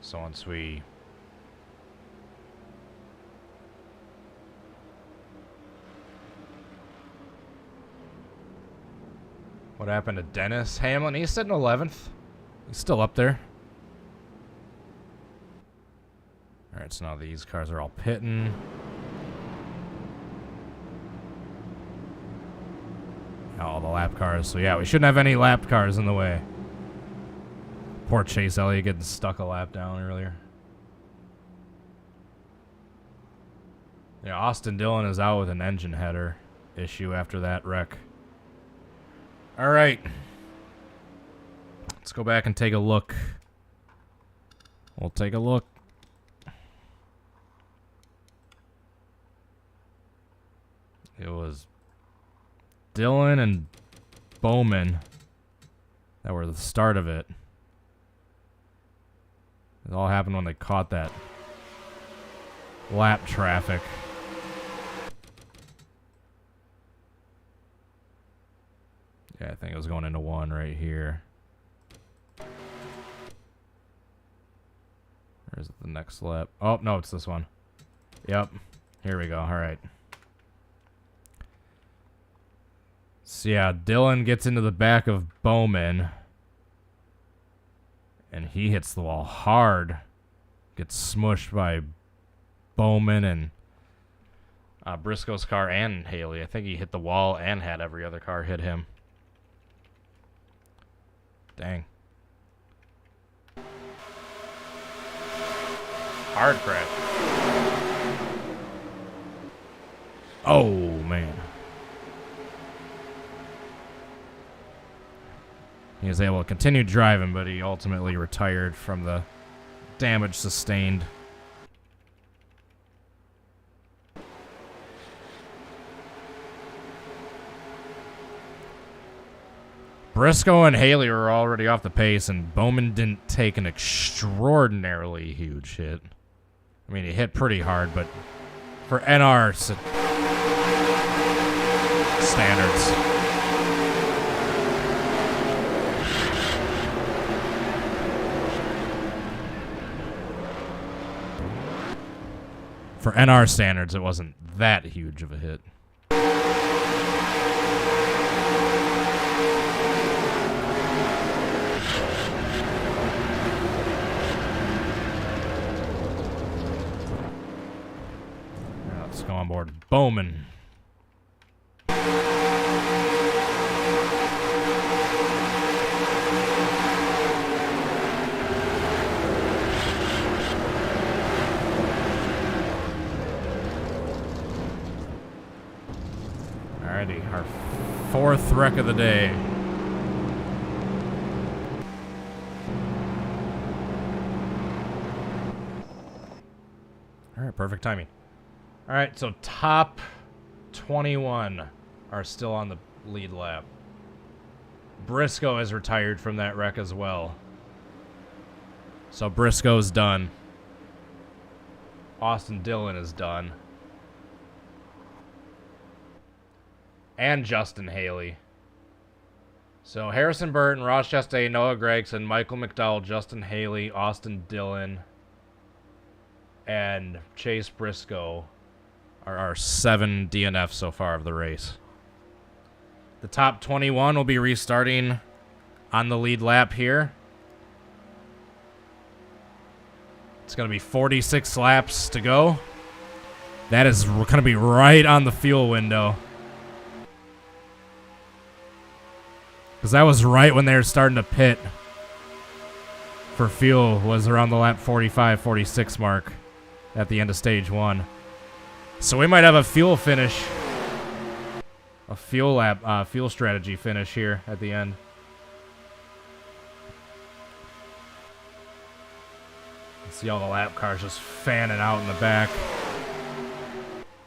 So once we... What happened to Dennis Hamlin? He's sitting 11th. He's still up there. Alright, so now these cars are all pitting. All the lap cars. So yeah, we shouldn't have any lap cars in the way. Poor Chase Elliott getting stuck a lap down earlier. Yeah, Austin Dillon is out with an engine header issue after that wreck. All right. Let's go back and take a look. We'll take a look. It was Dillon and Bowman that were the start of it. It all happened when they caught that lap traffic. Yeah, I think it was going into one right here. Or is it the next lap? Oh, no, it's this one. Yep. Here we go. All right. So, yeah, Dillon gets into the back of Bowman. And he hits the wall hard. Gets smushed by Bowman and Briscoe's car and Haley. I think he hit the wall and had every other car hit him. Dang. Hard crash. Oh, man. He was able to continue driving, but he ultimately retired from the damage sustained. Briscoe and Haley were already off the pace, and Bowman didn't take an extraordinarily huge hit. I mean, he hit pretty hard, but for NR standards. For NR standards, it wasn't that huge of a hit. Let's go on board Bowman. Alrighty, our fourth wreck of the day. Alright, perfect timing. Alright, so top 21 are still on the lead lap. Briscoe is retired from that wreck as well. So Briscoe's done. Austin Dillon is done. And Justin Haley. So Harrison Burton, Ross Chastain, Noah Gregson, Michael McDowell, Justin Haley, Austin Dillon, and Chase Briscoe are our 7 DNFs so far of the race. The top 21 will be restarting on the lead lap here. It's going to be 46 laps to go. That is going to be right on the fuel window. Because that was right when they were starting to pit for fuel, was around the lap 45, 46 mark at the end of stage 1. So we might have a fuel finish, a fuel lap, fuel strategy finish here at the end. See all the lap cars just fanning out in the back.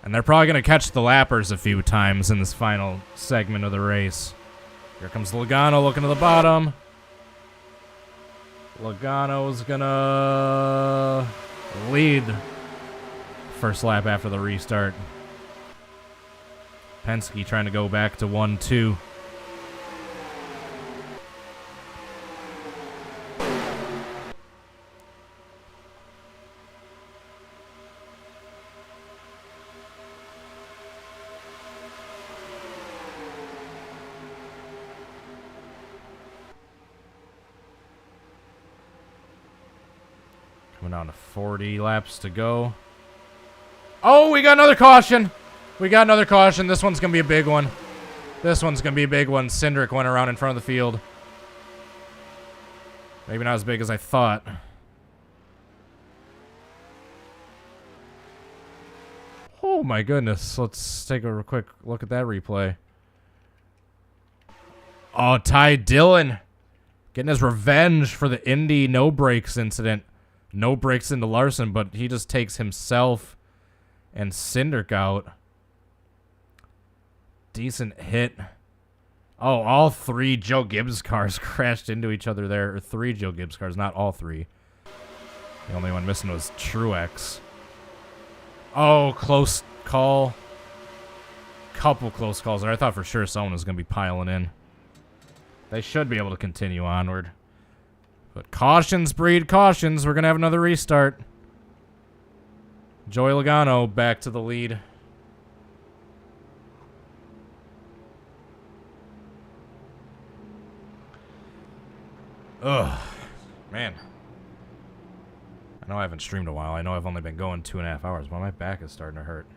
And they're probably going to catch the lappers a few times in this final segment of the race. Here comes Logano looking to the bottom. Logano's gonna lead first lap after the restart. Penske trying to go back to 1-2. Coming down to 40 laps to go. Oh, we got another caution. We got another caution. This one's going to be a big one. This one's going to be a big one. Cindric went around in front of the field. Maybe not as big as I thought. Oh my goodness. Let's take a quick look at that replay. Oh, Ty Dillon getting his revenge for the Indy no brakes incident. No brakes into Larson, but he just takes himself and Cindric out. Decent hit. Oh, all 3 Joe Gibbs cars crashed into each other there. Or 3 Joe Gibbs cars, not all 3. The only one missing was Truex. Oh, close call. Couple close calls there. I thought for sure someone was going to be piling in. They should be able to continue onward. But cautions breed cautions. We're going to have another restart. Joey Logano back to the lead. Ugh. Man. I know I haven't streamed a while. I know I've only been going 2.5 hours, but my back is starting to hurt.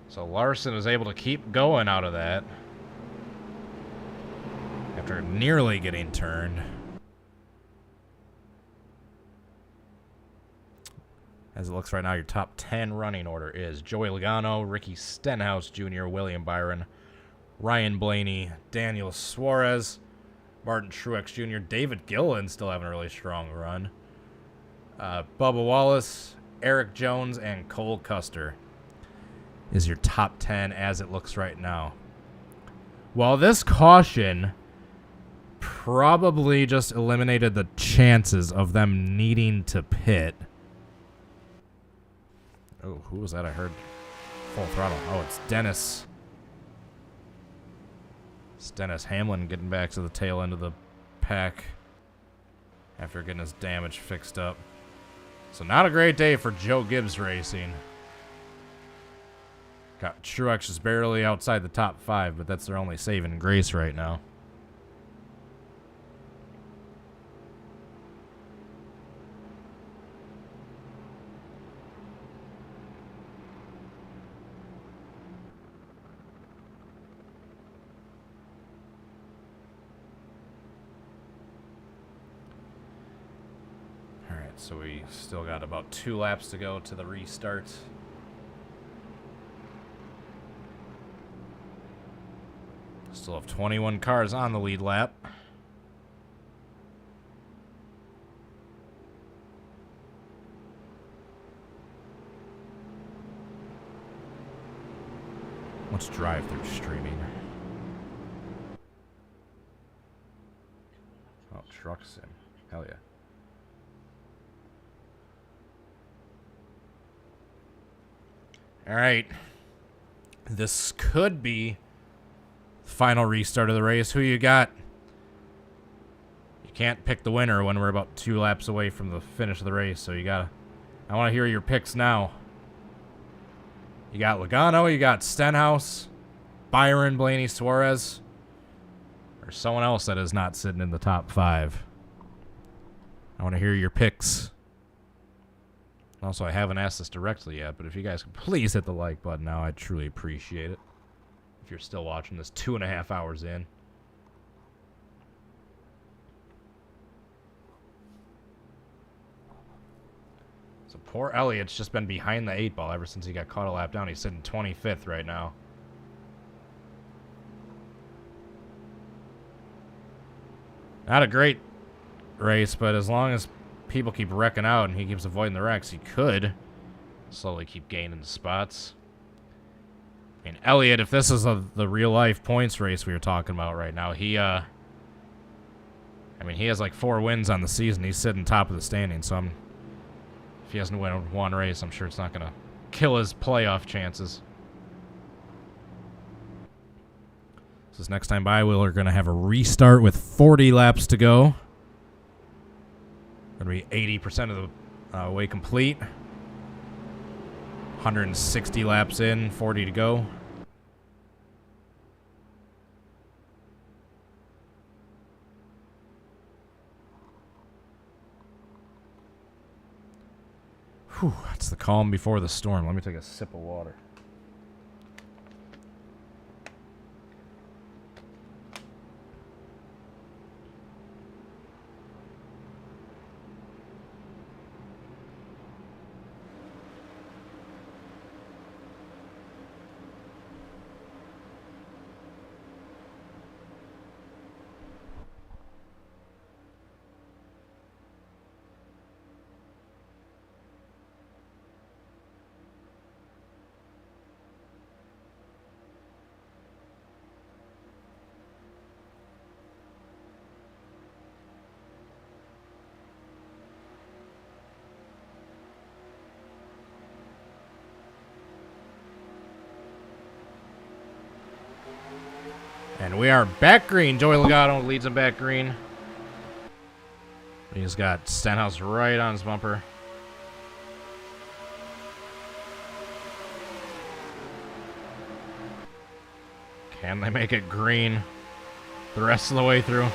So Larson is able to keep going out of that after nearly getting turned. As it looks right now, your top 10 running order is Joey Logano, Ricky Stenhouse Jr., William Byron, Ryan Blaney, Daniel Suarez, Martin Truex Jr., David Gillen still having a really strong run, Bubba Wallace, Eric Jones, and Cole Custer is your top 10 as it looks right now. Well, this caution probably just eliminated the chances of them needing to pit. Oh, who was that I heard? Full throttle. Oh, it's Dennis. It's Dennis Hamlin getting back to the tail end of the pack after getting his damage fixed up. So not a great day for Joe Gibbs Racing. Got Truex just barely outside the top 5, but that's their only saving grace right now. Alright, so we still got about 2 laps to go to the restart. Still have 21 cars on the lead lap. Let's drive through streaming. Oh, truck sim. Hell yeah. Alright. This could be final restart of the race. Who you got? You can't pick the winner when we're about 2 laps away from the finish of the race, so you gotta... I want to hear your picks now. You got Logano, you got Stenhouse, Byron, Blaney, Suarez, or someone else that is not sitting in the top 5. I want to hear your picks. Also, I haven't asked this directly yet, but if you guys could please hit the like button now, I'd truly appreciate it. If you're still watching this 2.5 hours in. So poor Elliott's just been behind the 8 ball ever since he got caught a lap down. He's sitting 25th right now. Not a great race, but as long as people keep wrecking out and he keeps avoiding the wrecks, he could slowly keep gaining spots. I mean, Elliott, if this is the real-life points race we were talking about right now, he, I mean, he has like 4 wins on the season. He's sitting top of the standing, so if he hasn't won one race, I'm sure it's not going to kill his playoff chances. So this next time by, we're going to have a restart with 40 laps to go. Going to be 80% of the way complete. 160 laps in, 40 to go. Whew, that's the calm before the storm. Let me take a sip of water. And we are back green. Joey Logano leads him back green. He's got Stenhouse right on his bumper. Can they make it green the rest of the way through?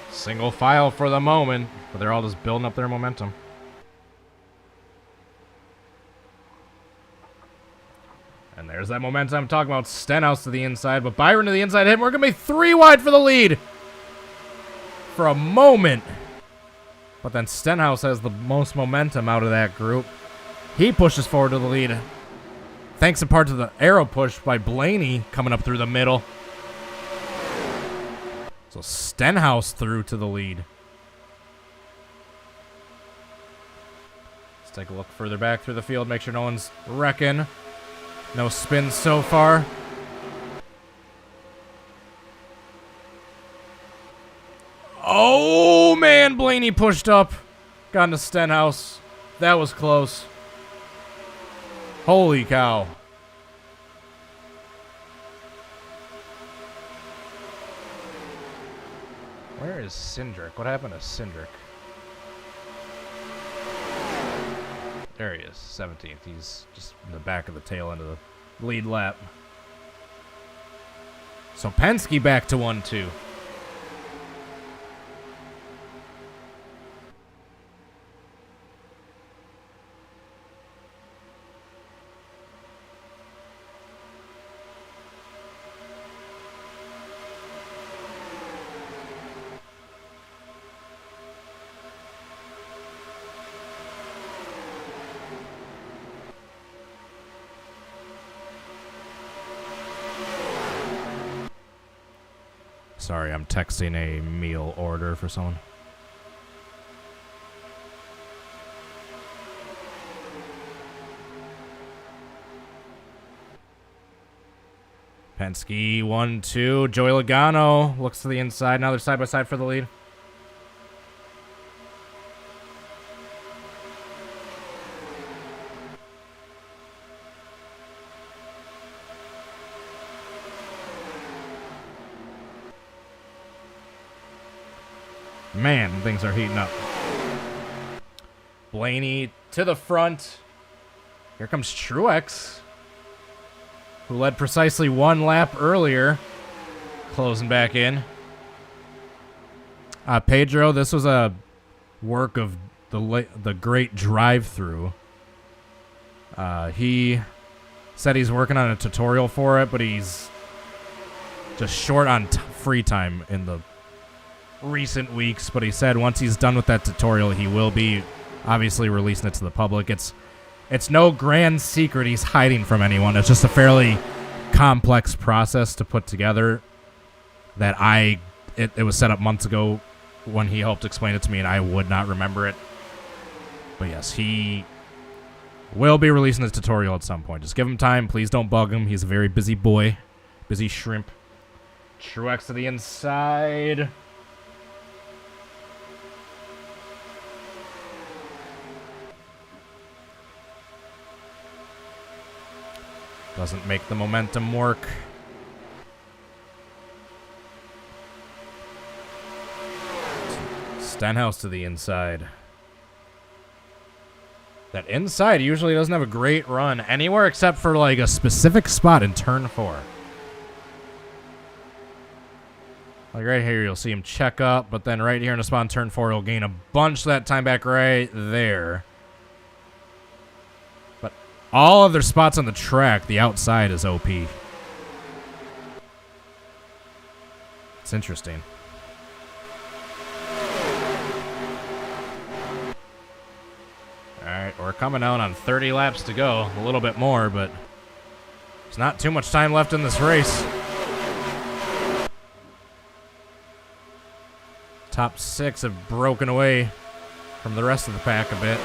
Single file for the moment, but they're all just building up their momentum. And there's that momentum I'm talking about. Stenhouse to the inside, but Byron to the inside hit. We're going to be 3 wide for the lead. For a moment. But then Stenhouse has the most momentum out of that group. He pushes forward to the lead. Thanks in part to the arrow push by Blaney coming up through the middle. So Stenhouse through to the lead. Let's take a look further back through the field. Make sure no one's wrecking. No spins so far. Oh, man. Blaney pushed up. Got into Stenhouse. That was close. Holy cow. Where is Cindric? What happened to Cindric? There he is, 17th. He's just in the back of the tail end of the lead lap. So Penske back to 1-2. Sorry, I'm texting a meal order for someone. Penske 1-2. Joey Logano looks to the inside. Now they're side by side for the lead. Man, things are heating up. Blaney to the front. Here comes Truex, who led precisely 1 lap earlier. Closing back in. Pedro, this was a work of the great drive-through. He said he's working on a tutorial for it, but he's just short on free time in the recent weeks, but he said once he's done with that tutorial, he will be obviously releasing it to the public. It's no grand secret he's hiding from anyone. It's just a fairly complex process to put together that it was set up months ago when he helped explain it to me, and I would not remember it. But yes, he will be releasing his tutorial at some point. Just give him time. Please don't bug him. He's a very busy boy. Busy shrimp. Truex to the inside. Doesn't make the momentum work. Stenhouse to the inside. That inside usually doesn't have a great run anywhere except for like a specific spot in turn 4. Like right here, you'll see him check up, but then right here in a spot in turn 4, he'll gain a bunch of that time back right there. But all of their spots on the track, the outside is OP. It's interesting. Alright, we're coming out on 30 laps to go. A little bit more, but there's not too much time left in this race. Top 6 have broken away from the rest of the pack a bit.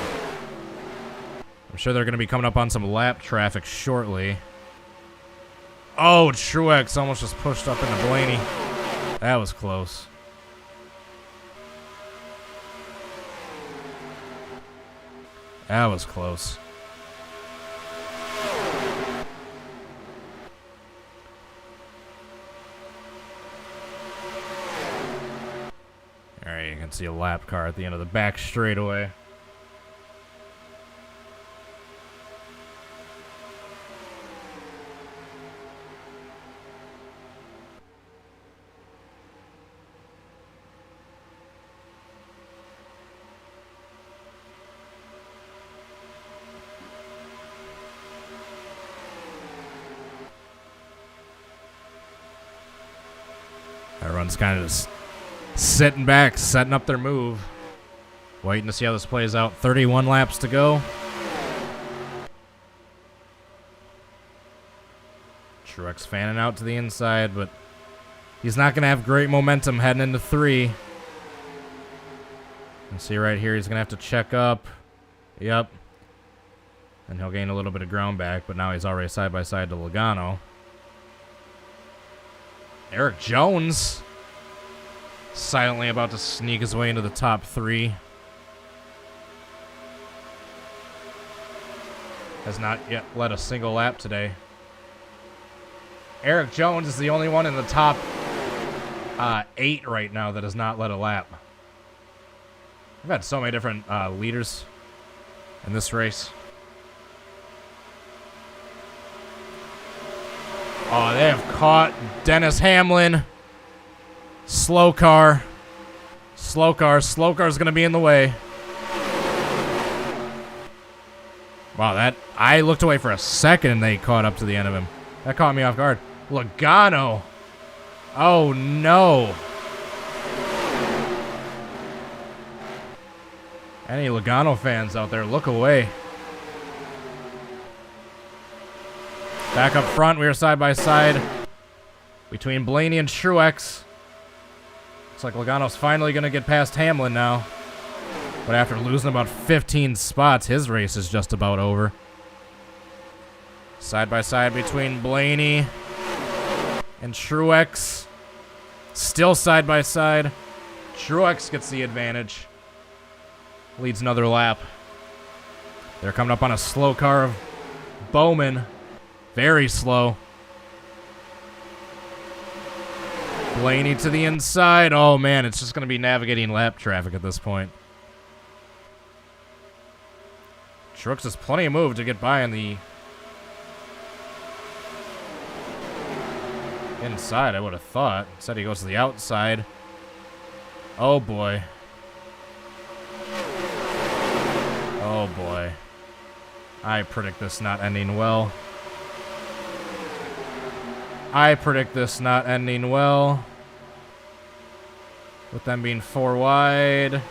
I'm sure they're going to be coming up on some lap traffic shortly. Oh, Truex almost just pushed up into Blaney. That was close. That was close. Alright, you can see a lap car at the end of the back straightaway. Everyone's kind of just sitting back, setting up their move. Waiting to see how this plays out. 31 laps to go. Truex fanning out to the inside, but he's not going to have great momentum heading into 3. You can see right here, he's going to have to check up. Yep. And he'll gain a little bit of ground back, but now he's already side by side to Logano. Eric Jones silently about to sneak his way into the top 3. Has not yet led a single lap today. Eric Jones is the only one in the top 8 right now that has not led a lap. We've had so many different leaders in this race. Oh, they have caught Dennis Hamlin. Slow car. Slow car. Slow car is going to be in the way. Wow, that... I looked away for a second and they caught up to the end of him. That caught me off guard. Logano. Oh, no. Any Logano fans out there, look away. Back up front, we are side by side between Blaney and Truex. Looks like Logano's finally going to get past Hamlin now. But after losing about 15 spots, his race is just about over. Side by side between Blaney and Truex. Still side by side. Truex gets the advantage. Leads another lap. They're coming up on a slow car of Bowman. Very slow. Blaney to the inside. Oh, man, it's just going to be navigating lap traffic at this point. Truex has plenty of move to get by on the inside, I would have thought. Instead, he goes to the outside. Oh, boy. Oh, boy. I predict this not ending well. I predict this not ending well. With them being 4 wide.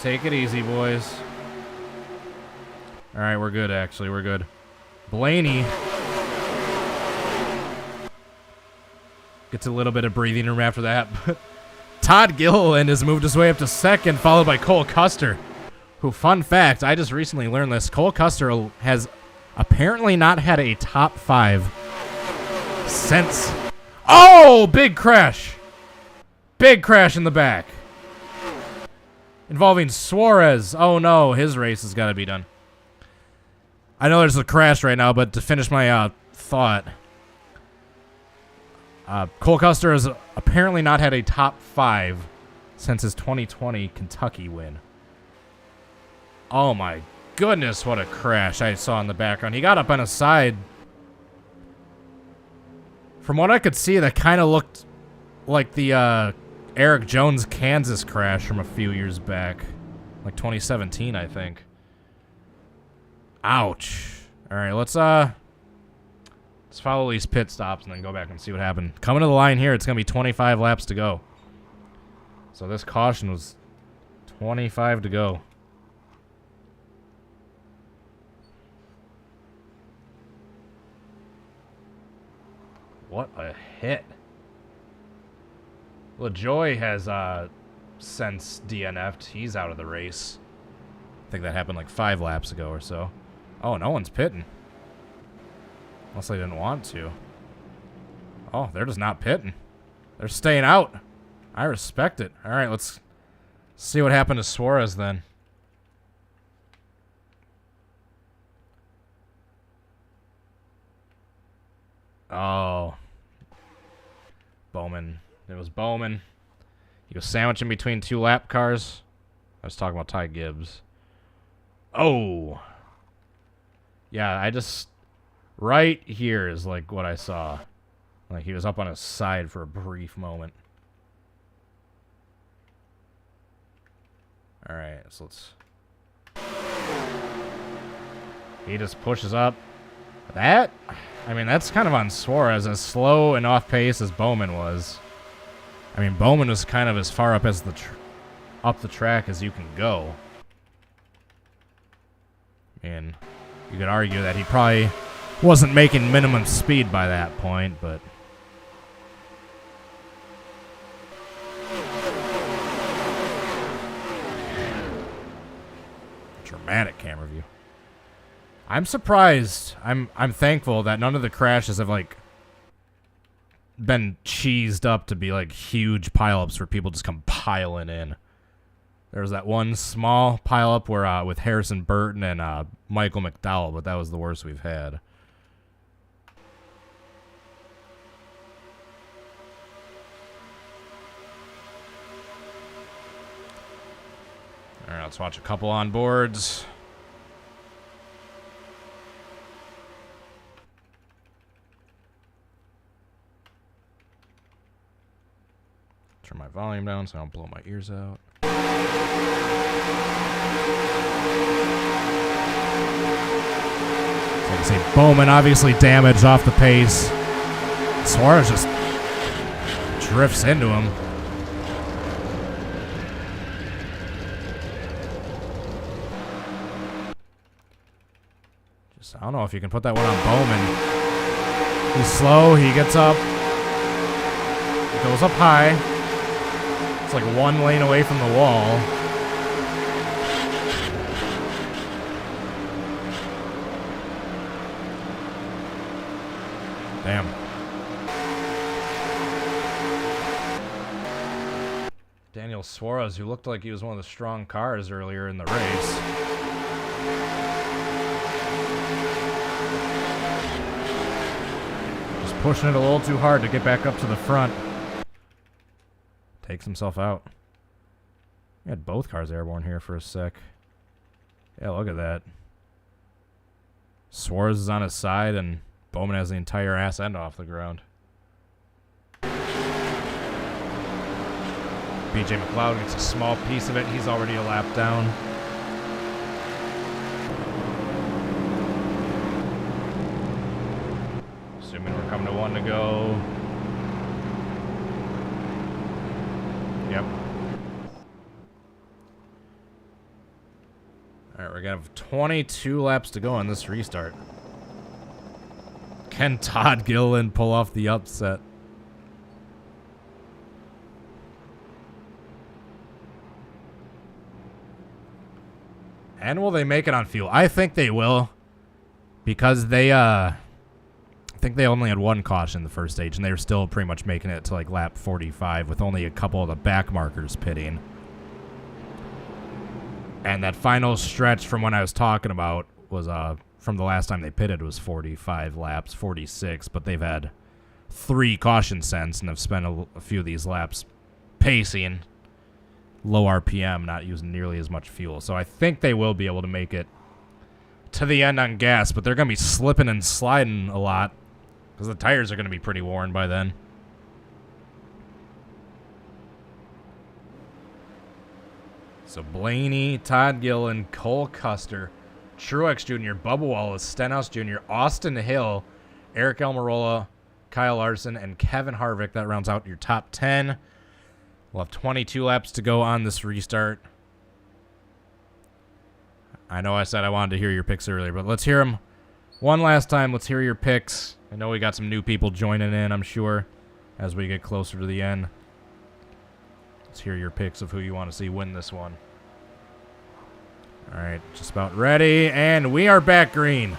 Take it easy, boys. All right, we're good, actually. We're good. Blaney gets a little bit of breathing room after that. Todd Gilliland has moved his way up to second, followed by Cole Custer, who, fun fact, I just recently learned this. Cole Custer has apparently not had a top 5 since... Oh, big crash. Big crash in the back. Involving Suarez. Oh, no, his race has got to be done. I know there's a crash right now, but to finish my thought, Cole Custer has apparently not had a top 5 since his 2020 Kentucky win. Oh my goodness, what a crash I saw in the background. He got up on his side. From what I could see, that kind of looked like the Eric Jones Kansas crash from a few years back. Like 2017, I think. Ouch. All right, let's follow these pit stops and then go back and see what happened. Coming to the line here, it's going to be 25 laps to go. So this caution was 25 to go. What a hit. LaJoy has since DNF'd. He's out of the race. I think that happened like 5 laps ago or so. Oh, no one's pitting. Unless they didn't want to. Oh, they're just not pitting. They're staying out. I respect it. All right, let's see what happened to Suarez then. Oh. Bowman. It was Bowman. He was sandwiched in between 2 lap cars. I was talking about Ty Gibbs. Oh. Yeah, I just... Right here is like what I saw. Like he was up on his side for a brief moment. Alright, so let's... He just pushes up. That... I mean, that's kind of on Suarez, as slow and off pace as Bowman was. I mean, Bowman was kind of as far up as up the track as you can go. And you could argue that he probably wasn't making minimum speed by that point, but... Dramatic camera view. I'm surprised. I'm thankful that none of the crashes have, like, been cheesed up to be, like, huge pileups where people just come piling in. There was that one small pileup where with Harrison Burton and Michael McDowell, but that was the worst we've had. All right, let's watch a couple on boards. Turn my volume down so I don't blow my ears out. Like I say, Bowman obviously damaged off the pace. Suarez just drifts into him. I don't know if you can put that one on Bowman. He's slow. He gets up. He goes up high. It's like one lane away from the wall. Damn. Daniel Suarez, who looked like he was one of the strong cars earlier in the race. Pushing it a little too hard to get back up to the front. Takes himself out. We had both cars airborne here for a sec. Yeah, look at that. Suarez is on his side, and Bowman has the entire ass end off the ground. BJ McLeod gets a small piece of it. He's already a lap down. Assuming we're coming to one to go. Yep. Alright, we're gonna have 22 laps to go on this restart. Can Todd Gilliland pull off the upset? And will they make it on fuel? I think they will. Because they, I think they only had one caution the first stage, and they were still pretty much making it to like lap 45 with only a couple of the back markers pitting. And that final stretch from when I was talking about was from the last time they pitted was 45 laps, 46, but they've had 3 caution sents and have spent a few of these laps pacing, low RPM, not using nearly as much fuel. So I think they will be able to make it to the end on gas, but they're going to be slipping and sliding a lot because the tires are going to be pretty worn by then. So Blaney, Todd Gilliland, Cole Custer, Truex Jr., Bubba Wallace, Stenhouse Jr., Austin Hill, Eric Almirola, Kyle Larson, and Kevin Harvick. That rounds out your top 10. We'll have 22 laps to go on this restart. I know I said I wanted to hear your picks earlier, but let's hear them one last time. Let's hear your picks. I know we got some new people joining in, I'm sure, as we get closer to the end. Let's hear your picks of who you want to see win this one. All right, just about ready, and we are back green.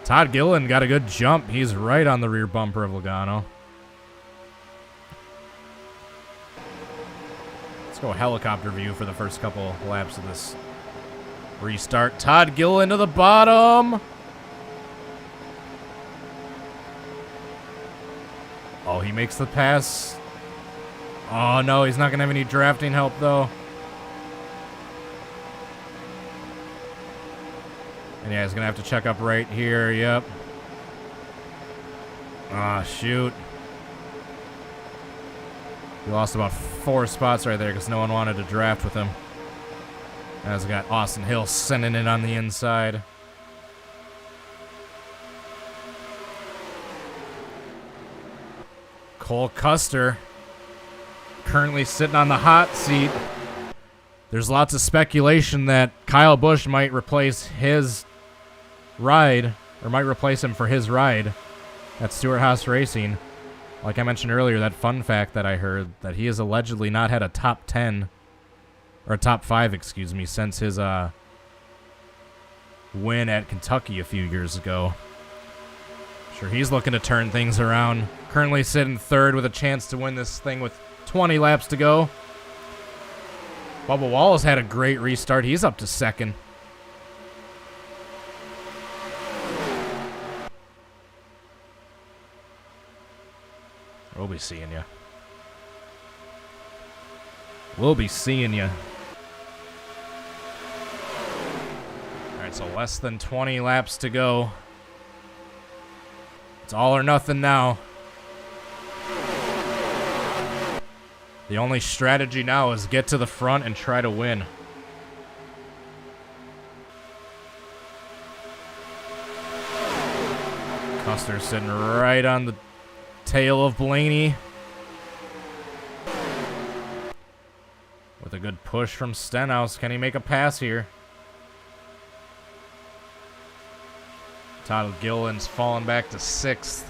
Todd Gilliland got a good jump. He's right on the rear bumper of Logano. Let's go helicopter view for the first couple laps of this restart. Todd Gilliland to the bottom. Oh, he makes the pass. Oh, no, he's not going to have any drafting help, though. And yeah, he's going to have to check up right here. Yep. Ah, shoot. He lost about 4 spots right there because no one wanted to draft with him. As we got Austin Hill sending it on the inside. Cole Custer currently sitting on the hot seat. There's lots of speculation that Kyle Busch might replace his ride, or might replace him for his ride at Stewart-Haas Racing. Like I mentioned earlier, that fun fact that I heard, that he has allegedly not had a top 10, or a top 5, excuse me, since his win at Kentucky a few years ago. Sure, he's looking to turn things around. Currently sitting third with a chance to win this thing with 20 laps to go. Bubba Wallace had a great restart. He's up to second. We'll be seeing you. We'll be seeing you. Alright, so less than 20 laps to go. It's all or nothing now. The only strategy now is get to the front and try to win. Custer's sitting right on the tail of Blaney. With a good push from Stenhouse. Can he make a pass here? Todd Gilliland's fallen back to 6th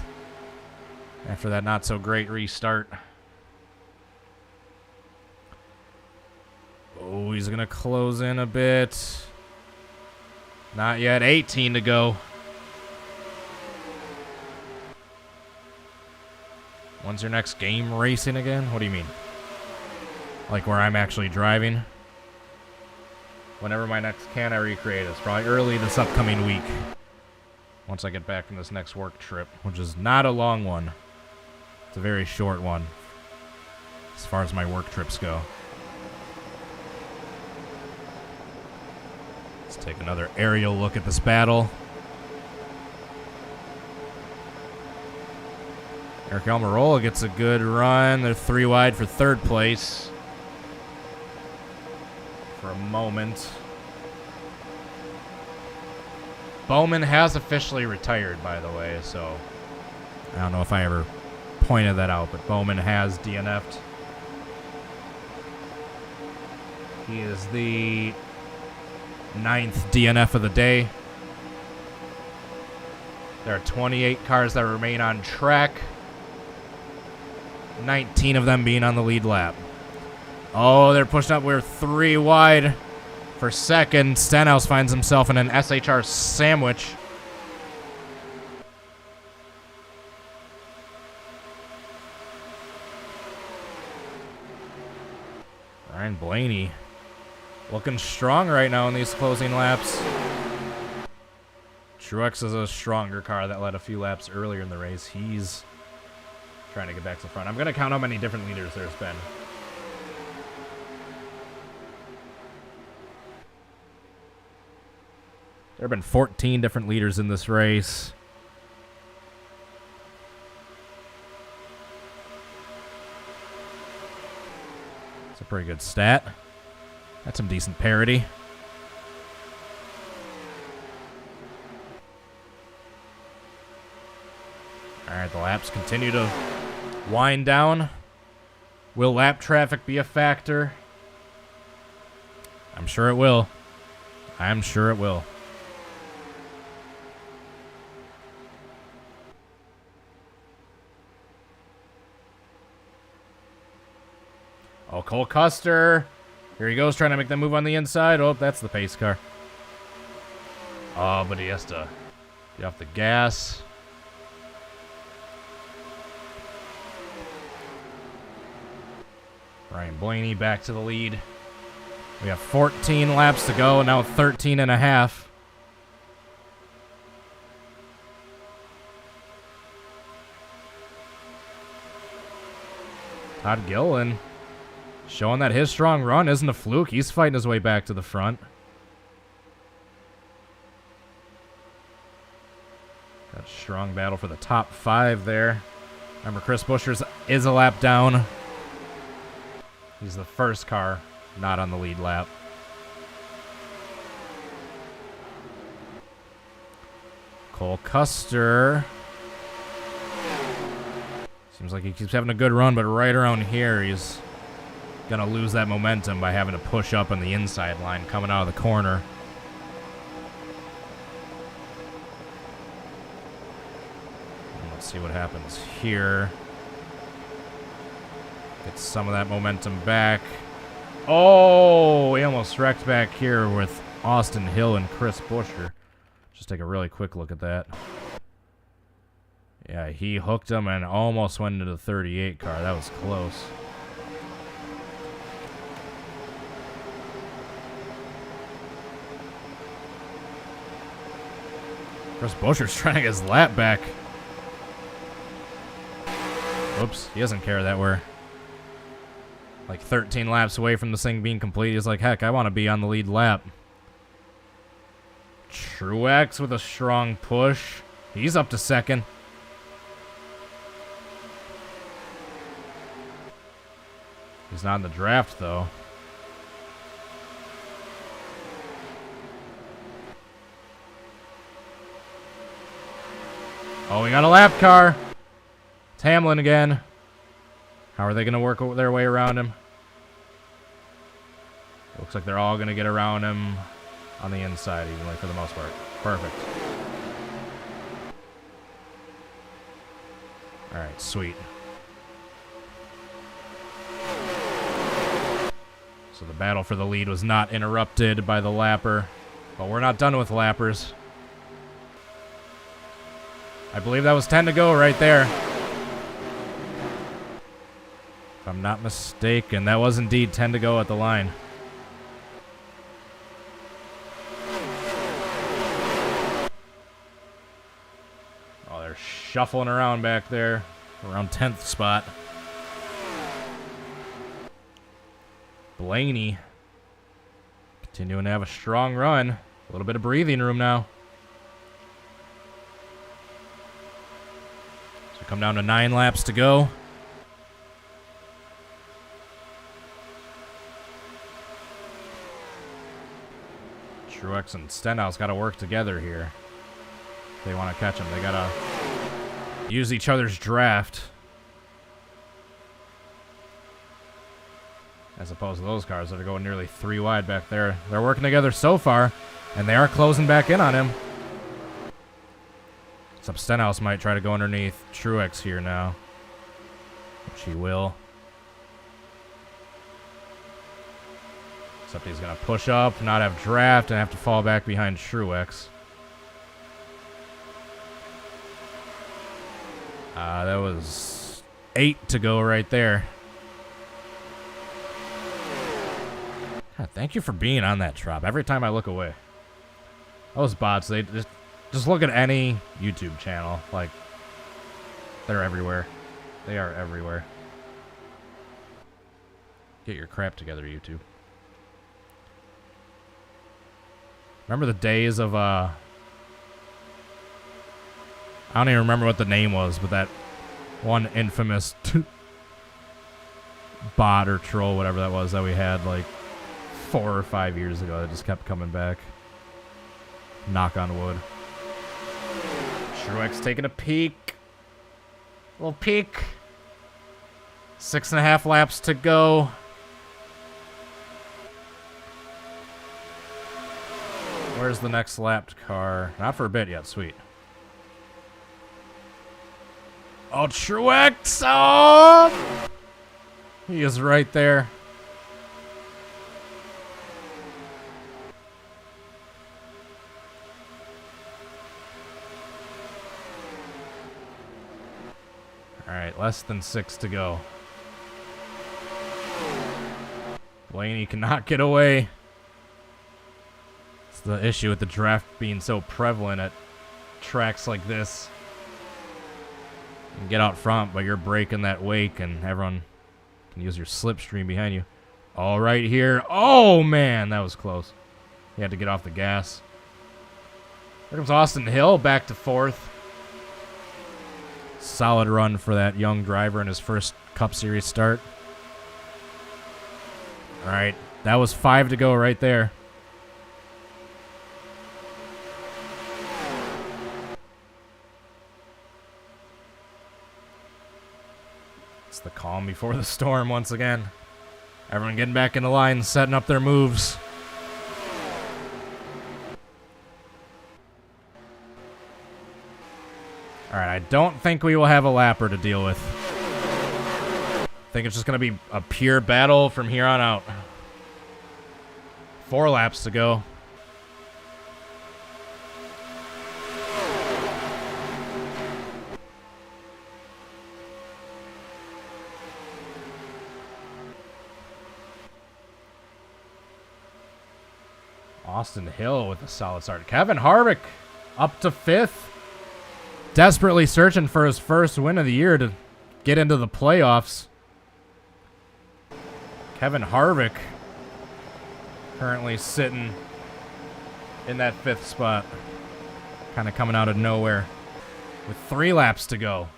after that not-so-great restart. Oh, he's going to close in a bit. Not yet. 18 to go. When's your next game racing again? What do you mean? Like where I'm actually driving? Whenever my next Can I Recreate is. Probably early this upcoming week. Once I get back from this next work trip. Which is not a long one. It's a very short one. As far as my work trips go. Let's take another aerial look at this battle. Eric Almirola gets a good run. They're 3 wide for 3rd place. For a moment. Bowman has officially retired, by the way, so I don't know if I ever pointed that out, but Bowman has DNF'd. He is the 9th DNF of the day. There are 28 cars that remain on track. 19 of them being on the lead lap. Oh, they're pushing up. We're 3 wide for 2nd. Stenhouse finds himself in an SHR sandwich. Ryan Blaney looking strong right now in these closing laps. Truex is a stronger car that led a few laps earlier in the race. He's trying to get back to the front. I'm going to count how many different leaders there's been. There have been 14 different leaders in this race. It's a pretty good stat. That's some decent parity. Alright, the laps continue to wind down. Will lap traffic be a factor? I'm sure it will. I'm sure it will. Oh, Cole Custer. Here he goes, trying to make that move on the inside. Oh, that's the pace car. Oh, but he has to get off the gas. Ryan Blaney back to the lead. We have 14 laps to go, now 13 and a half. Todd Gilliland showing that his strong run isn't a fluke. He's fighting his way back to the front. Got a strong battle for the top 5 there. Remember, Chris Buescher is a lap down. He's the first car not on the lead lap. Cole Custer. Seems like he keeps having a good run, but right around here he's gonna lose that momentum by having to push up on the inside line coming out of the corner. And let's see what happens here. Get some of that momentum back. Oh, he almost wrecked back here with Austin Hill and Chris Buescher. Just take a really quick look at that. Yeah, he hooked him and almost went into the 38 car. That was close. Chris Buescher's trying to get his lap back. Whoops, he doesn't care that we're like 13 laps away from this thing being complete. He's like, heck, I want to be on the lead lap. Truex with a strong push. He's up to second. He's not in the draft, though. Oh, we got a lap car. It's Hamlin again. How are they going to work their way around him? Looks like they're all going to get around him on the inside, evenly for the most part. Perfect. All right, sweet. So the battle for the lead was not interrupted by the lapper, but we're not done with lappers. I believe that was 10 to go right there. If I'm not mistaken, that was indeed 10 to go at the line. Oh, they're shuffling around back there, around 10th spot. Blaney continuing to have a strong run. A little bit of breathing room now. So come down to 9 laps to go. Truex and Stenhouse got to work together here. If they want to catch them, they got to use each other's draft. As opposed to those cars that are going nearly 3 wide back there. They're working together so far, and they are closing back in on him. Except Stenhouse might try to go underneath Truex here now. Which he will. Except he's going to push up, not have draft, and have to fall back behind Truex. That was 8 to go right there. God, thank you for being on that drop. Every time I look away. Those bots, they just look at any YouTube channel. Like, they're everywhere. They are everywhere. Get your crap together, YouTube. Remember the days of, I don't even remember what the name was, but that one infamous bot or troll, whatever that was, that we had, like, 4 or 5 years ago that just kept coming back. Knock on wood. Truex taking a peek. A little peek. 6.5 laps to go. Where's the next lapped car? Not for a bit yet. Sweet. Oh, Truex! Oh! He is right there. Alright, less than 6 to go. Blaney cannot get away. It's the issue with the draft being so prevalent at tracks like this. You can get out front, but you're breaking that wake, and everyone can use your slipstream behind you. All right here. Oh, man, that was close. He had to get off the gas. There comes Austin Hill back to 4th. Solid run for that young driver in his first Cup Series start. All right, that was 5 to go right there. It's the calm before the storm once again. Everyone getting back in the line, setting up their moves. Alright, I don't think we will have a lapper to deal with. I think it's just going to be a pure battle from here on out. 4 laps to go. Austin Hill with a solid start. Kevin Harvick up to 5th. Desperately searching for his first win of the year to get into the playoffs. Kevin Harvick currently sitting in that 5th spot. Kind of coming out of nowhere with 3 laps to go.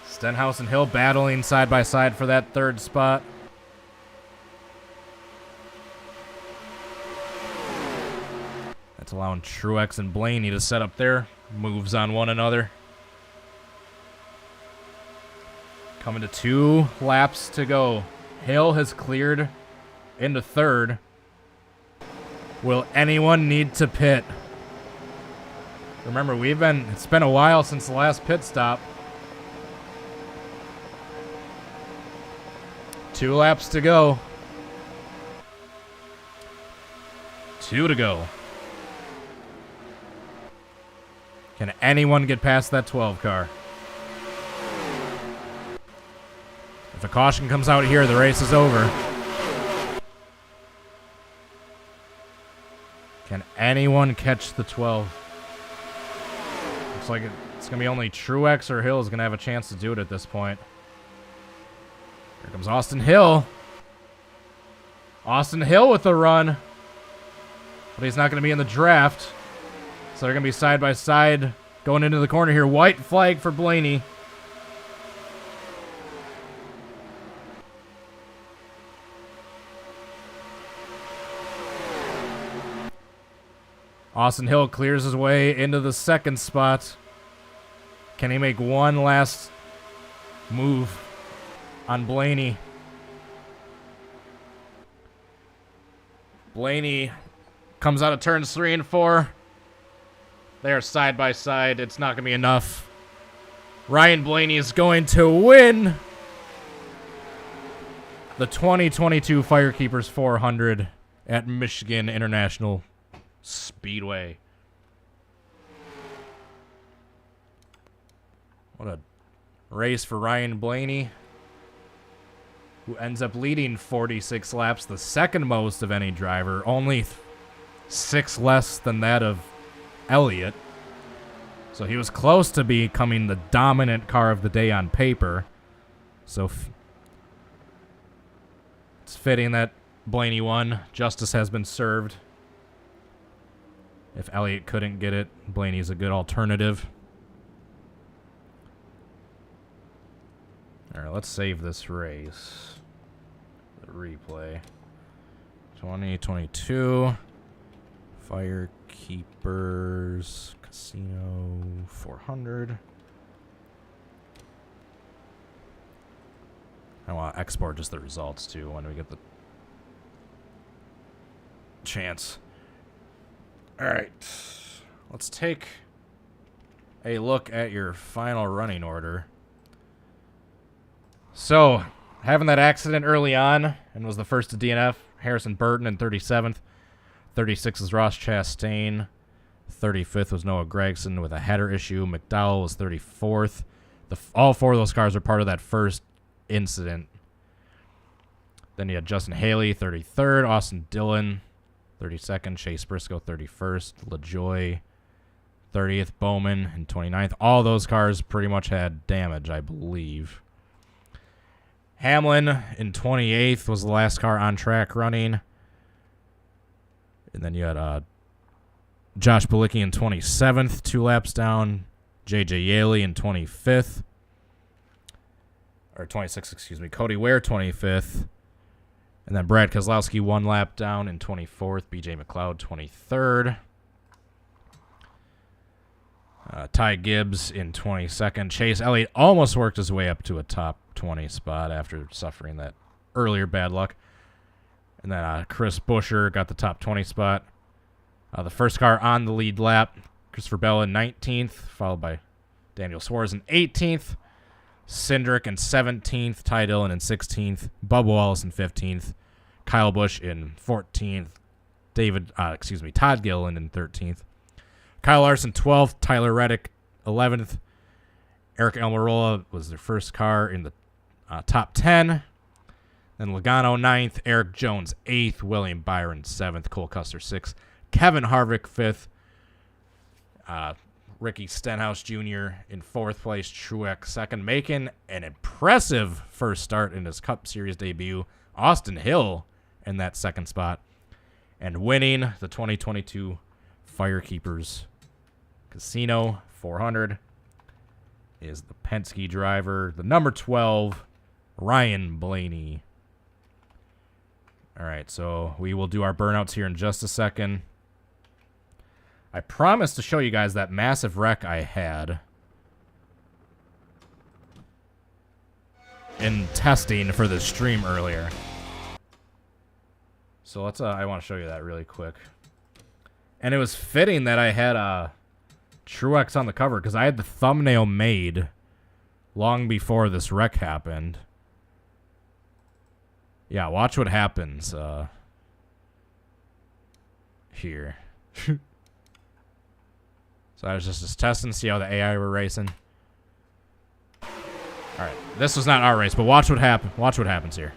Stenhouse and Hill battling side by side for that 3rd spot. That's allowing Truex and Blaney to set up their moves on one another. Coming to 2 laps to go. Hill has cleared into 3rd. Will anyone need to pit? Remember, it's been a while since the last pit stop. 2 laps to go. 2 to go. Can anyone get past that 12 car? If a caution comes out here, the race is over. Can anyone catch the 12? Looks like it's going to be only Truex or Hill is going to have a chance to do it at this point. Here comes Austin Hill. Austin Hill with the run. But he's not going to be in the draft. So they're going to be side by side going into the corner here. White flag for Blaney. Austin Hill clears his way into the 2nd spot. Can he make one last move on Blaney? Blaney comes out of turns 3 and 4. They are side by side. It's not going to be enough. Ryan Blaney is going to win the 2022 Firekeepers 400 at Michigan International Speedway. What a race for Ryan Blaney, who ends up leading 46 laps, the 2nd most of any driver, only 6 less than that of Elliott. So he was close to becoming the dominant car of the day on paper. So it's fitting that Blaney won. Justice has been served. If Elliott couldn't get it, Blaney's a good alternative. All right, let's save this race. The replay. 2022 Firekeepers Casino 400. I want to export just the results too when we get the chance. All right, let's take a look at your final running order. So, having that accident early on and was the first to DNF, Harrison Burton in 37th. 36th is Ross Chastain. 35th was Noah Gragson with a header issue. McDowell was 34th. All 4 of those cars are part of that first incident. Then you had Justin Haley, 33rd. Austin Dillon, 32nd. Chase Briscoe, 31st. LaJoy, 30th. Bowman in 29th. All those cars pretty much had damage, I believe. Hamlin in 28th was the last car on track running. And then you had Josh Bilicki in 27th, 2 laps down. J.J. Yaley in 25th. Or 26th, excuse me. Cody Ware, 25th. And then Brad Keselowski 1 lap down in 24th. B.J. McLeod, 23rd. Ty Gibbs in 22nd. Chase Elliott almost worked his way up to a top 20 spot after suffering that earlier bad luck. And then Chris Buescher got the top 20 spot. The first car on the lead lap, Christopher Bell in 19th, followed by Daniel Suarez in 18th. Cindric in 17th. Ty Dillon in 16th. Bubba Wallace in 15th. Kyle Busch in 14th. Todd Gilliland in 13th. Kyle Larson 12th. Tyler Reddick 11th. Eric Almirola was their first car in the top 10. Then Logano 9th. Eric Jones 8th. William Byron 7th. Cole Custer 6th. Kevin Harvick 5th. Ricky Stenhouse Jr. in 4th place. Truex 2nd. Making an impressive first start in his Cup Series debut. Austin Hill in that 2nd spot. And winning the 2022 Firekeepers Casino 400 is the Penske driver, the number 12, Ryan Blaney. All right, so we will do our burnouts here in just a second. I promised to show you guys that massive wreck I had in testing for the stream earlier. So let's I want to show you that really quick. And it was fitting that I had Truex on the cover because I had the thumbnail made long before this wreck happened. Yeah, watch what happens here. So I was just testing to see how the AI were racing. All right, this was not our race, but watch what happen. Watch what happens here.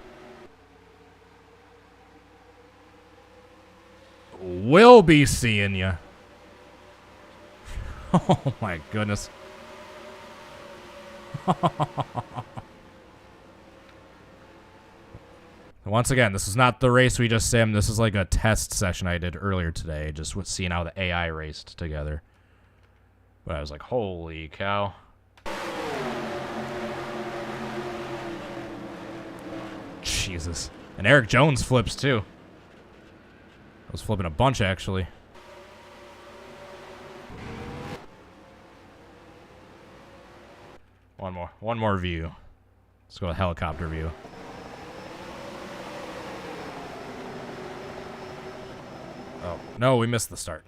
We'll be seeing ya. Oh my goodness. Once again, this is not the race we just simmed. This is like a test session I did earlier today, just with seeing how the AI raced together. But I was like, holy cow. Jesus. And Eric Jones flips too. I was flipping a bunch actually. One more view. Let's go with helicopter view. Oh, no, we missed the start.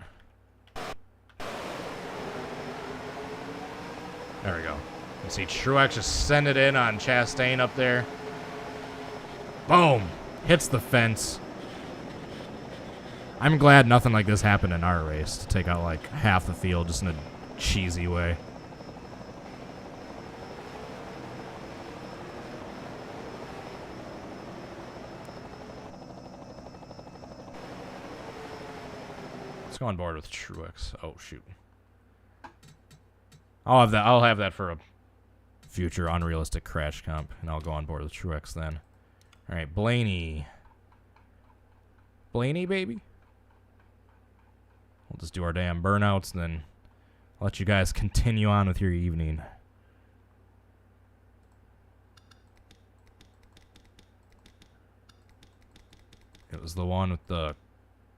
There we go. You see Truex just send it in on Chastain up there. Boom! Hits the fence. I'm glad nothing like this happened in our race, to take out like half the field just in a cheesy way. Let's go on board with Truex. Oh shoot. I'll have that for a future unrealistic crash comp, and I'll go on board with Truex then. All right, Blaney. Blaney, baby. We'll just do our damn burnouts and then let you guys continue on with your evening. It was the one with the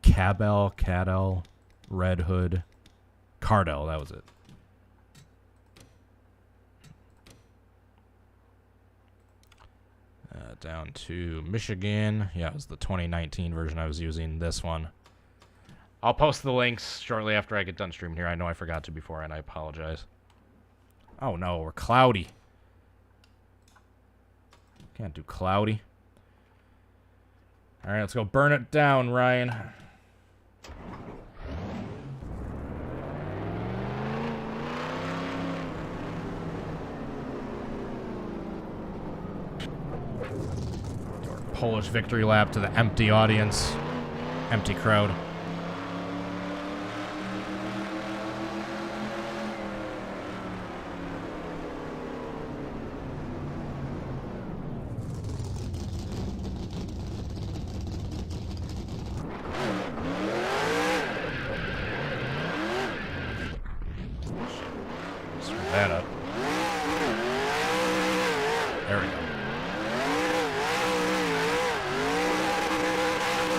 Cadell, Red Hood. Cardell, that was it. Down to Michigan. Yeah, it was the 2019 version I was using. This one. I'll post the links shortly after I get done streaming here. I know I forgot to before, and I apologize. Oh no, we're cloudy. Can't do cloudy. Alright, let's go burn it down, Ryan. Polish victory lap to the empty audience. Empty crowd. Screw that up. There we go.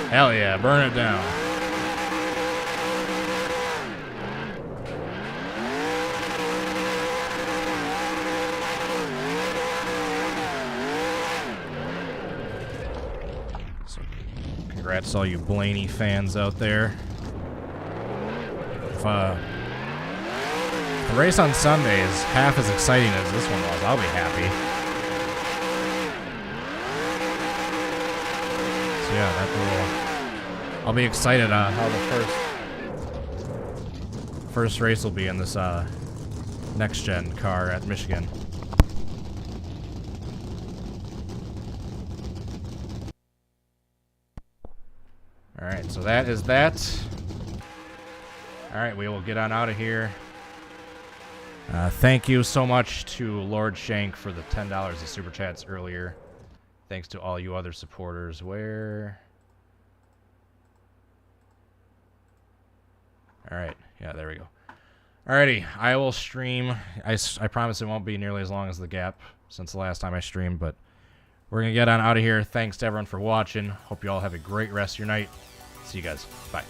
Hell yeah, burn it down. Congrats to all you Blaney fans out there. If the race on Sunday is half as exciting as this one was, I'll be happy. So yeah, I'll be excited how the first race will be in this next-gen car at Michigan. Alright, so that is that. Alright, we will get on out of here. Thank you so much to Lord Shank for the $10 of Super Chats earlier. Thanks to all you other supporters. Where... Alright, yeah, there we go. Alrighty, I will stream. I promise it won't be nearly as long as the gap since the last time I streamed, but we're going to get on out of here. Thanks to everyone for watching. Hope you all have a great rest of your night. See you guys. Bye.